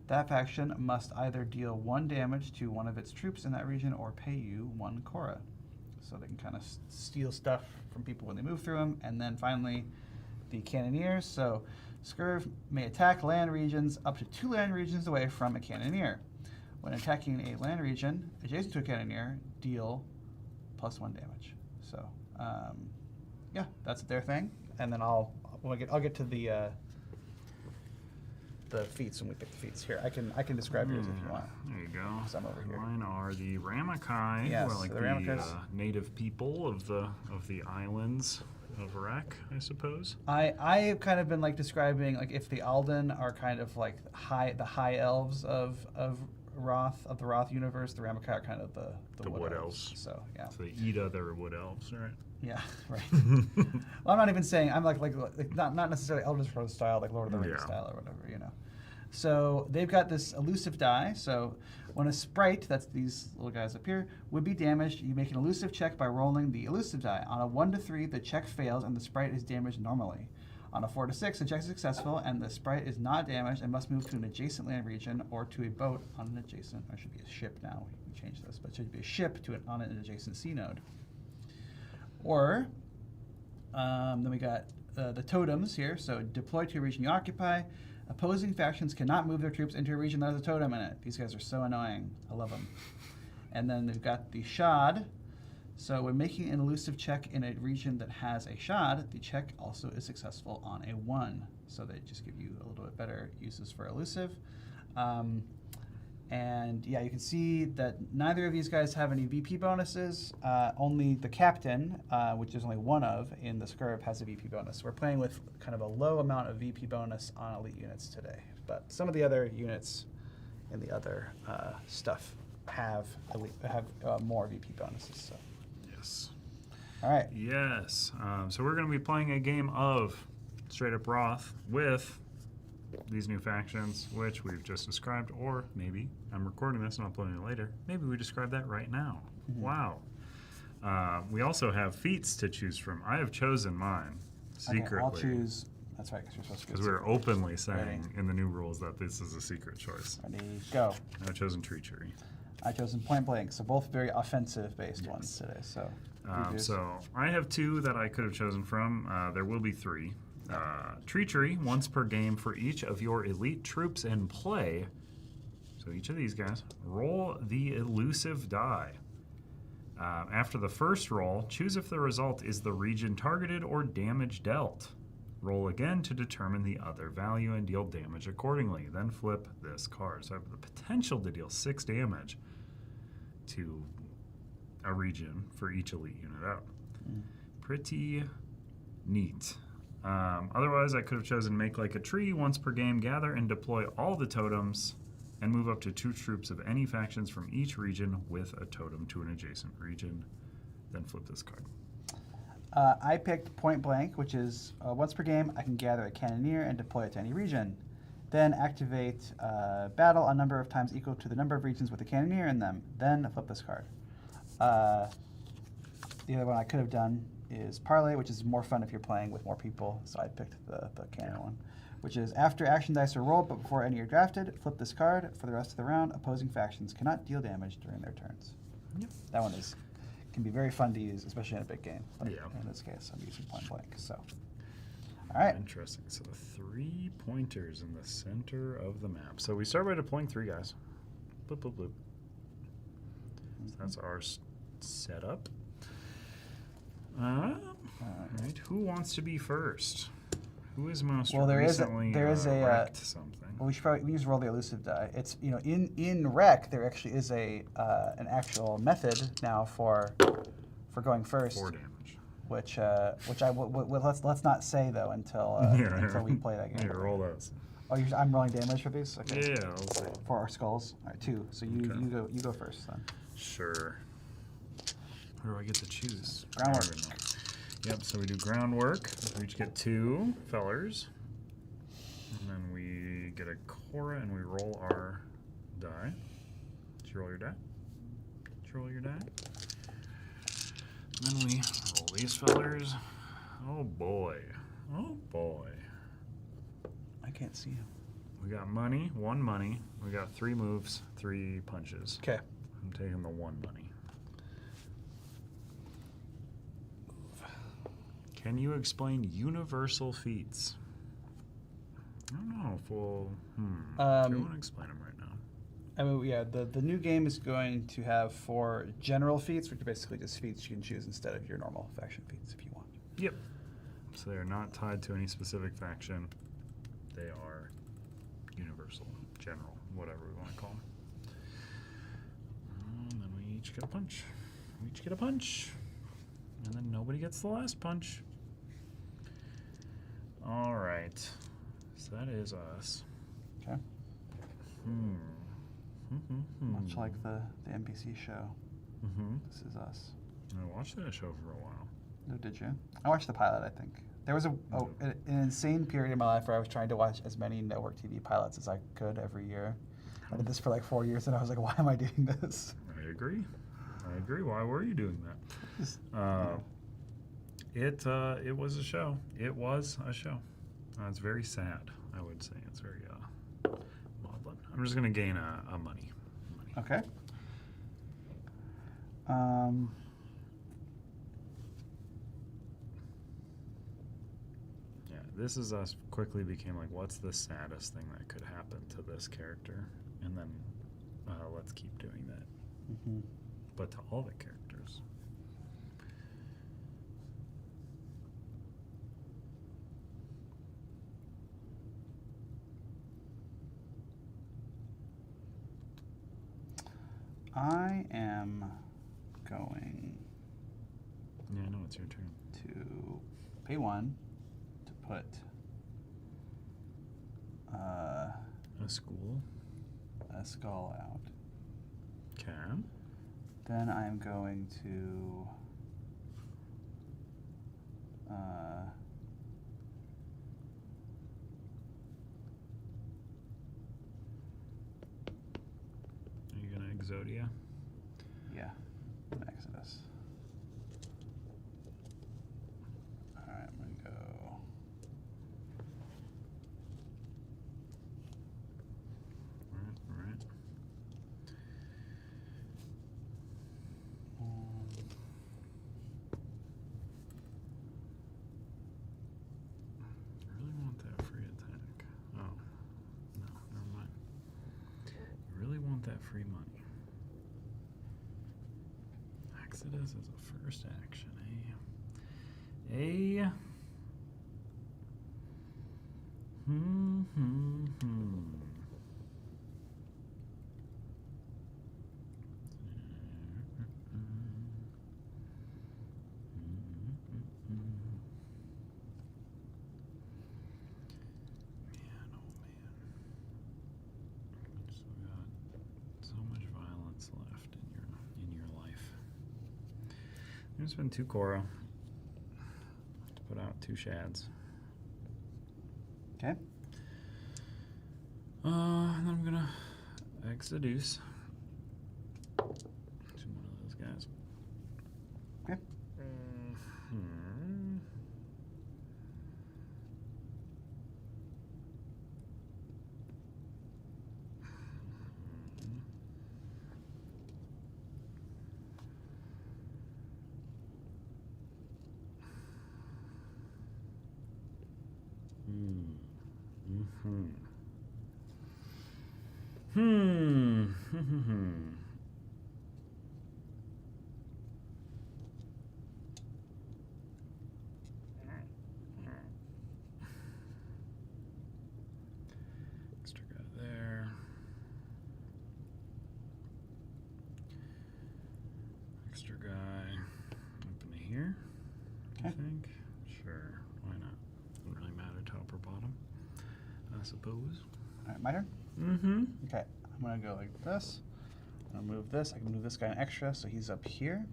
That faction must either deal 1 damage to one of its troops in that region or pay you 1 Cora. So they can kind of steal stuff from people when they move through them. And then finally, the Cannoneers. So Scurv may attack land regions up to 2 land regions away from a Cannoneer. When attacking a land region adjacent to a Cannoneer, deal +1 damage. So, yeah, that's their thing. And then I'll get to the feats when we pick the feats. Here, I can describe yours if you want. There you go. So I'm over here. Mine are the Ramakai, Yes, who are like the the Ramakais. native people of the islands of Wreck, I suppose. I have kind of been like describing like if the Alden are kind of like the high elves of Wroth, of the Wroth universe, the Ramakai are kind of the wood elves. So yeah. So they eat other wood elves, right? Yeah, right. Well, I'm not even saying I'm like not necessarily Elder Scrolls style, like Lord of the Rings style or whatever, you know. So they've got this elusive die. So when a sprite, that's these little guys up here, would be damaged, you make an elusive check by rolling the elusive die. On a 1 to 3, the check fails and the sprite is damaged normally. On a 4 to 6, the check is successful and the sprite is not damaged and must move to an adjacent land region or to a boat on an adjacent, or it should be a ship now, we can change this, but it should be a ship on an adjacent sea node. Or, then we got the totems here. So deploy to a region you occupy. Opposing factions cannot move their troops into a region that has a totem in it. These guys are so annoying. I love them. And then they've got the shod. So when making an elusive check in a region that has a shod, the check also is successful on a 1. So they just give you a little bit better uses for elusive. And yeah, you can see that neither of these guys have any VP bonuses. Only the captain, which there's only 1 of in the Scurv, has a VP bonus. We're playing with kind of a low amount of VP bonus on elite units today. But some of the other units in the other stuff have more VP bonuses. So. Yes. All right. Yes. So we're going to be playing a game of straight up Wroth with these new factions, which we've just described, or maybe I'm recording this and uploading it later. Maybe we describe that right now. Mm-hmm. Wow. We also have feats to choose from. I have chosen mine secretly. Okay, I'll choose. That's right, because you're supposed to. Because we're openly saying in the new rules that this is a secret choice. Ready, go. I've chosen Treachery. I've chosen Point Blank, so both very offensive-based ones today. So. So I have 2 that I could have chosen from. There will be 3. Treachery, once per game for each of your elite troops in play. So each of these guys, roll the elusive die. After the first roll, choose if the result is the region targeted or damage dealt. Roll again to determine the other value and deal damage accordingly. Then flip this card. So I have the potential to deal 6 damage to a region for each elite unit out. Pretty neat. Otherwise, I could have chosen make like a tree, once per game, gather and deploy all the totems, and move up to 2 troops of any factions from each region with a totem to an adjacent region. Then flip this card. I picked Point Blank, which is once per game, I can gather a Cannoneer and deploy it to any region. Then activate battle a number of times equal to the number of regions with a cannoneer in them. Then flip this card. The other one I could have done is Parlay, which is more fun if you're playing with more people. So I picked the cannon one, which is after action dice are rolled, but before any are drafted, flip this card. For the rest of the round, opposing factions cannot deal damage during their turns. Yep. That one can be very fun to use, especially in a big game. But Yeah. in this case, I'm using point blank. So, all right. Interesting. So the 3 pointers in the center of the map. So we start by deploying 3 guys. Bloop, bloop, bloop. So that's our setup. All right. Who wants to be first? Who is most Well, there is recently wrecked something? Well, we can just roll the elusive die. It's in rec there actually is an actual method now for going first. 4 damage. Which let's not say though until we play that game. Yeah, roll those. Oh, I'm rolling damage for these. Okay. Yeah, I'll see. For our skulls. All right, 2. So you go first then. Sure. Where do I get to choose? Groundwork. I don't know. Yep, so we do groundwork. We each get 2 fellers. And then we get a Cora and we roll our die. Did you roll your die? Did you roll your die? And then we roll these fellers. Oh boy. Oh boy. I can't see him. We got money, 1 money. We got 3 moves, 3 punches. Okay. I'm taking the 1 money. Can you explain universal feats? I don't know if we'll. Do you want to explain them right now? I mean, yeah, the new game is going to have 4 general feats, which are basically just feats you can choose instead of your normal faction feats if you want. Yep. So they are not tied to any specific faction. They are universal, general, whatever we want to call them. And then we each get a punch. We each get a punch. And then nobody gets the last punch. All right. So that is us. Okay. Much like the NBC show. This is us. I watched that show for a while. Oh, did you? I watched the pilot, I think. There was an insane period in my life where I was trying to watch as many network TV pilots as I could every year. I did this for like 4 years, and I was like, why am I doing this? I agree. Why were you doing that? It was a show. It was a show. It's very sad, I would say. It's very maudlin. I'm just going to gain a money. Okay. Yeah, this is us quickly became like, what's the saddest thing that could happen to this character? And then let's keep doing that. But to all the characters. I am going Yeah, I know it's your turn. to pay 1 to put A school. a skull out. Okay. Then I am going to Are you going to Exodia? yeah, an Exodus. All right, I'm gonna go. All right. I really want that free attack. Oh, no, never mind. I really want that free money. Exodus is a first action, eh? Man, oh man. You still got so much violence left in your life. I'm gonna spend 2 Cora to put out 2 Shads. Okay. And then I'm gonna Exodus to one of those guys. Okay. Extra guy there. Extra guy up in here, I Okay. think. Sure, why not? Doesn't really matter top or bottom, I suppose. All right, my turn. Mm-hmm. Okay, I'm gonna go like this. I'm gonna move this. I can move this guy an extra, so he's up here.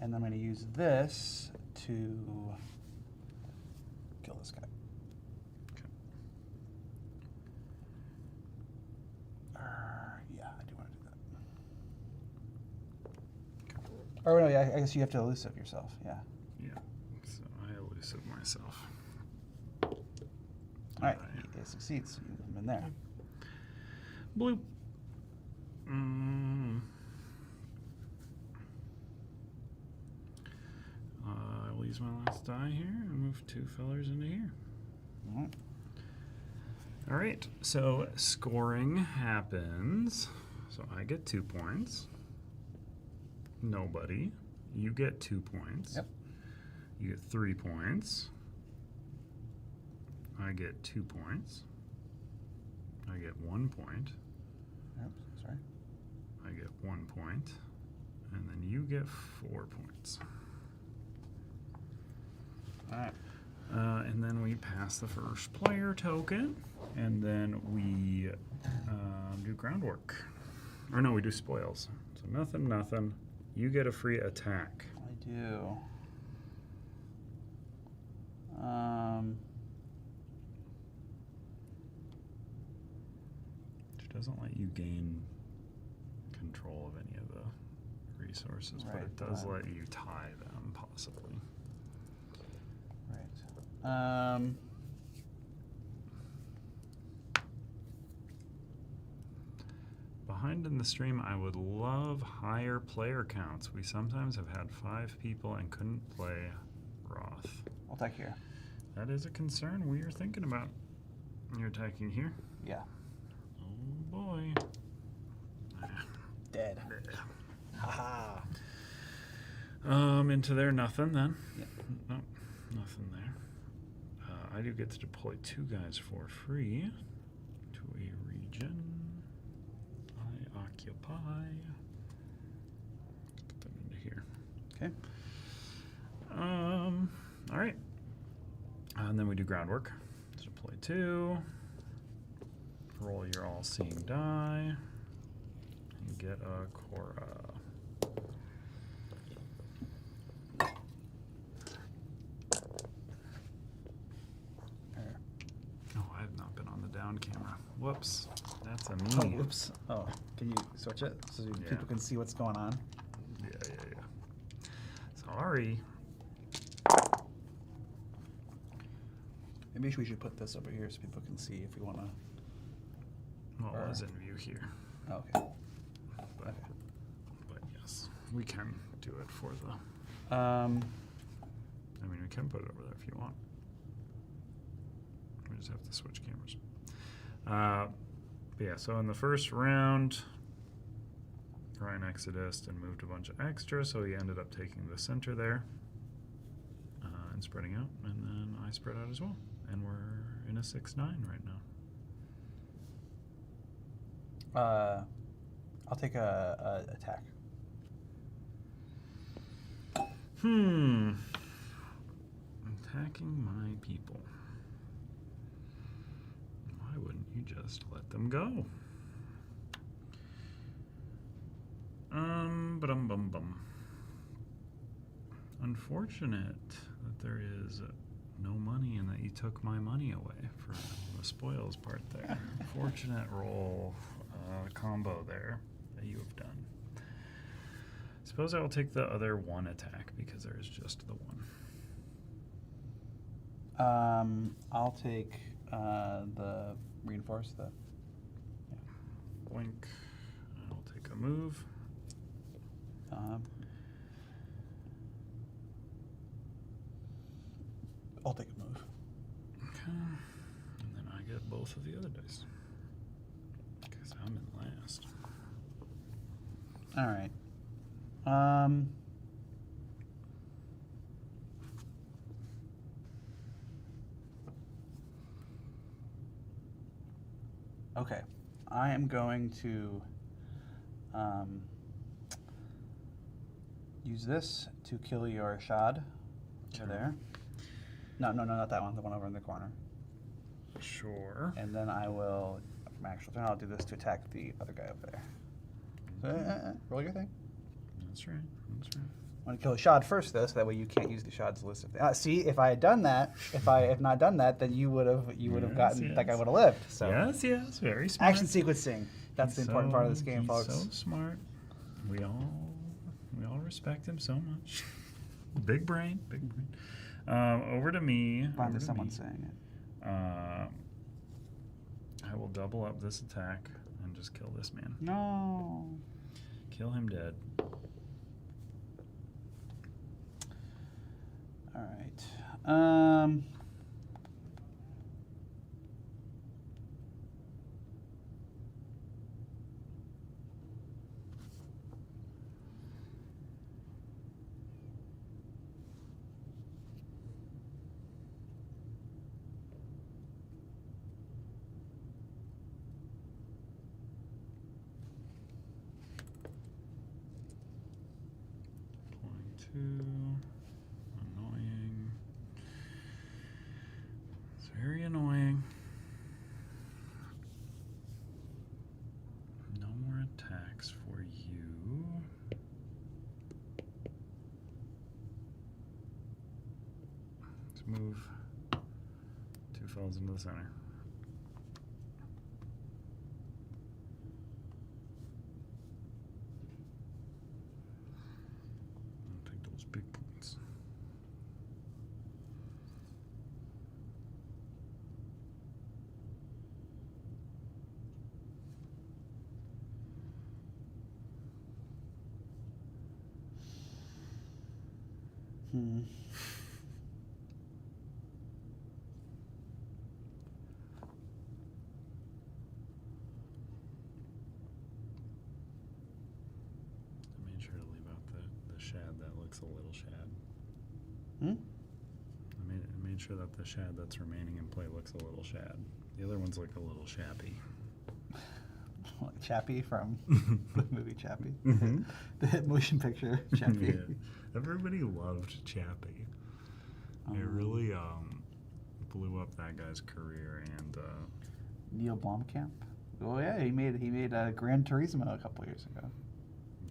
And I'm gonna use this to kill this guy. Yeah, I do want to do that. Oh no, yeah, I guess you have to elusive yourself. Yeah. Yeah, so I elusive myself. All right, it succeeds. So you move him in there. Bloop. I'll use my last die here and move 2 fellers into here. All right. All right, so scoring happens. So I get 2 points. Nobody. You get 2 points. Yep. You get 3 points. I get 2 points. I get 1 point. Oops, sorry. I get 1 point. And then you get 4 points. All right. And then we pass the first player token, and then we do groundwork. Or no, we do spoils. So nothing, nothing. You get a free attack. I do. Which doesn't let you gain control of any of the resources, but Right, it does let you tie them, possibly. Right. Behind in the stream, I would love higher player counts. We sometimes have had 5 people and couldn't play Wroth. I'll attack here. That is a concern we are thinking about. You're attacking here? Yeah. Oh boy. Dead. Haha. Into there, nothing then. Yep. Nope, nothing there. I do get to deploy 2 guys for free to a region. I occupy. Put them into here. Okay. All right. And then we do groundwork. So deploy 2. Roll your all-seeing die. And get a Cora. Oh, I have not been on the down camera. Whoops. That's a me. Oh, whoops. Oh, can you switch it so Yeah. people can see what's going on? Yeah. Sorry. Maybe we should put this over here so people can see if we want to. Well, it was in view here. Oh, okay. But yes, we can do it for the... I mean, we can put it over there if you want. We just have to switch cameras. But yeah, so in the first round, Ryan Exodus and moved a bunch of extra, so he ended up taking the center there and spreading out, and then I spread out as well. And we're in a 6-9 right now. I'll take a attack. Attacking my people. Why wouldn't you just let them go? Bum. Unfortunate that there is no money and that you took my money away for the spoils part there. Fortunate roll combo there that you have done. Suppose I will take the other one attack because there is just the one. I'll take the reinforce the. Blink. I'll take a move. I'll take a move. Okay. And then I get both of the other dice. Because I'm in last. All right. Okay. I am going to use this to kill your Shad Sure. over there. No, not that one. The one over in the corner. Sure. And then I will, for my actual turn, I'll do this to attack the other guy over there. So, roll your thing. That's right. That's right. I want to kill a Shad first, though, so that way you can't use the Shad's list of things. See, if I had done that, if I had not done that, then you would have Yes, gotten that guy yes. would have lived. So Yes, very smart. action sequencing. That's the important part of this game, he's folks. So smart. We all respect him so much. Big brain, big brain. Over to me. Find over that to someone's me. saying it. I will double up this attack and just kill this man. No. Kill him dead. All right. Annoying. It's very annoying. No more attacks for you. Let's move 2 fellas into the center. Take those big points. I made sure to leave out the shad that looks a little shad. Hmm? I made sure that the shad that's remaining in play looks a little shad. The other ones look a little shabby. Like Chappie from the movie Chappie. Mhm. The hit motion picture Chappie. Yeah. Everybody loved Chappie. It really blew up that guy's career, and Neil Blomkamp. Oh yeah, he made Gran Turismo a couple years ago.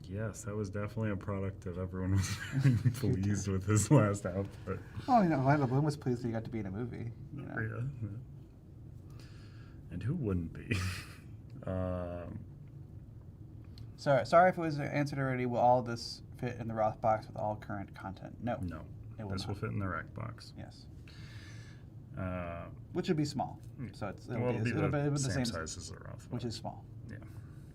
yes, that was definitely a product that everyone was very pleased with his last output. Oh, you know, Orlando Bloom was pleased he got to be in a movie. You know? Yeah. And who wouldn't be? Sorry if it was answered already. Will all this fit in the Wroth box with all current content? No. No. It will This will not. fit in the rec box. Yes. Uh, Which would be small. Yeah. So It'll be it'll the the same same size as the Wroth which box. is small. Yeah.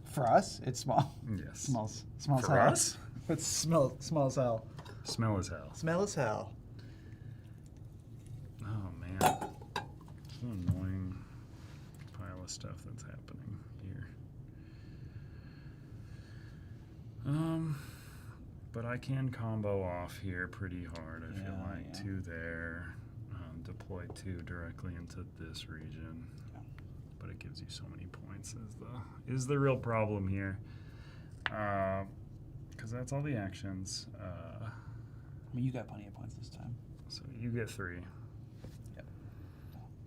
For us, it's small. Yes. Smells For hell. us? It's smell as hell. Smell as hell. Smell as hell. Oh man, it's an annoying pile of stuff that's happening here. But I can combo off here pretty hard. I feel Yeah, like yeah. 2 there, deploy 2 directly into this region. Yeah. But it gives you so many points is the real problem here. Because that's all the actions. I mean, you got plenty of points this time. So you get 3. Yep.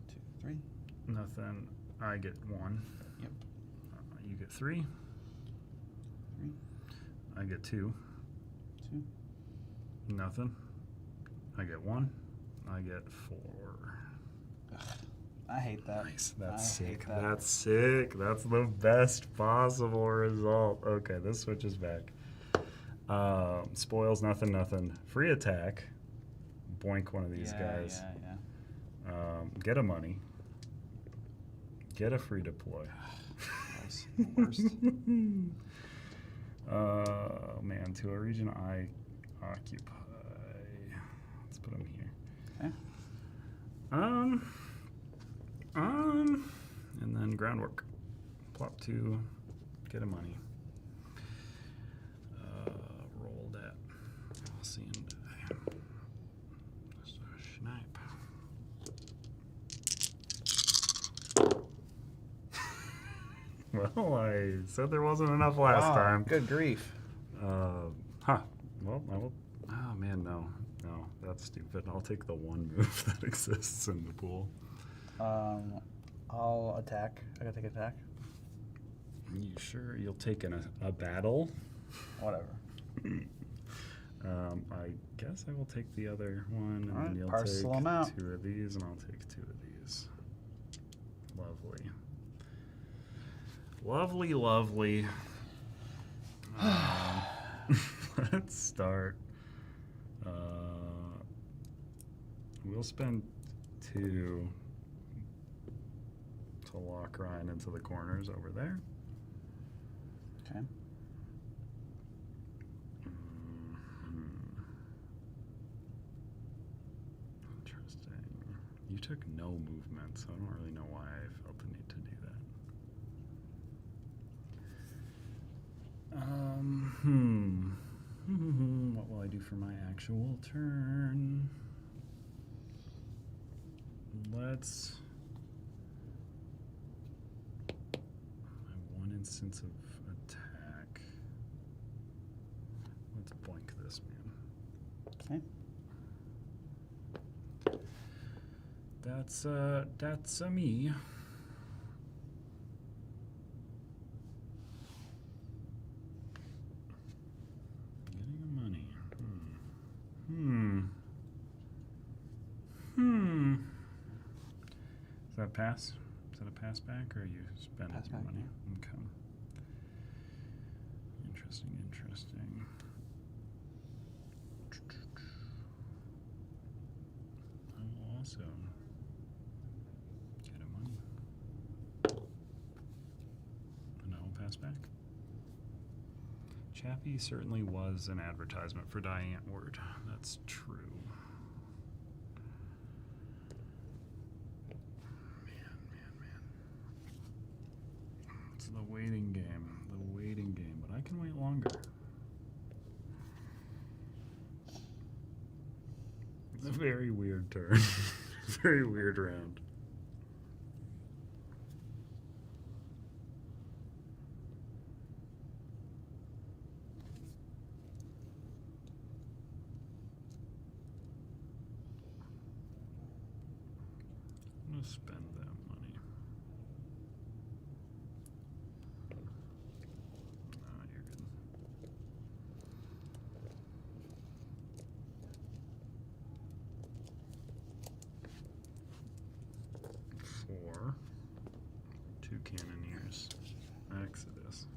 2, 3. Nothing. I get 1. Yep. You get 3. 3, I get 2. 2. Nothing. I get 1. I get 4. Ugh. I hate that. Nice. That's I sick. hate that. That's sick. That's the best possible result. Okay, this switches back. Spoils nothing, nothing. Free attack. Boink one of these guys. Yeah. Get a money. Get a free deploy. That's the worst. Man, to a region I occupy. Let's put him here. Okay. And then groundwork. Plop 2, get a money. Roll that. I'll see him die. Just a snipe. Well, I said there wasn't enough last time. Good grief. Well, I will. Oh man, no, that's stupid. I'll take the one move that exists in the pool. I'll attack. I gotta take attack. You sure you'll take a battle? Whatever. I guess I will take the other one, and Alright, then you'll parcel take 'em out. 2 of these, and I'll take 2 of these. Lovely. Lovely, lovely. Let's start. We'll spend 2 to lock Ryan into the corners over there. Okay. Interesting. You took no movement, so I don't really know why I felt the need to do that. What will I do for my actual turn? Let's. I have 1 instance of attack. Let's boink this man. Okay. That's me. Getting a money. Is that pass? Is that a pass back, or are you spending Pass your back, money? Okay. Interesting. I will also get a money. And I will pass back. Chappie certainly was an advertisement for Diane Ward. That's true. Man. It's the waiting game. But I can wait longer. It's a very weird turn. Very weird round. I'm gonna spend that money. You're good. Four. 2 cannoneers. Exodus.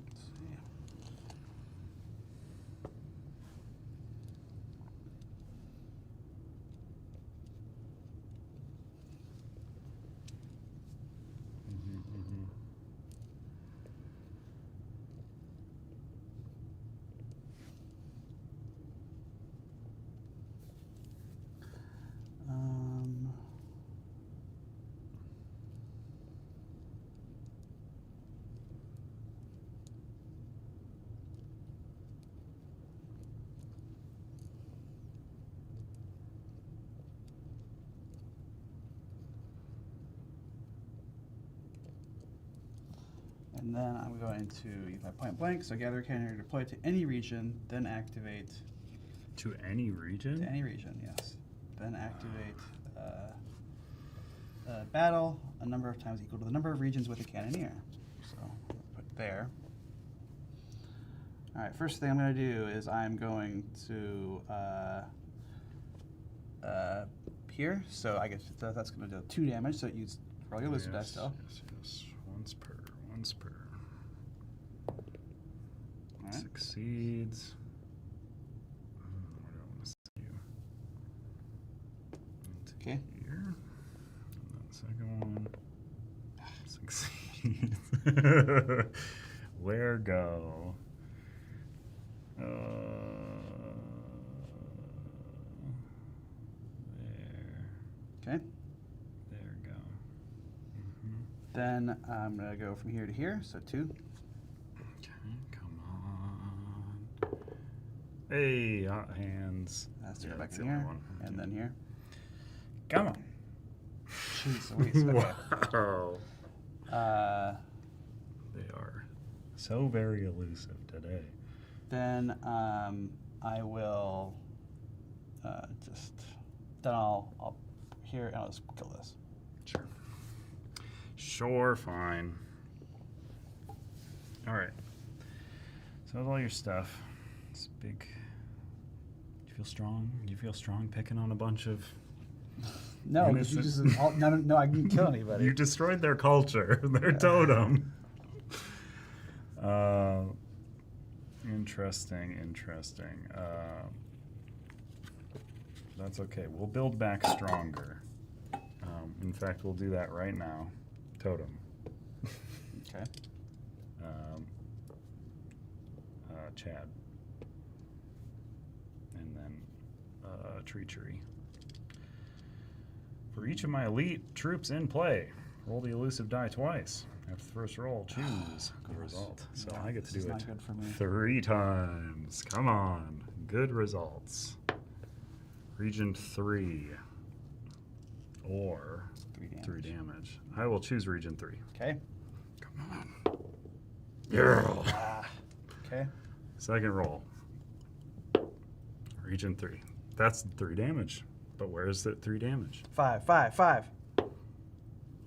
Let's see. And then I'm going to use my point blank. So gather a cannoneer, deploy to any region, then activate To any region? to any region. Yes. Then activate battle a number of times equal to the number of regions with a cannoneer. So put there. All right, first thing I'm going to do is I'm going to here, so I guess that's going to do 2 damage. So you roll your elusive dice still. Yes. Once per. All right. Succeeds. Where do I want to see you? Into Okay. here. And then the second one. Succeeds. Where go? There. Okay. There go. Then I'm going to go from here to here, so 2. Okay, come on. Hey, hot hands. That's to Yeah, go back that's in the only here, one. and then here. Come on. Jeez Louise. Okay. Wow. They are so very elusive today. Then I will then I'll here and I'll just kill this. Sure, fine. All right. So with all your stuff, it's big. Do you feel strong? Do you feel strong picking on a bunch of? No, because you just no, I didn't kill anybody. You destroyed their culture, their totem. Interesting. That's okay. We'll build back stronger. In fact, we'll do that right now. Totem. Okay. Chad. And then treachery. For each of my elite troops in play, roll the elusive die twice. After the first roll, choose the result. So Yeah, I get to this do is it not good for me. 3 times. Come on. Good results. Region 3. Or 3 damage. I will choose Region 3. Okay. Come on. Yeah. Okay. Second roll. Region 3. That's 3 damage. But where is that 3 damage? 5.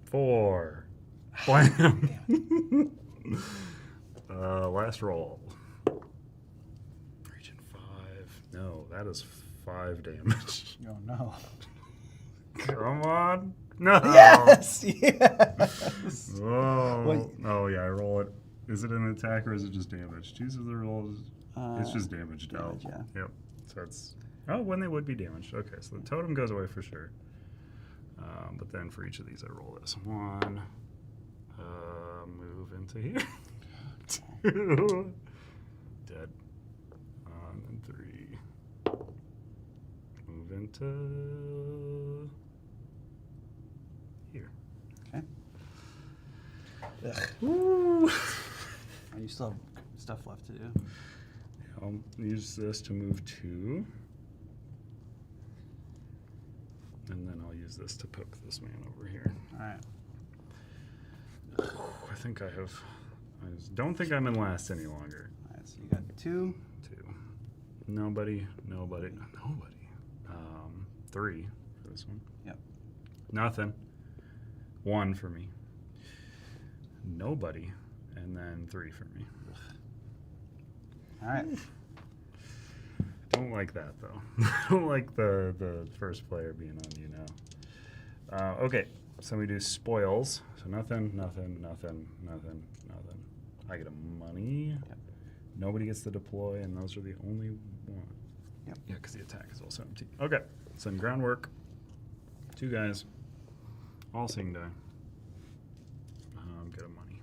4. Blam. Last roll. Region 5. No, that is 5 damage. Oh no. Come on. No. Yes. Yes. Oh. Wait. Oh yeah, I roll it. Is it an attack or is it just damage? Chooses the roll. It's just damaged out. damage, yeah. Yep. So it's when they would be damaged. Okay, so the totem goes away for sure. But then for each of these, I roll this 1. Move into here. 2. Dead. And 3. Move into here. Okay. Ugh. Woo. And you still have stuff left to do. I'll use this to move 2. And then I'll use this to poke this man over here. All right. I think I have. I don't think I'm in last any longer. All right. So you got 2. 2. Nobody. 3 for this one. Yep. Nothing. 1 for me. Nobody. And then 3 for me. All right. Don't like that though. I don't like the first player being on you now. Okay, so we do spoils. So nothing. I get a money. Yep. Nobody gets to deploy, and those are the only one. Yep. Yeah, because the attack is also empty. Okay, so in groundwork, 2 guys, all seeing die. Get a money.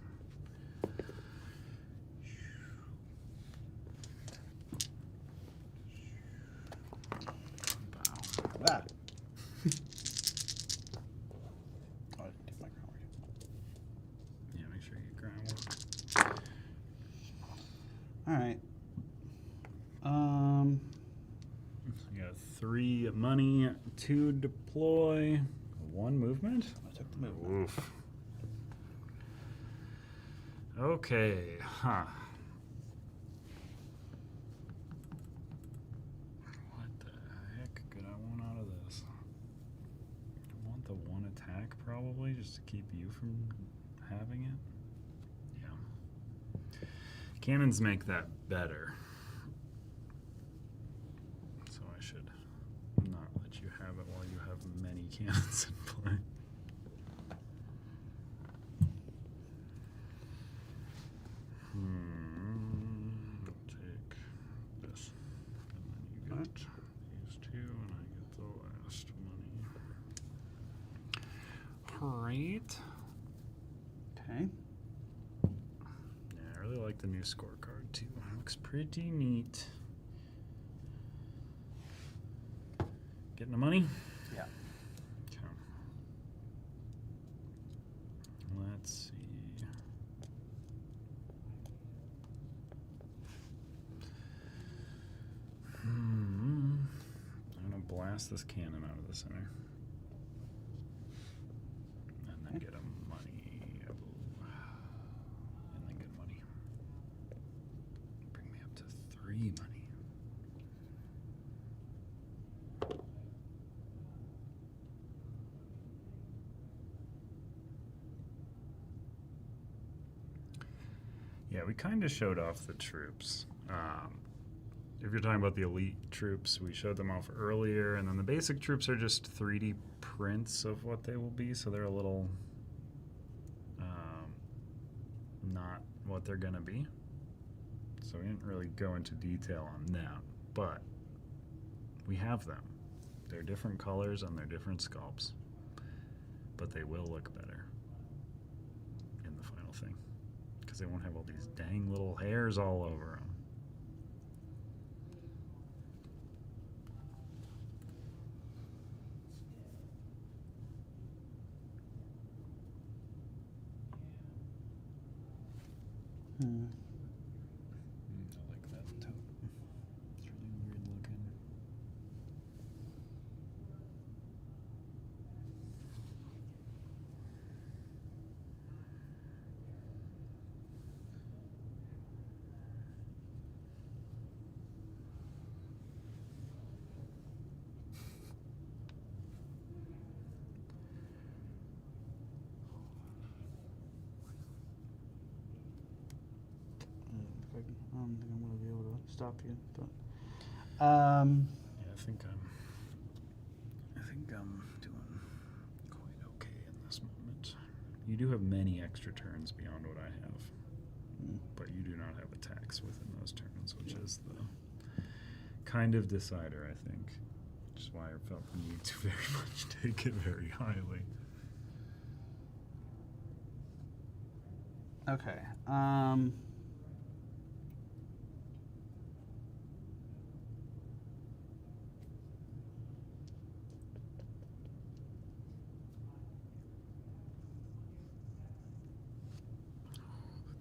Ah. Oh, I did my groundwork. Yeah, make sure you get groundwork. All right. You got 3 money, 2 deploy, 1 movement. I took the movement. Oof. Okay, huh. What the heck could I want out of this? I want the 1 attack probably, just to keep you from having it. Yeah. Cannons make that better. So I should not let you have it while you have many cannons in play. Take this. And then you get these two, and I get the last money. Alright. Okay. Yeah, I really like the new scorecard too. It looks pretty neat. Getting the money? Yeah. Okay. Let's see. I'm gonna blast this cannon out of the center. And then get him money. And then get money. Bring me up to 3 money. Yeah, we kind of showed off the troops. If you're talking about the elite troops, we showed them off earlier, and then the basic troops are just 3D prints of what they will be, so they're a little not what they're going to be. So we didn't really go into detail on that, but we have them. They're different colors and they're different sculpts, but they will look better in the final thing because they won't have all these dang little hairs all over them. I like that tote. It's really weird looking. I don't think I'm going to be able to stop you, but Yeah, I think I'm doing quite okay in this moment. You do have many extra turns beyond what I have, but you do not have attacks within those turns, which is the kind of decider, I think. Which is why I felt the need to very much take it very highly. okay. The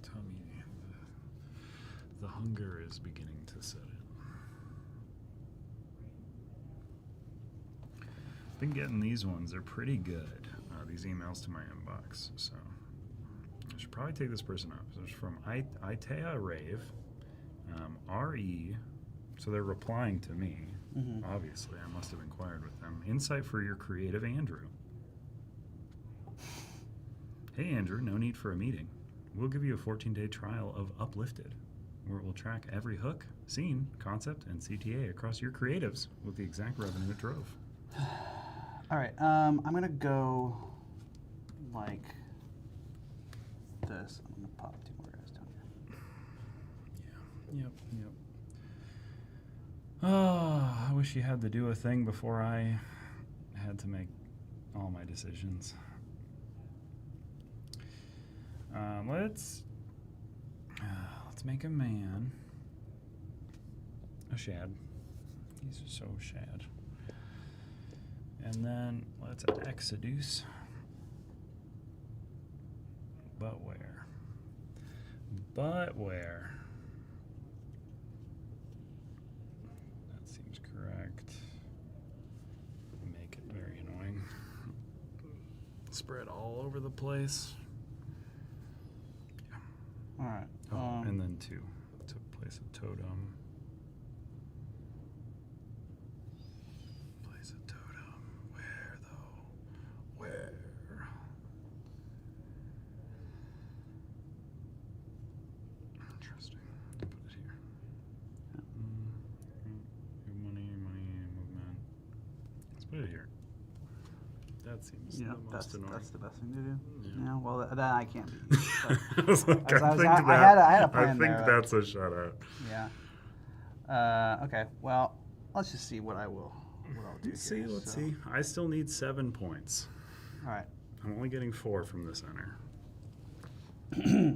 tummy, the hunger is beginning to set in. Been getting these ones. They're pretty good. These emails to my inbox. So I should probably take this person up. So it's from Itea Rave, RE. So they're replying to me. Obviously, I must have inquired with them. Insight for your creative Andrew. Hey Andrew, no need for a meeting. We'll give you a 14-day trial of Uplifted, where it will track every hook, scene, concept, and CTA across your creatives with the exact revenue it drove. All right. I'm going to go like this. I'm going to pop 2 more guys down here. Yep. Oh, I wish you had to do a thing before I had to make all my decisions. Let's make a man. A shad. These are so shad. And then let's exeduce. But where? But where? That seems correct. Make it very annoying. Spread all over the place. All right. Oh, and then 2 to place a totem. Place a totem. Where though? Where? Interesting. Put it here. That seems You know, the that's most annoying. the best thing to do. Yeah. Yeah, well, that I can't be. But, I was like, I I was- think I that. had a plan I think there. that's a shutout. yeah. Okay. Well, let's just see what I'll do. Let's see. here. Let's So, see. I still need 7 points. All right. I'm only getting 4 from the center. Yeah.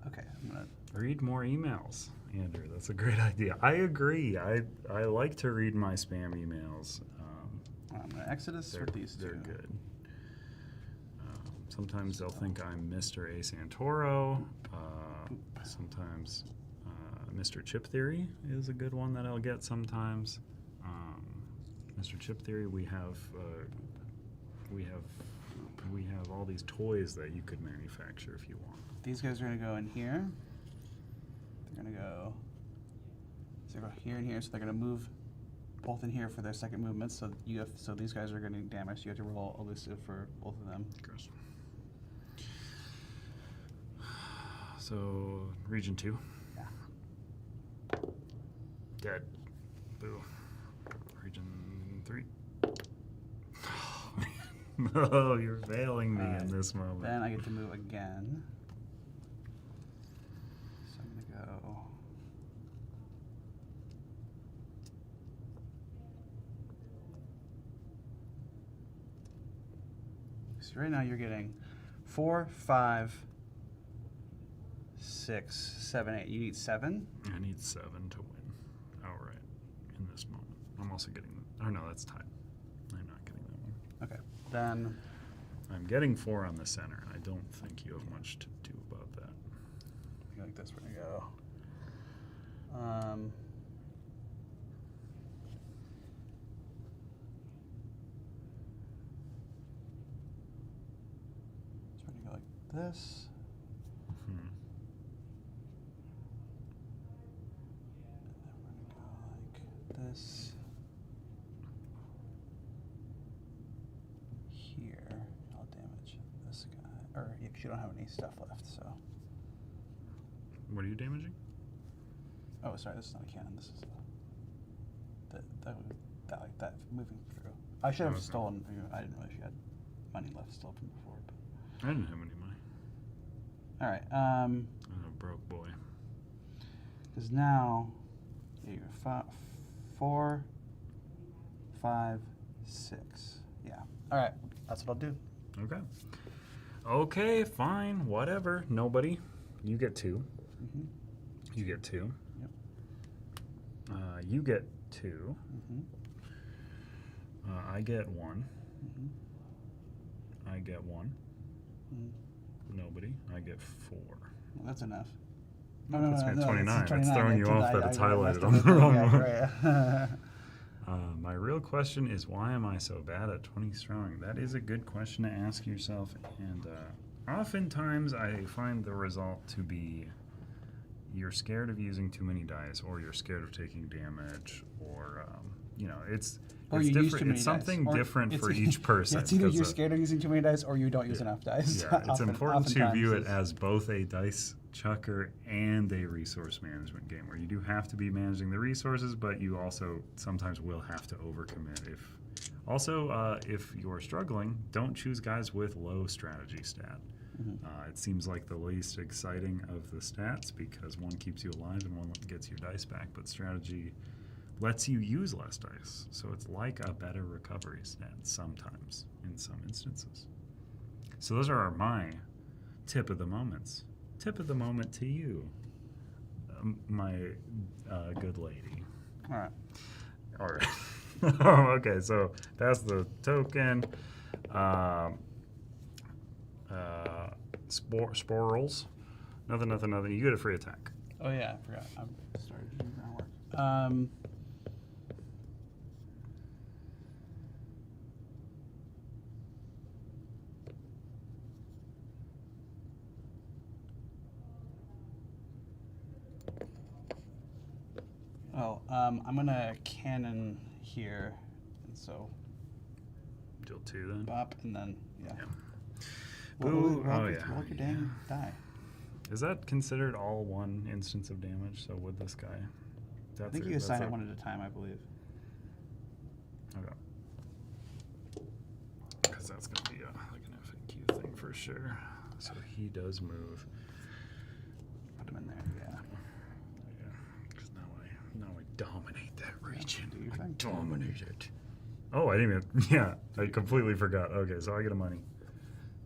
Okay. I'm gonna. Read more emails, Andrew. That's a great idea. I agree. I like to read my spam emails. I'm gonna Exodus They're, with these they're two. good. Sometimes they'll think I'm Mr. A. Santoro. Sometimes Mr. Chip Theory is a good one that I'll get sometimes. Mr. Chip Theory, we have all these toys that you could manufacture if you want. These guys are gonna go in here. They're gonna go. So they go here and here. So they're gonna move both in here for their second movement. So so these guys are gonna damage. You have to roll elusive for both of them. Gross. So region 2. Yeah. Dead. Boo. Region 3. No, you're failing me in this moment. Then I get to move again. So I'm gonna go. So right now you're getting 4, 5, 6, 7, 8. You need 7. I need 7 to win outright in this moment. I'm also getting. Oh no, that's tied. I'm not getting that one. Okay. Then I'm getting 4 on the center. I don't think you have much to do about that. I like this. We're gonna go. So we're gonna go like this. Hmm. And then we're gonna go like this. Here. I'll damage this guy. Or yeah, 'cause you don't have any stuff left, so. What are you damaging? Oh, sorry, this is not a cannon. This is that moving through. I should have Okay. stolen. I didn't realize you had money left still from before. But. I didn't have any money. All right. I'm a broke boy. Because now, you go 4, 5, 6. Yeah. All right. That's what I'll do. Okay. Okay, fine, whatever. Nobody. You get 2. Mm-hmm. You get 2. Yep. You get 2. Mm-hmm. I get 1. Mm-hmm. I get 1. Mm-hmm. Nobody. I get 4. Well, that's enough. Puts me at it's 29. 29. It's throwing you off that it's highlighted on the messed up. wrong Yeah, one. right. My real question is, why am I so bad at 20 strong? That is a good question to ask yourself, and oftentimes I find the result to be you're scared of using too many dice, or you're scared of taking damage, or it's Or it's you use different. too many It's something dice. Or different it's for e- each person. Yeah, it's either 'cause, you're scared of using too many dice, or you don't use enough dice. Yeah, it's important to view it oftentimes as both a dice chucker and a resource management game, where you do have to be managing the resources, but you also sometimes will have to overcommit. If you're struggling, don't choose guys with low strategy stat. Mhm. It seems like the least exciting of the stats because one keeps you alive and one gets your dice back, but strategy lets you use less dice. So it's like a better recovery stat sometimes in some instances. So those are my tip of the moments. Tip of the moment to you, my good lady. All right. All right. Okay, so that's the token. Sporals. Nothing. You get a free attack. Oh yeah, I forgot. I started doing groundwork. I'm gonna cannon here, and so Deal 2 then. bop, and then yeah. Boo. Roll Oh, your yeah. dang die. Is that considered all one instance of damage? So would this guy? I think you assign it one at a time, I believe. Okay. Because that's going to be like an FAQ thing for sure. So he does move. Put him in there, yeah. Yeah. Because now I dominate that region. do your I thing. dominate it. Oh, I didn't even. Yeah, I completely forgot. Okay, so I get a money.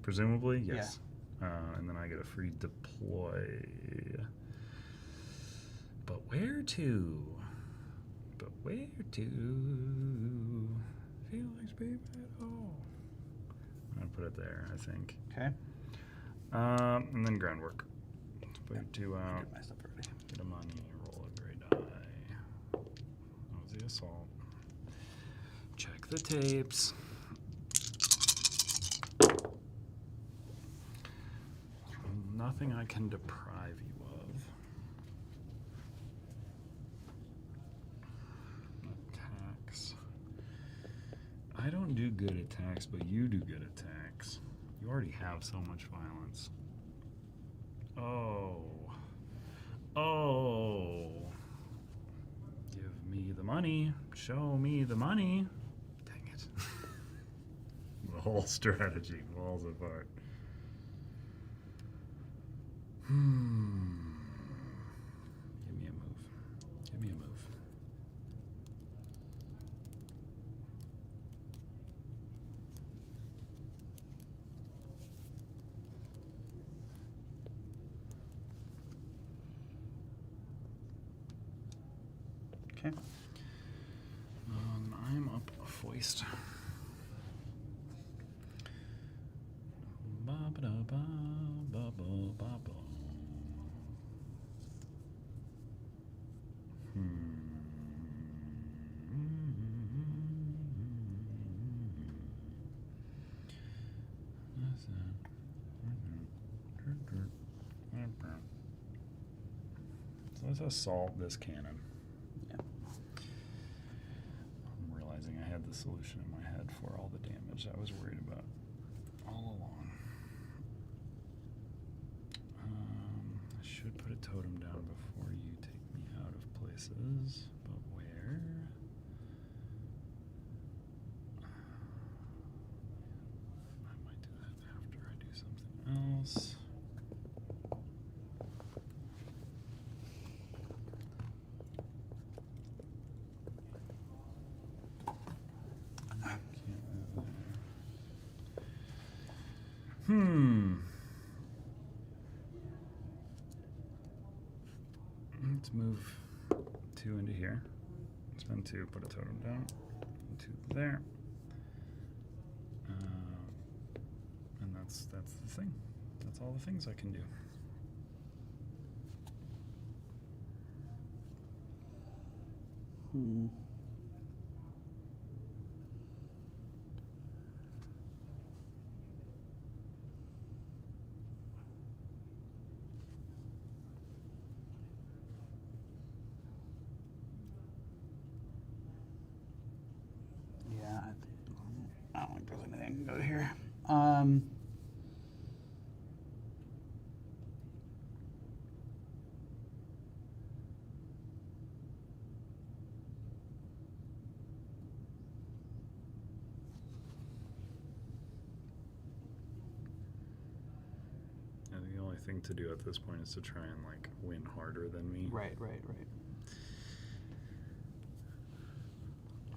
Presumably, yes. And then I get a free deploy. But where to? But where to? Feel like baby at all. I'm gonna put it there, I think. Okay. And then groundwork. Put your 2 I out. did my stuff already. Get a money. Roll a gray die. That was the assault. Check the tapes. Nothing I can deprive you of. Attacks. I don't do good attacks, but you do good attacks. You already have so much violence. Oh. Oh. Give me the money. Show me the money. Dang it. The whole strategy falls apart. Give me a move. Give me a move. Okay. I'm up a foist. Ba-ba-da-ba-ba-ba-ba-ba. So let's assault this cannon. Yeah. I'm realizing I had the solution in my head for all the damage I was worried about all along. I should put a totem down before you take me out of places, but where? I might do that after I do something else. Let's move 2 into here. Spend 2, put a totem down. 2 there. And that's the thing. That's all the things I can do. Yeah, I don't think there's anything good here. I think the only thing to do at this point is to try and like win harder than me. Right.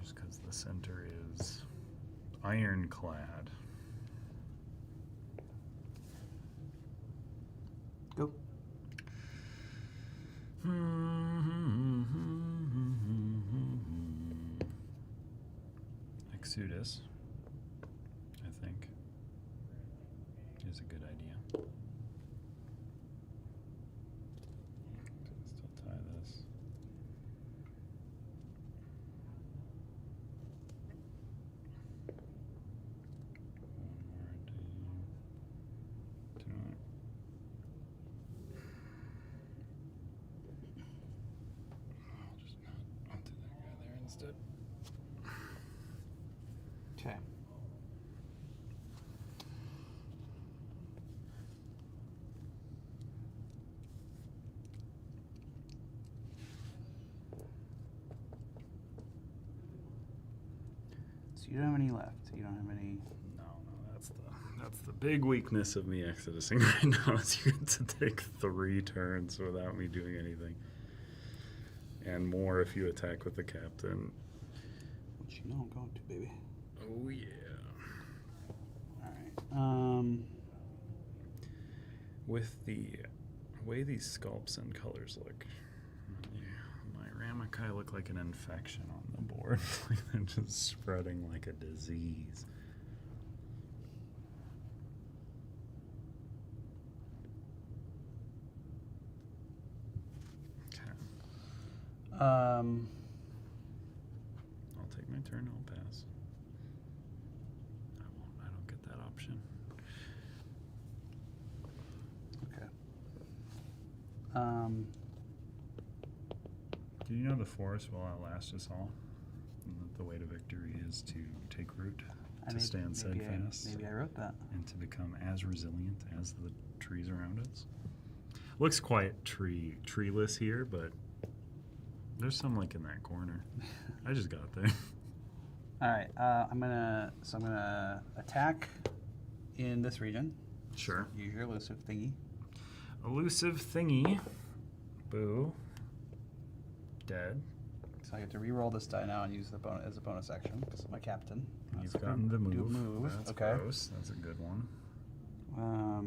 Just because the center is ironclad. Go. Exodus, I think, is a good idea. Still tie this. One more do it. I'll just not. I'll do that guy there instead. Okay. So you don't have any left. You don't have any. No, that's the big weakness of me exodusing right now is you get to take 3 turns without me doing anything. And more if you attack with the captain. Which you know I'm going to, baby. Oh yeah. Alright. With the way these sculpts and colors look, my Ramakai look like an infection on the board. Like they're just spreading like a disease. Okay. I'll take my turn, I'll pass. I don't get that option. Okay. Do you know the forest will outlast us all? And that the way to victory is to take root, to stand steadfast, Maybe I wrote that. and to become as resilient as the trees around us. Looks quite treeless here, but there's some like in that corner. I just got there. All right. I'm gonna attack in this region. Sure. Use your elusive thingy. Elusive thingy. Boo. Dead. So I get to re-roll this die now and use the bonus as a bonus action because I'm my captain. You've That's gotten the do a move. move. That's Okay. gross. That's a good one. Oh,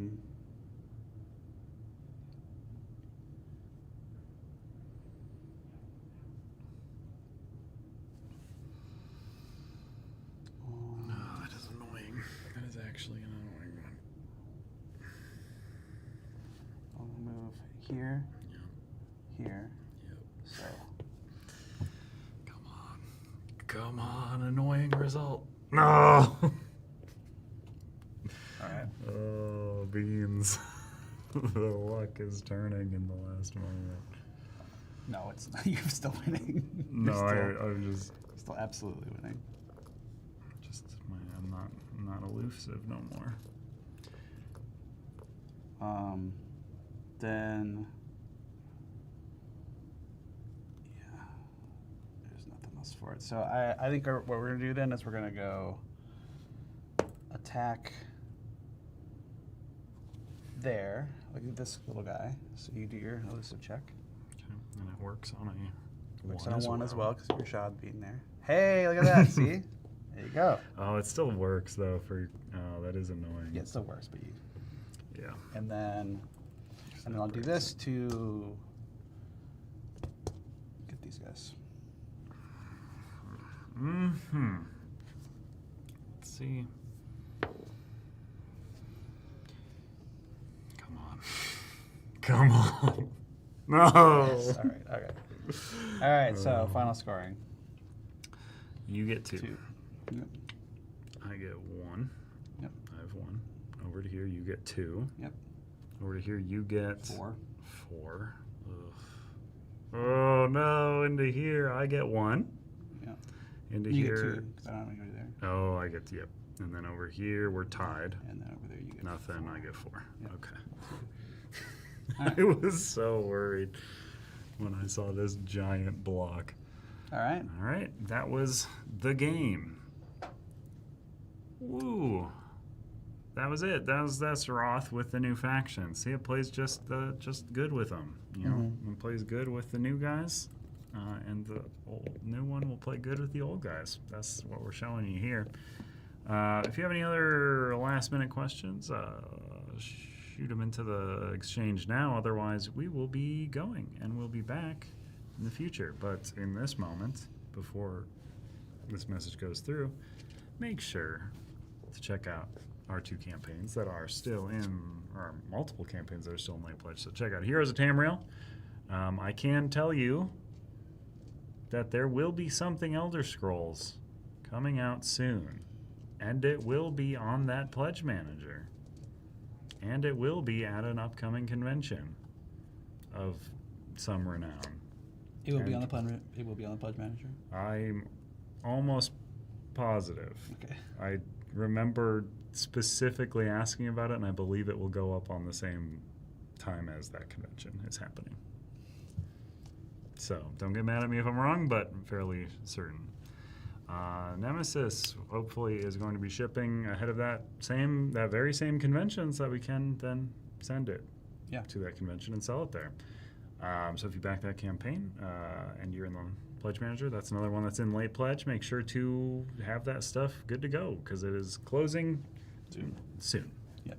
that is annoying. That is actually an annoying one. I'll move here, Yep. here. Yep. So Come on. Come on, annoying result. No! All right. Oh, beans. The luck is turning in the last moment. No, it's not. You're still winning. No, You're I'm just still absolutely winning. I'm not elusive no more. Then yeah, there's nothing else for it. So I think what we're gonna do then is we're gonna go attack there, like this little guy. So you do your elusive check. Okay, and it works on a Works one on a as 1 as well well. because of your shot being there. Hey, look at that! See, there you go. Oh, it still works though. Oh, that is annoying. Yeah, it still works, but you. Yeah. And then I'll do this to get these guys. Mm-hmm. Let's see. Come on. Come on. No. Yes, all right. Okay. All right. So final scoring. You get 2. 2. Yep. I get 1. Yep. I have 1. Over to here, you get 2. Yep. Over to here, you get 4. 4. Ugh. Oh no! Into here, I get 1. Yep. Into You here. get 2 because I don't have anybody there. Oh, I get yep. And then over here, we're tied. And then over there you get Nothing. 4. I get 4. Yep. Okay. Alright. I was so worried when I saw this giant block. All right. All right, that was the game. Woo! That was it. That's Wroth with the new faction. See, it plays just good with them. You know, it plays good with the new guys, and the new one will play good with the old guys. That's what we're showing you here. If you have any other last-minute questions, shoot them into the exchange now. Otherwise, we will be going, and we'll be back in the future. But in this moment, before this message goes through, make sure to check out our 2 campaigns that are still in, or multiple campaigns that are still in late pledge. So check out Heroes of Tamriel. I can tell you that there will be something Elder Scrolls coming out soon, and it will be on that pledge manager, and it will be at an upcoming convention of some renown. It will be on And the pledge. It will be on the pledge manager. I'm almost positive. Okay. I remember specifically asking about it, and I believe it will go up on the same time as that convention is happening. So don't get mad at me if I'm wrong, but I'm fairly certain. Nemesis hopefully is going to be shipping ahead of that very same convention, so that we can then send it to that convention and sell it there. So if you back that campaign and you're in the pledge manager, that's another one that's in late pledge. Make sure to have that stuff good to go because it is closing soon. Yep.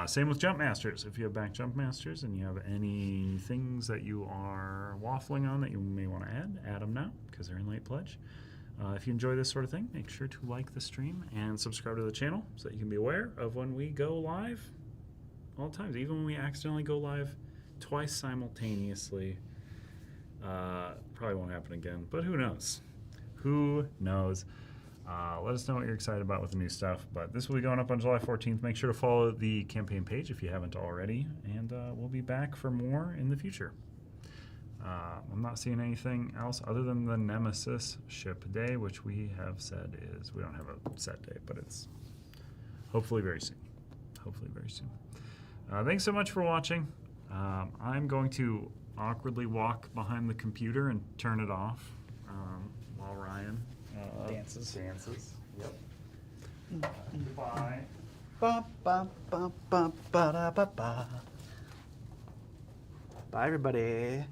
Same with Jump Masters. If you have back Jump Masters and you have any things that you are waffling on that you may want to add them now because they're in late pledge. If you enjoy this sort of thing, make sure to like the stream and subscribe to the channel so that you can be aware of when we go live all the time. Even when we accidentally go live twice simultaneously. Probably won't happen again, but who knows? Who knows? Let us know what you're excited about with the new stuff. But this will be going up on July 14th. Make sure to follow the campaign page if you haven't already, and we'll be back for more in the future. I'm not seeing anything else other than the Nemesis ship day, which we have said is, we don't have a set date, but it's hopefully very soon. Hopefully very soon. Thanks so much for watching. I'm going to awkwardly walk behind the computer and turn it off while Ryan dances. Yep. Goodbye. Ba, ba, ba, ba, ba, da, ba, ba. Bye, everybody.